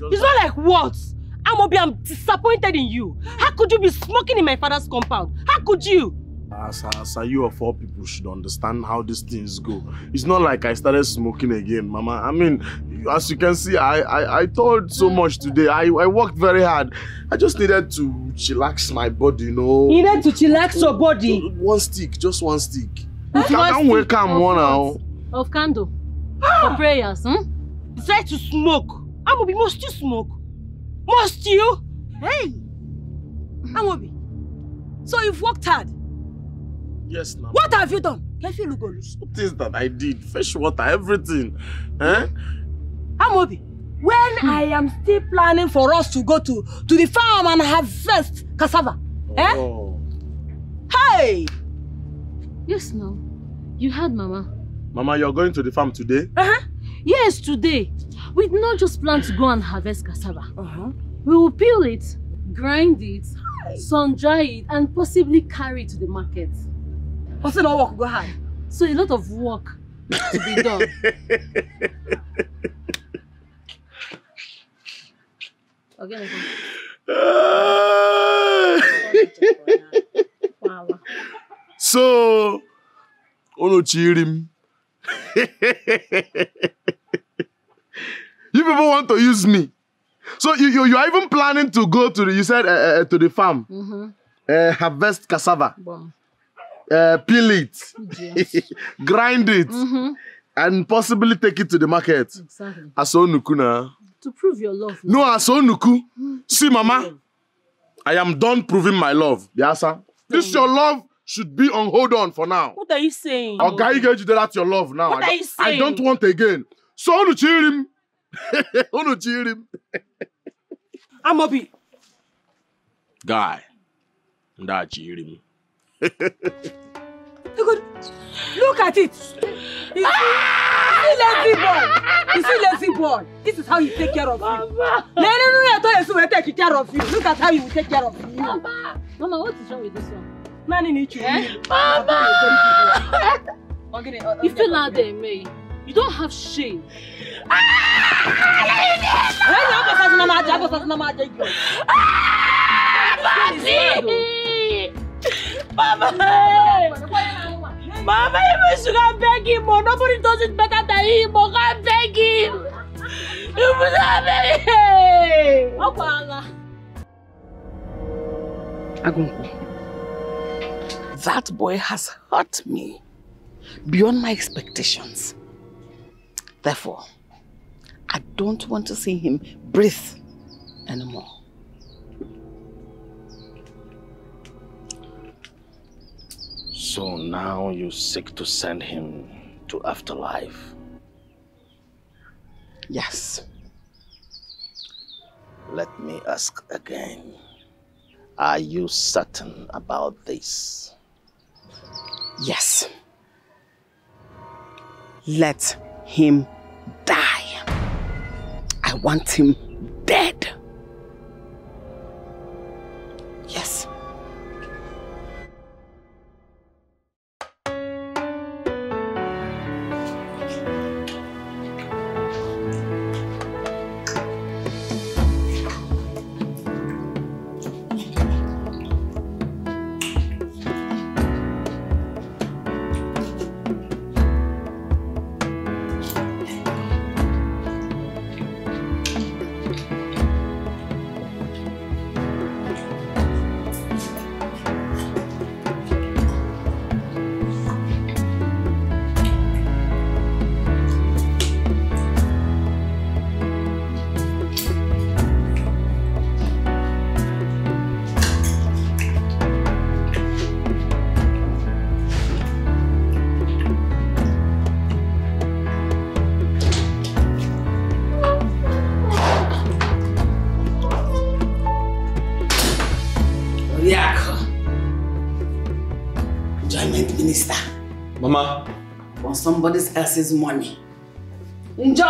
It's not like what? Amobi, I'm disappointed in you. How could you be smoking in my father's compound? How could you? As you of all people should understand how these things go. It's not like I started smoking again, Mama. I mean, as you can see, I told so much today. I worked very hard. I just needed to chillax my body, you know. You needed to chillax your body? One stick, just one stick. Just I can't wake up one now. Of candle. For prayers, Decide to smoke. Amobi, must you smoke? Must you? Hey! Amobi, so you've worked hard? Yes, now. What have you done? Things that I did, fresh water, everything. Eh? Amobi, when I am still planning for us to go to the farm and harvest cassava. Oh. Hey! Yes, no. You heard, Mama. Mama, you're going to the farm today? Yes, today. We did not just plan to go and harvest cassava. We will peel it, grind it, sun dry it, and possibly carry it to the market. Also, no work go hard. So a lot of work to be done. Okay, So, Ono Chirim. You people want to use me. So you are even planning to go to the, you said to the farm. Harvest cassava. Peel it. Yes. Grind it. And possibly take it to the market. Exactly. Aso Nukuna. To prove your love. No, Aso Nuku. See, Mama, I am done proving my love. Yes, sir. This your love should be on hold on for now. What are you saying? I'll guide you that's your love now. What are you saying? I don't want again. So Onu Chirim. Onu Chirim. Amobi. Guy. Nda Chirim. Look at it. You see lazy boy. You see lazy boy. This is how you take care of you. No, take care of you. Look at how you take care of you. Mama, what is wrong with this one? Nani need you. Mama! You feel like they may. You don't have shame. Mama, even should beg him. Nobody does it better than him. I beg him. You must beg him. Agunku, that boy has hurt me beyond my expectations. Therefore, I don't want to see him breathe anymore. So now you seek to send him to afterlife? Yes. Let me ask again. Are you certain about this? Yes. Let him die. I want him dead. Yes. government minister. Mama. For somebody else's money. Enjoy!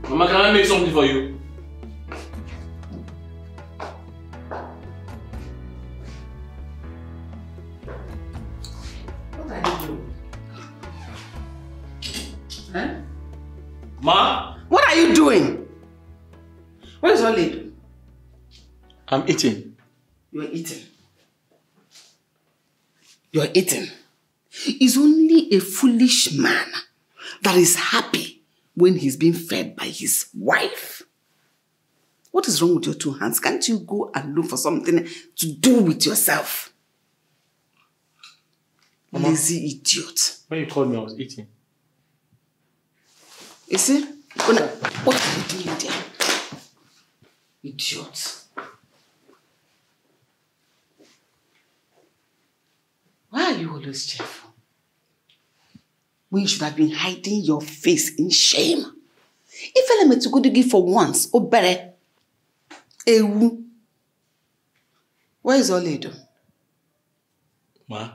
Mama, can I make something for you? What are you doing? Huh? Ma? What are you doing? What is Oli? I'm eating. You're eating. You're eating. It's only a foolish man that is happy when he's being fed by his wife. What is wrong with your two hands? Can't you go and look for something to do with yourself? Mama, lazy idiot. When you told me I was eating. You see? What are you doing there? Idiot. Why are you always cheerful? When you should have been hiding your face in shame. If I let me to go to give for once, oh better. Ewu. Where is Oledo? Ma?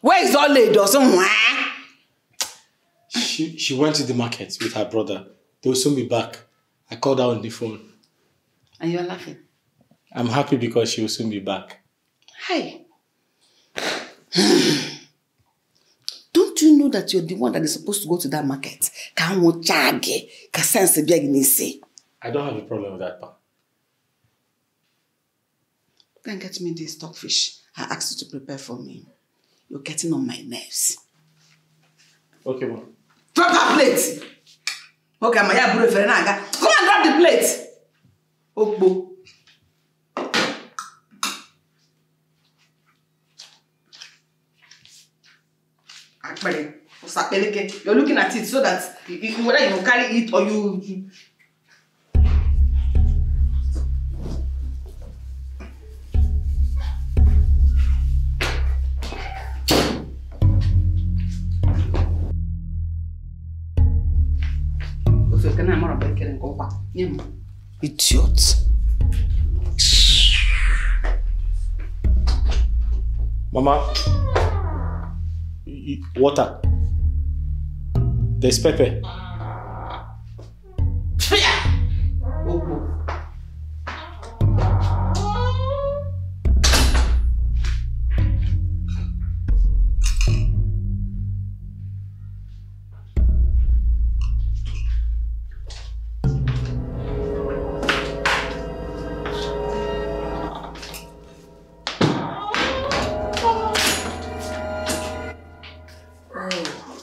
Where is Oledo? Somewhere? She went to the market with her brother. They will soon be back. I called her on the phone. And you're laughing? I'm happy because she will soon be back. Hey. Don't you know that you're the one that is supposed to go to that market? I don't have a problem with that, Pa. Then get me this stockfish I asked you to prepare for me. You're getting on my nerves. Okay, Ma. Drop that plate! Okay, come and drop the plate! Ogbo. You're looking at it so that whether you carry it or you... Idiot. Mama, water. There's pepper.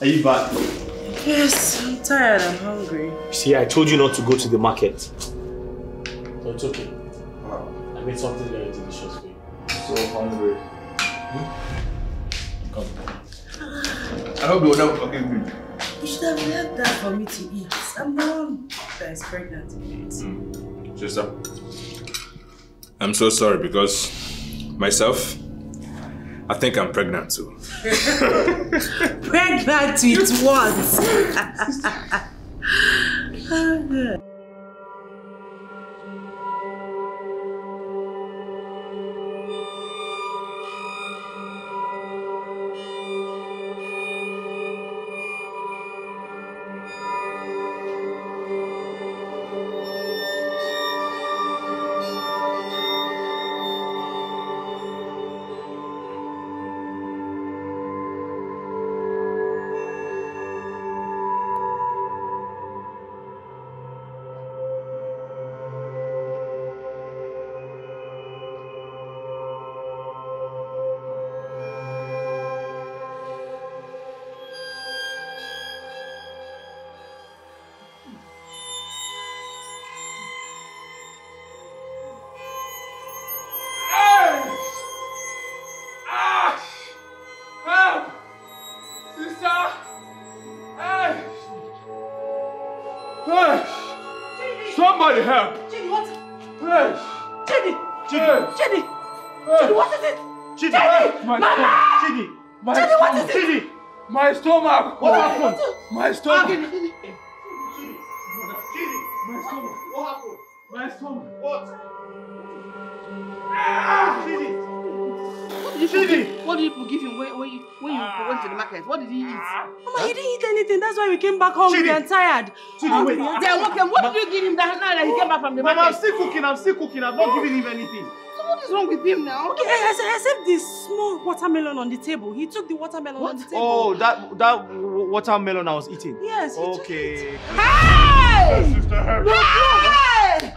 Are you back? Yes, I'm tired. I'm hungry. See, I told you not to go to the market. So it's okay. I made something very delicious for you. I'm so hungry. Come. I hope you will never forgive me. You should have left that for me to eat. I'm the one that is pregnant to eat. Sister, I'm so sorry because myself, I think I'm pregnant too. Pregnant with what? Somebody help! Chizzy, what? Hey! Chizzy! Chizzy! Hey! Chizzy, what is it? Chizzy! My Mama! Chizzy! Chizzy, what is it? Chizzy! My stomach! What happened? My stomach! Chizzy! My stomach! What happened? My stomach! What? Ah! Chizzy! What did you give him when you went to the market? What did he eat? Mama, he didn't eat anything. That's why we came back hungry and tired. Then what did you give him that night that he came back from the market? Mama, I'm still cooking. I'm not giving him anything. So what is wrong with him now? Okay, except the small watermelon on the table. He took the watermelon on the table. Oh, that watermelon I was eating. Yes. Okay. Hey! Sister, help. Hey!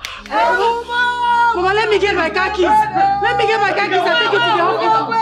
Mama, let me get my car keys. Let me get my car keys and take it to the hospital.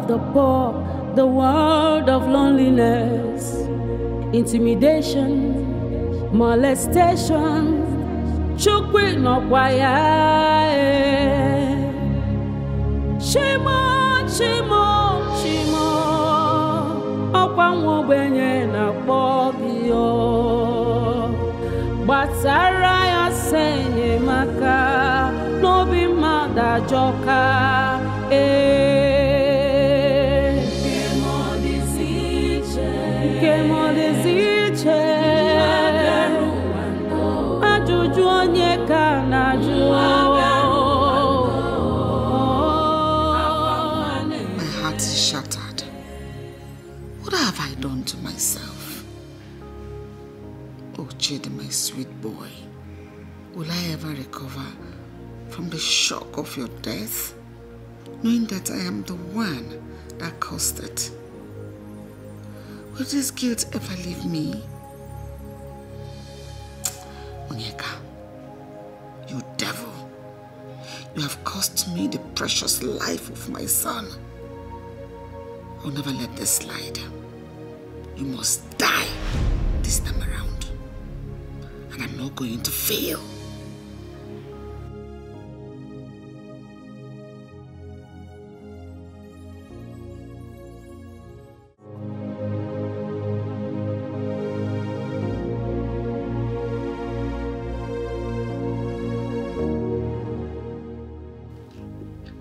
The poor, the world of loneliness, intimidation, molestation, chukwi no kwaya. Shimo, shimo, shimo, okwa mwobenye na kpobio. Batsara ya senye maka, nobi mada joka. My heart is shattered. What have I done to myself? Oh, Chidi, my sweet boy. Will I ever recover from the shock of your death? Knowing that I am the one that caused it. Will this guilt ever leave me? Onyeka, you devil. You have cost me the precious life of my son. I'll never let this slide. You must die this time around. And I'm not going to fail.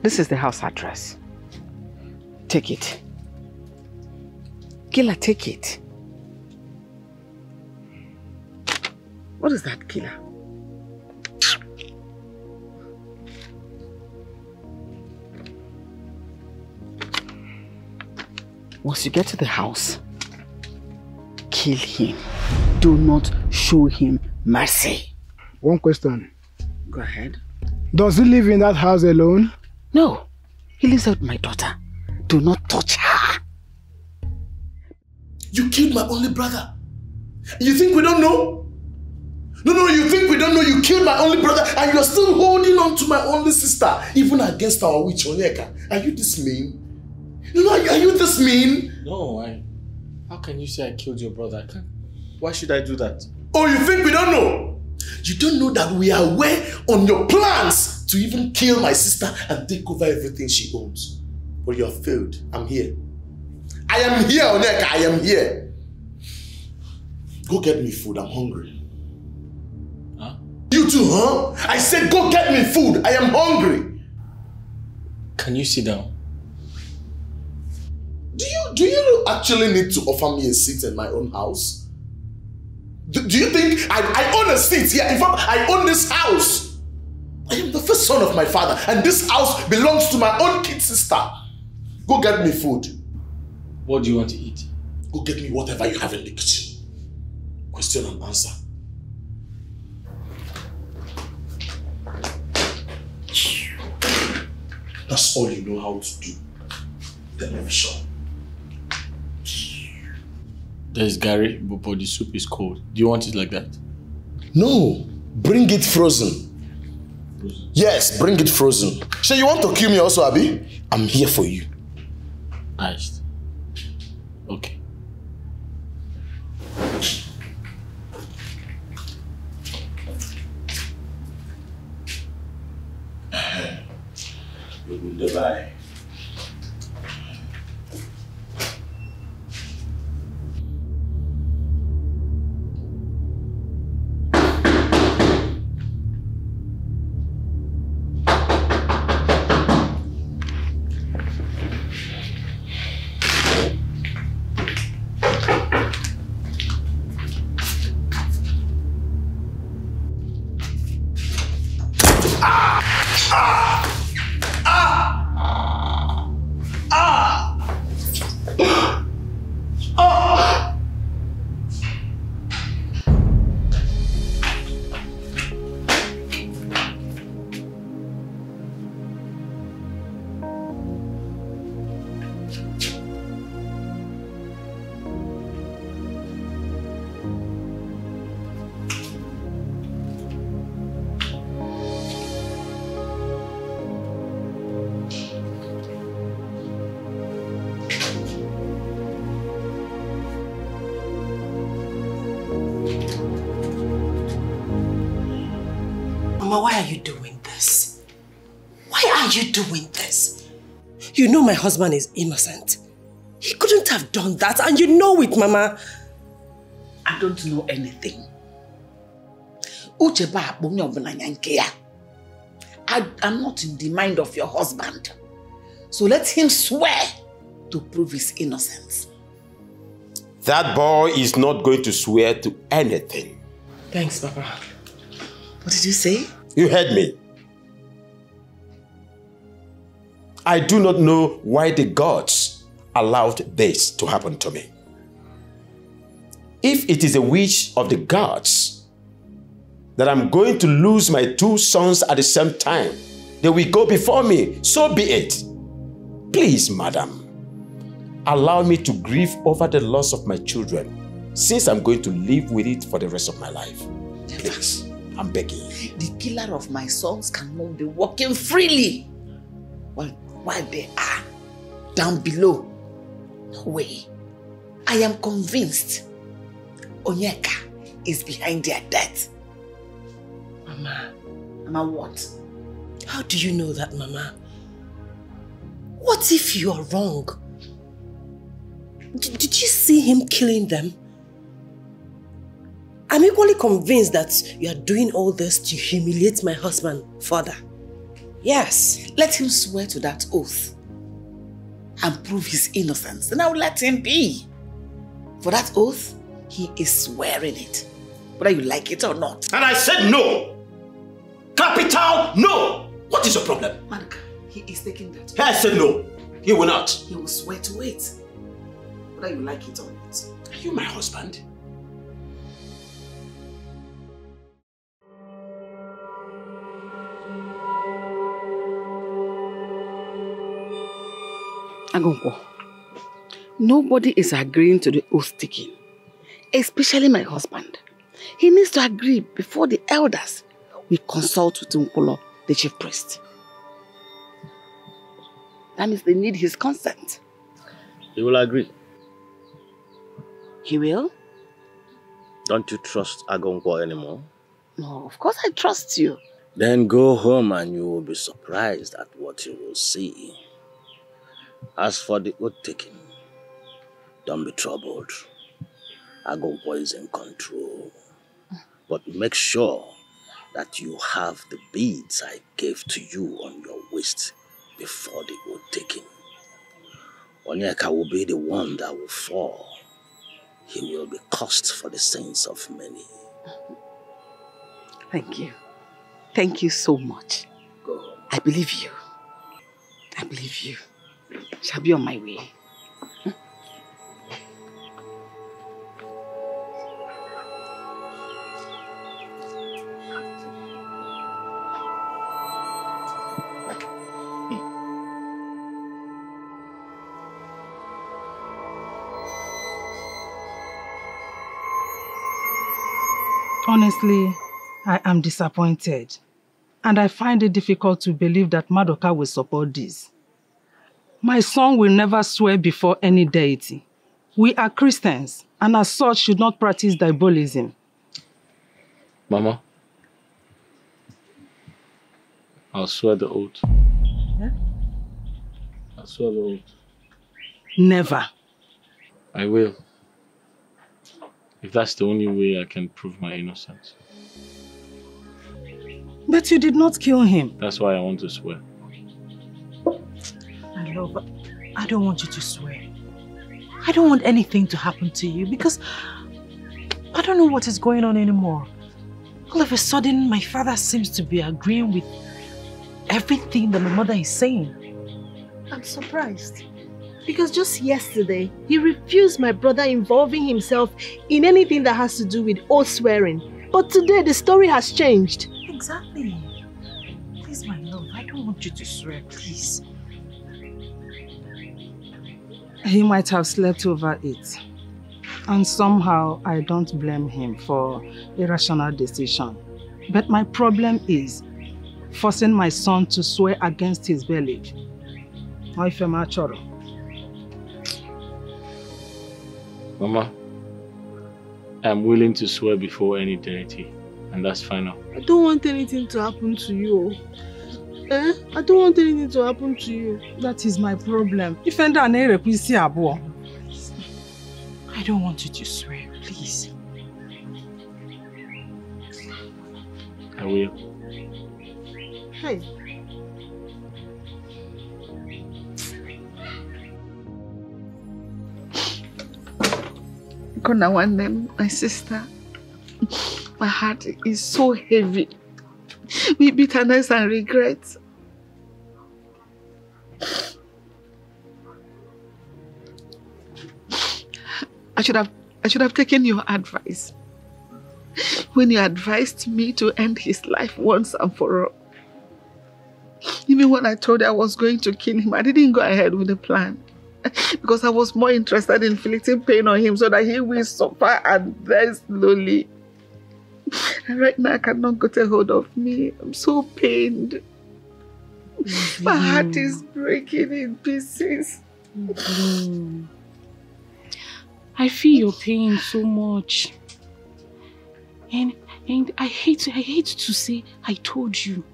This is the house address. Take it. Killer, take it. What is that, Killer? Once you get to the house, kill him. Do not show him mercy. One question. Go ahead. Does he live in that house alone? No. He lives with my daughter. Do not touch her. You killed my only brother. You think we don't know? No, you think we don't know you killed my only brother and you're still holding on to my only sister, even against our witch, Onyeka. Are you this mean? No, are you this mean? No, how can you say I killed your brother? Why should I do that? Oh, you think we don't know? You don't know that we are aware on your plans to even kill my sister and take over everything she owns. But you have failed. I'm here. I am here, Onyeka. I am here. Go get me food. I'm hungry. Huh? You too, huh? I said go get me food. I am hungry. Can you sit down? Do you actually need to offer me a seat in my own house? Do you think I own a seat here? In fact, I own this house. I am the first son of my father, and this house belongs to my own kid sister. Go get me food. What do you want to eat? Go get me whatever you have in the kitchen. Question and answer. That's all you know how to do. Television. There's Gary, but the soup is cold. Do you want it like that? No. Bring it frozen. Yes, bring it frozen. So you want to kill me also, Abi? I'm here for you. Iced. Okay. Goodbye. Mama, why are you doing this? Why are you doing this? You know my husband is innocent. He couldn't have done that, and you know it, Mama. I don't know anything. I'm not in the mind of your husband. So let him swear to prove his innocence. That boy is not going to swear to anything. Thanks, Papa. What did you say? You heard me. I do not know why the gods allowed this to happen to me. If it is a wish of the gods that I'm going to lose my two sons at the same time, they will go before me, so be it. Please, madam, allow me to grieve over the loss of my children, since I'm going to live with it for the rest of my life. Please, I'm begging. The killer of my sons cannot be walking freely while they are down below. No way. I am convinced Onyeka is behind their death. Mama. Mama, what? How do you know that, Mama? What if you are wrong? Did you see him killing them? I'm equally convinced that you are doing all this to humiliate my husband further. Yes. Let him swear to that oath and prove his innocence. Then I will let him be. For that oath, he is swearing it, whether you like it or not. And I said no. Capital no. What is your problem? Manuka, he is taking that oath. I said no. He will not. He will swear to it, whether you like it or not. Are you my husband? Agonko, nobody is agreeing to the oath taking, especially my husband. He needs to agree before the elders will consult with Unkolo, the chief priest. That means they need his consent. He will agree. He will? Don't you trust Agonko anymore? No, of course I trust you. Then go home and you will be surprised at what you will see. As for the oath taking, don't be troubled. Agonko is in control. But make sure that you have the beads I gave to you on your waist before the oath taking. Onyeka will be the one that will fall. He will be cursed for the sins of many. Thank you. Thank you so much. Go home. I believe you. I believe you. Shall be on my way. Honestly, I am disappointed. And I find it difficult to believe that Madoka will support this. My son will never swear before any deity. We are Christians, and as such should not practice diabolism. Mama, I'll swear the oath. Yeah? I'll swear the oath. Never. I will. If that's the only way I can prove my innocence. But you did not kill him. That's why I want to swear. My love, I don't want you to swear. I don't want anything to happen to you because I don't know what is going on anymore. All of a sudden, my father seems to be agreeing with everything that my mother is saying. I'm surprised. Because just yesterday, he refused my brother involving himself in anything that has to do with oath swearing. But today, the story has changed. Exactly. Please, my love, I don't want you to swear, please. He might have slept over it. And somehow, I don't blame him for irrational decision. But my problem is forcing my son to swear against his belief. Mama, I'm willing to swear before any deity, and that's final. I don't want anything to happen to you. I don't want anything to happen to you. That is my problem. I don't want you to swear, please. I will. Hey. Kona one, my sister, my heart is so heavy with bitterness and regret. I should have taken your advice when you advised me to end his life once and for all. Even when I told you I was going to kill him, I didn't go ahead with the plan. Because I was more interested in inflicting pain on him so that he will suffer and die slowly. And right now I cannot get a hold of me. I'm so pained. My heart is breaking in pieces. I feel your pain so much. And I hate to say I told you.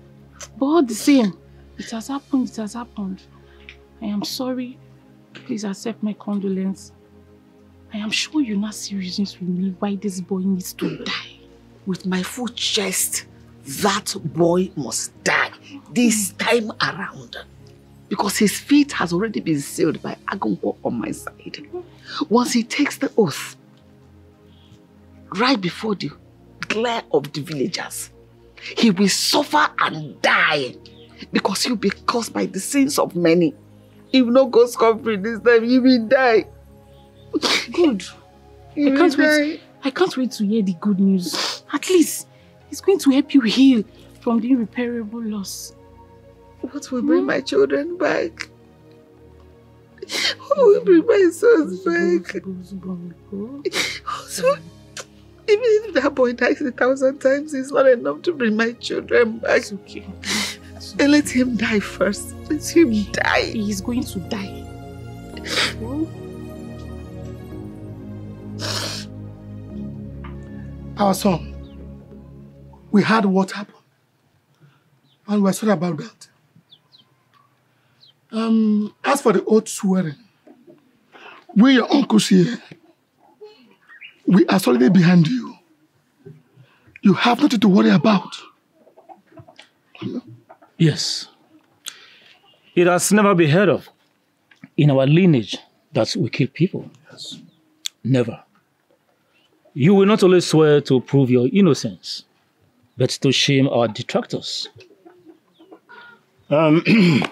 But all the same, it has happened. I am sorry. Please accept my condolence. I am sure you not see reasons with me why this boy needs to die. With my full chest, that boy must die this time around. Because his fate has already been sealed by Agongo on my side. Once he takes the oath, right before the glare of the villagers, he will suffer and die. Because he will be caused by the sins of many. He will not go scot-free this time, he will die. Good. I can't wait to hear the good news. At least, it's going to help you heal from the irreparable loss. What will bring my children back? What will bring my sons back? Also, even if that boy dies 1,000 times, it's not enough to bring my children back. It's okay. And let him die first. Let him die. He is going to die. Our son, we heard what happened. And we're sorry about that. As for the oath swearing, we, your uncles here, we are solidly behind you. You have nothing to worry about. Yes. It has never been heard of in our lineage that we kill people. Yes. Never. You will not only swear to prove your innocence, but to shame our detractors. You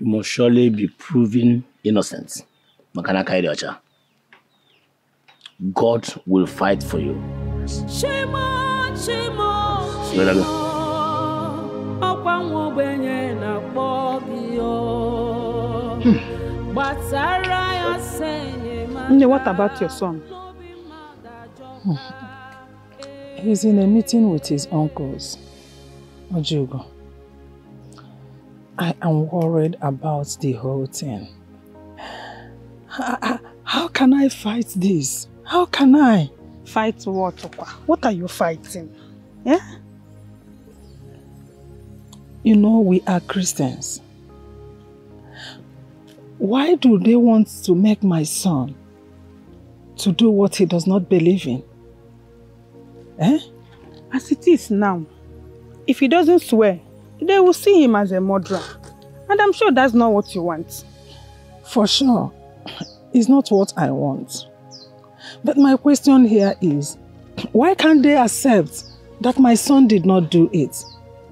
must surely be proven innocent. God will fight for you. Shema, Shema, Shema. What about your son? He's in a meeting with his uncles. Ojugo, I am worried about the whole thing. How can I fight this? How can I? Fight what, Okwa? What are you fighting? Yeah? You know, we are Christians. Why do they want to make my son to do what he does not believe in? Eh? As it is now, if he doesn't swear, they will see him as a murderer. And I'm sure that's not what you want. For sure. It's not what I want. But my question here is, why can't they accept that my son did not do it?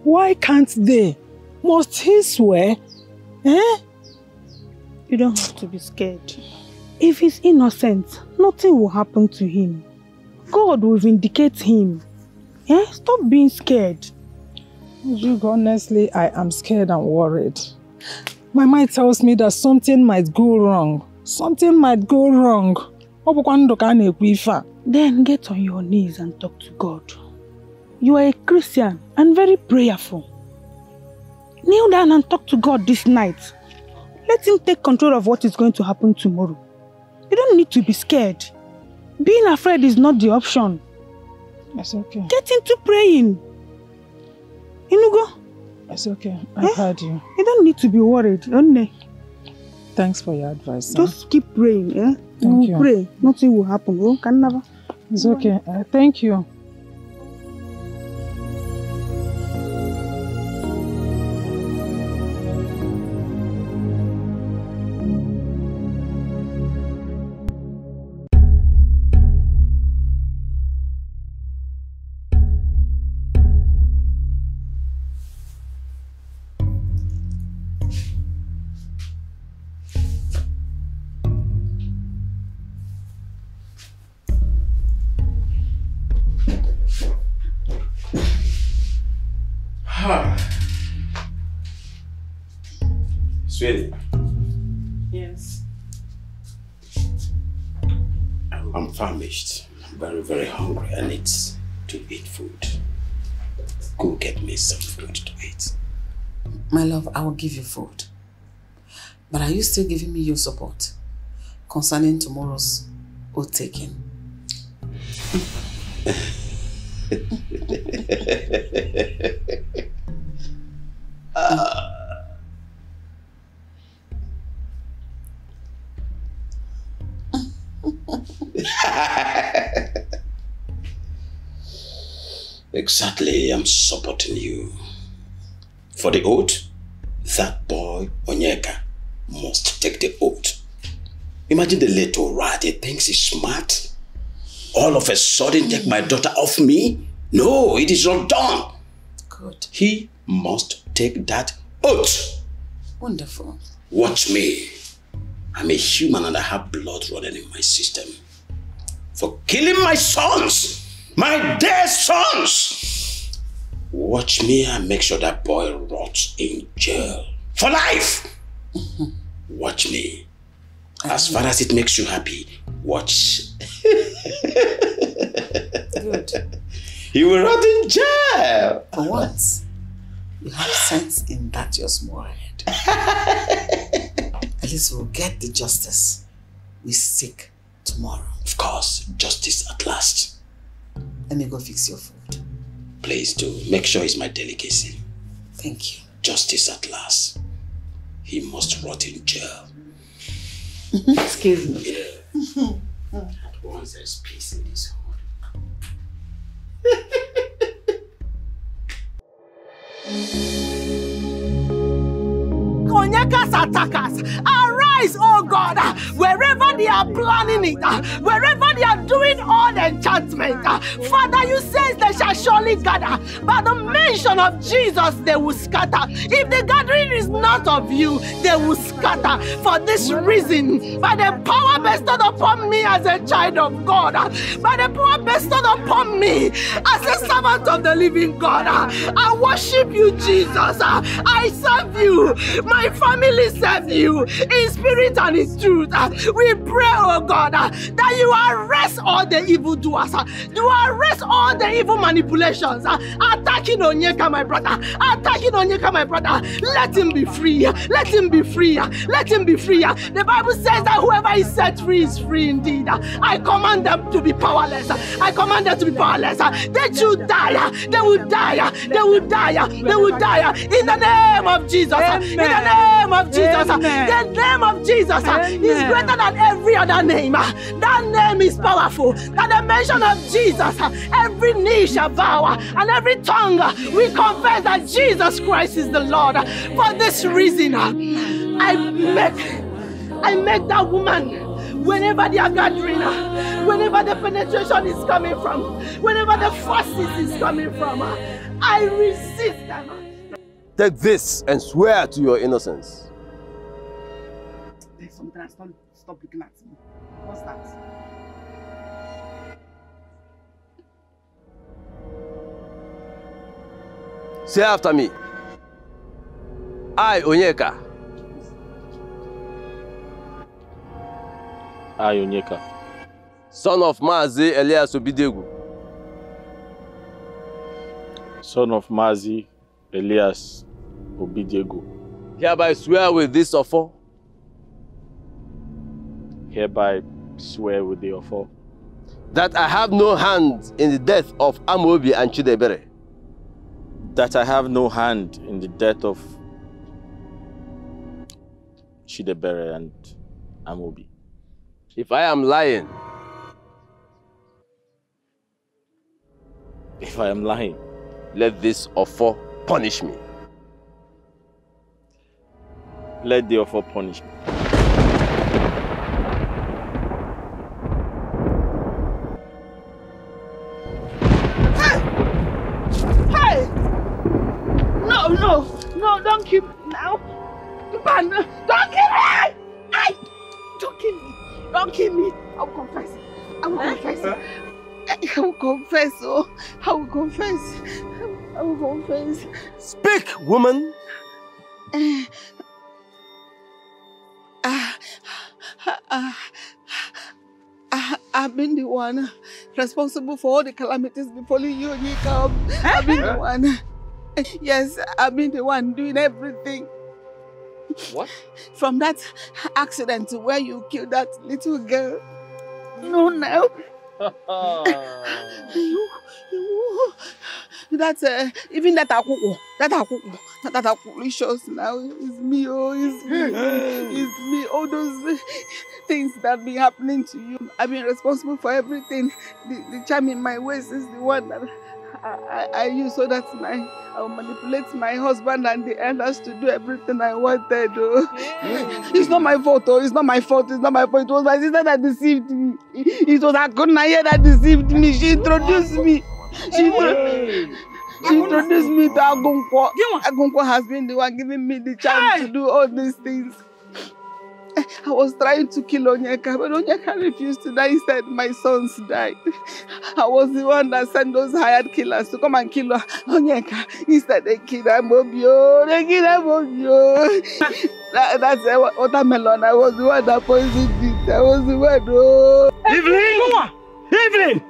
Why can't they? Must he swear? Eh? You don't have to be scared. If he's innocent, nothing will happen to him. God will vindicate him. Eh? Stop being scared. Honestly, I am scared and worried. My mind tells me that something might go wrong. Something might go wrong. Then get on your knees and talk to God. You are a Christian and very prayerful. Kneel down and talk to God this night. Let him take control of what is going to happen tomorrow. You don't need to be scared. Being afraid is not the option. It's okay. Get into praying. Inugo. It's okay. I've heard you. You don't need to be worried. Thanks for your advice. Just keep praying. Eh? Thank you. Pray. Nothing will happen. Oh, can never. It's okay. Thank you. Sweetie. Yes. I'm famished. I'm very, very hungry. I need to eat food. Go get me some food to eat. My love, I will give you food. But are you still giving me your support concerning tomorrow's oath taking? Exactly, I'm supporting you. For the oath, that boy, Onyeka, must take the oath. Imagine the little rat, he thinks he's smart. All of a sudden take my daughter off me? No, it is not done. Good. He must take that oath. Wonderful. Watch me. I'm a human and I have blood running in my system. For killing my sons, my dear sons. Watch me and make sure that boy rots in jail. For life. Watch me. As far as it makes you happy, watch. Good. He will rot in jail. For once, you have sense in that your small head. At least we'll get the justice we seek tomorrow. Of course, justice at last. Let me go fix your food. Please do. Make sure it's my delicacy. Thank you. Justice at last. He must rot in jail. Excuse me. Yeah. At once there's peace in this home. Konyakas attackers, arise, oh God, wherever they are planning it, wherever they are doing all the enchantment. Father, you say they shall surely gather. By the mention of Jesus, they will scatter. If the gathering is not of you, they will scatter. For this reason, by the power bestowed upon me as a child of God, by the power bestowed upon me as a servant of the living God, I worship you, Jesus. I serve you. My family serve you in spirit and in truth. We pray, oh God, that you arrest all the evil evildoers. You arrest all the evil manipulations. Attacking Onyeka, my brother. Attacking Onyeka, my brother. Let him be free. Let him be free. Let him be free. The Bible says that whoever is set free is free indeed. I command them to be powerless. I command them to be powerless. They should die. They will die. They will die. They will die. In the name of Jesus. Amen. In the name of Jesus. Amen. The name of Jesus is greater than every other name. That name is powerful. At the mention of Jesus, every knee shall bow and every tongue will confess that Jesus Christ is the Lord. For this reason, I make that woman, whenever they are gathering, whenever the penetration is coming from, whenever the forces is coming from, I resist them. Take this and swear to your innocence. There's something I stop looking at me. What's that? Say after me. I, Onyeka. I, Onyeka. Son of Mazi Elias Obidegu. Son of Mazi Elias Obidegu. Hereby swear with this offer. Hereby swear with the offer. That I have no hand in the death of Amobi and Chidebere. That I have no hand in the death of Chidebere and Amobi. If I am lying. If I am lying. Let this offer punish me. Let the offer punish me. Hey! No, don't kill me now. Man, don't kill me! Hey! Don't kill me. Don't kill me. I will confess. I will confess. I will confess. Oh, I will confess. I will confess. Speak, woman. I've been the one responsible for all the calamities befalling you, Onyeka. I've been the one. Yes, I've been the one doing everything. What? From that accident to where you killed that little girl. No, now. That's even that shows now is me. Oh, is me. All those things that have been happening to you. I've been responsible for everything. The charm in my waist is the one that I use so that I'll manipulate my husband and the elders to do everything I wanted. Oh. It's not my fault. Oh, it's not my fault. It's not my fault. It was my sister that deceived me. It was Akunaya that deceived me. She introduced me. She introduced me to Agunkwo. Agunkwo has been the one giving me the chance to do all these things. I was trying to kill Onyeka, but Onyeka refused to die. Instead, my sons died. I was the one that sent those hired killers to come and kill Onyeka. Instead, they killed Amobio. They killed Amobio. That's watermelon. I was the one that poisoned it. I was the one. Oh. Evelyn! Evelyn!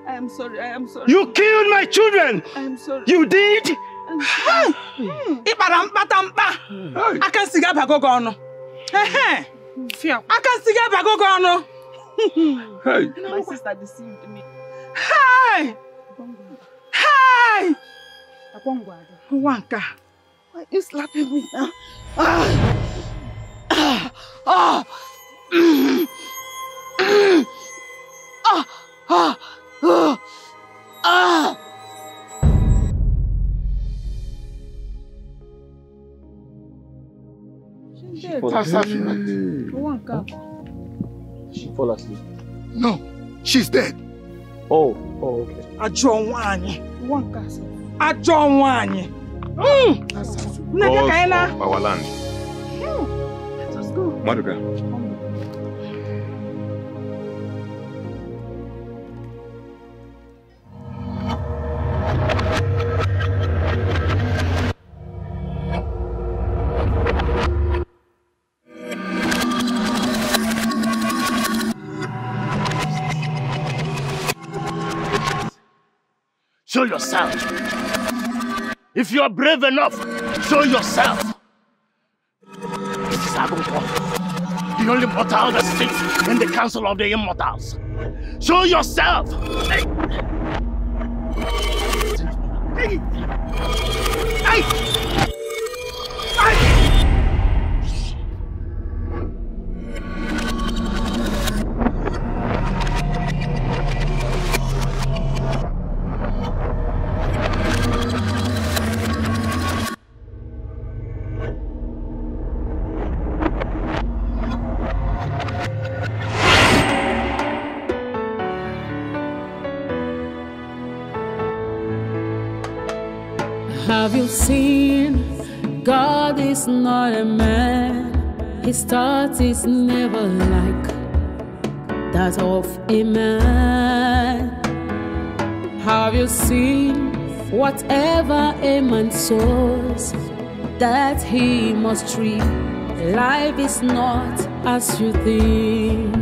I am sorry. I am sorry. You killed my children! I am sorry. You did? I can see that go on. I can see that go on. Hey. My sister deceived me. Hey! Hey! Wanka. Why are you slapping me now? She fall asleep. No, she's dead. Oh, okay. Ajonwanye. Laws of our land. Let us go. Maduka. show yourself. If you are brave enough, show yourself. This is Agunko, the only mortal that sits in the Council of the Immortals. Show yourself! Hey! Hey! Hey! Have you seen? God is not a man. His thought is never like that of a man. Have you seen? Whatever a man sows, that he must reap. Life is not as you think.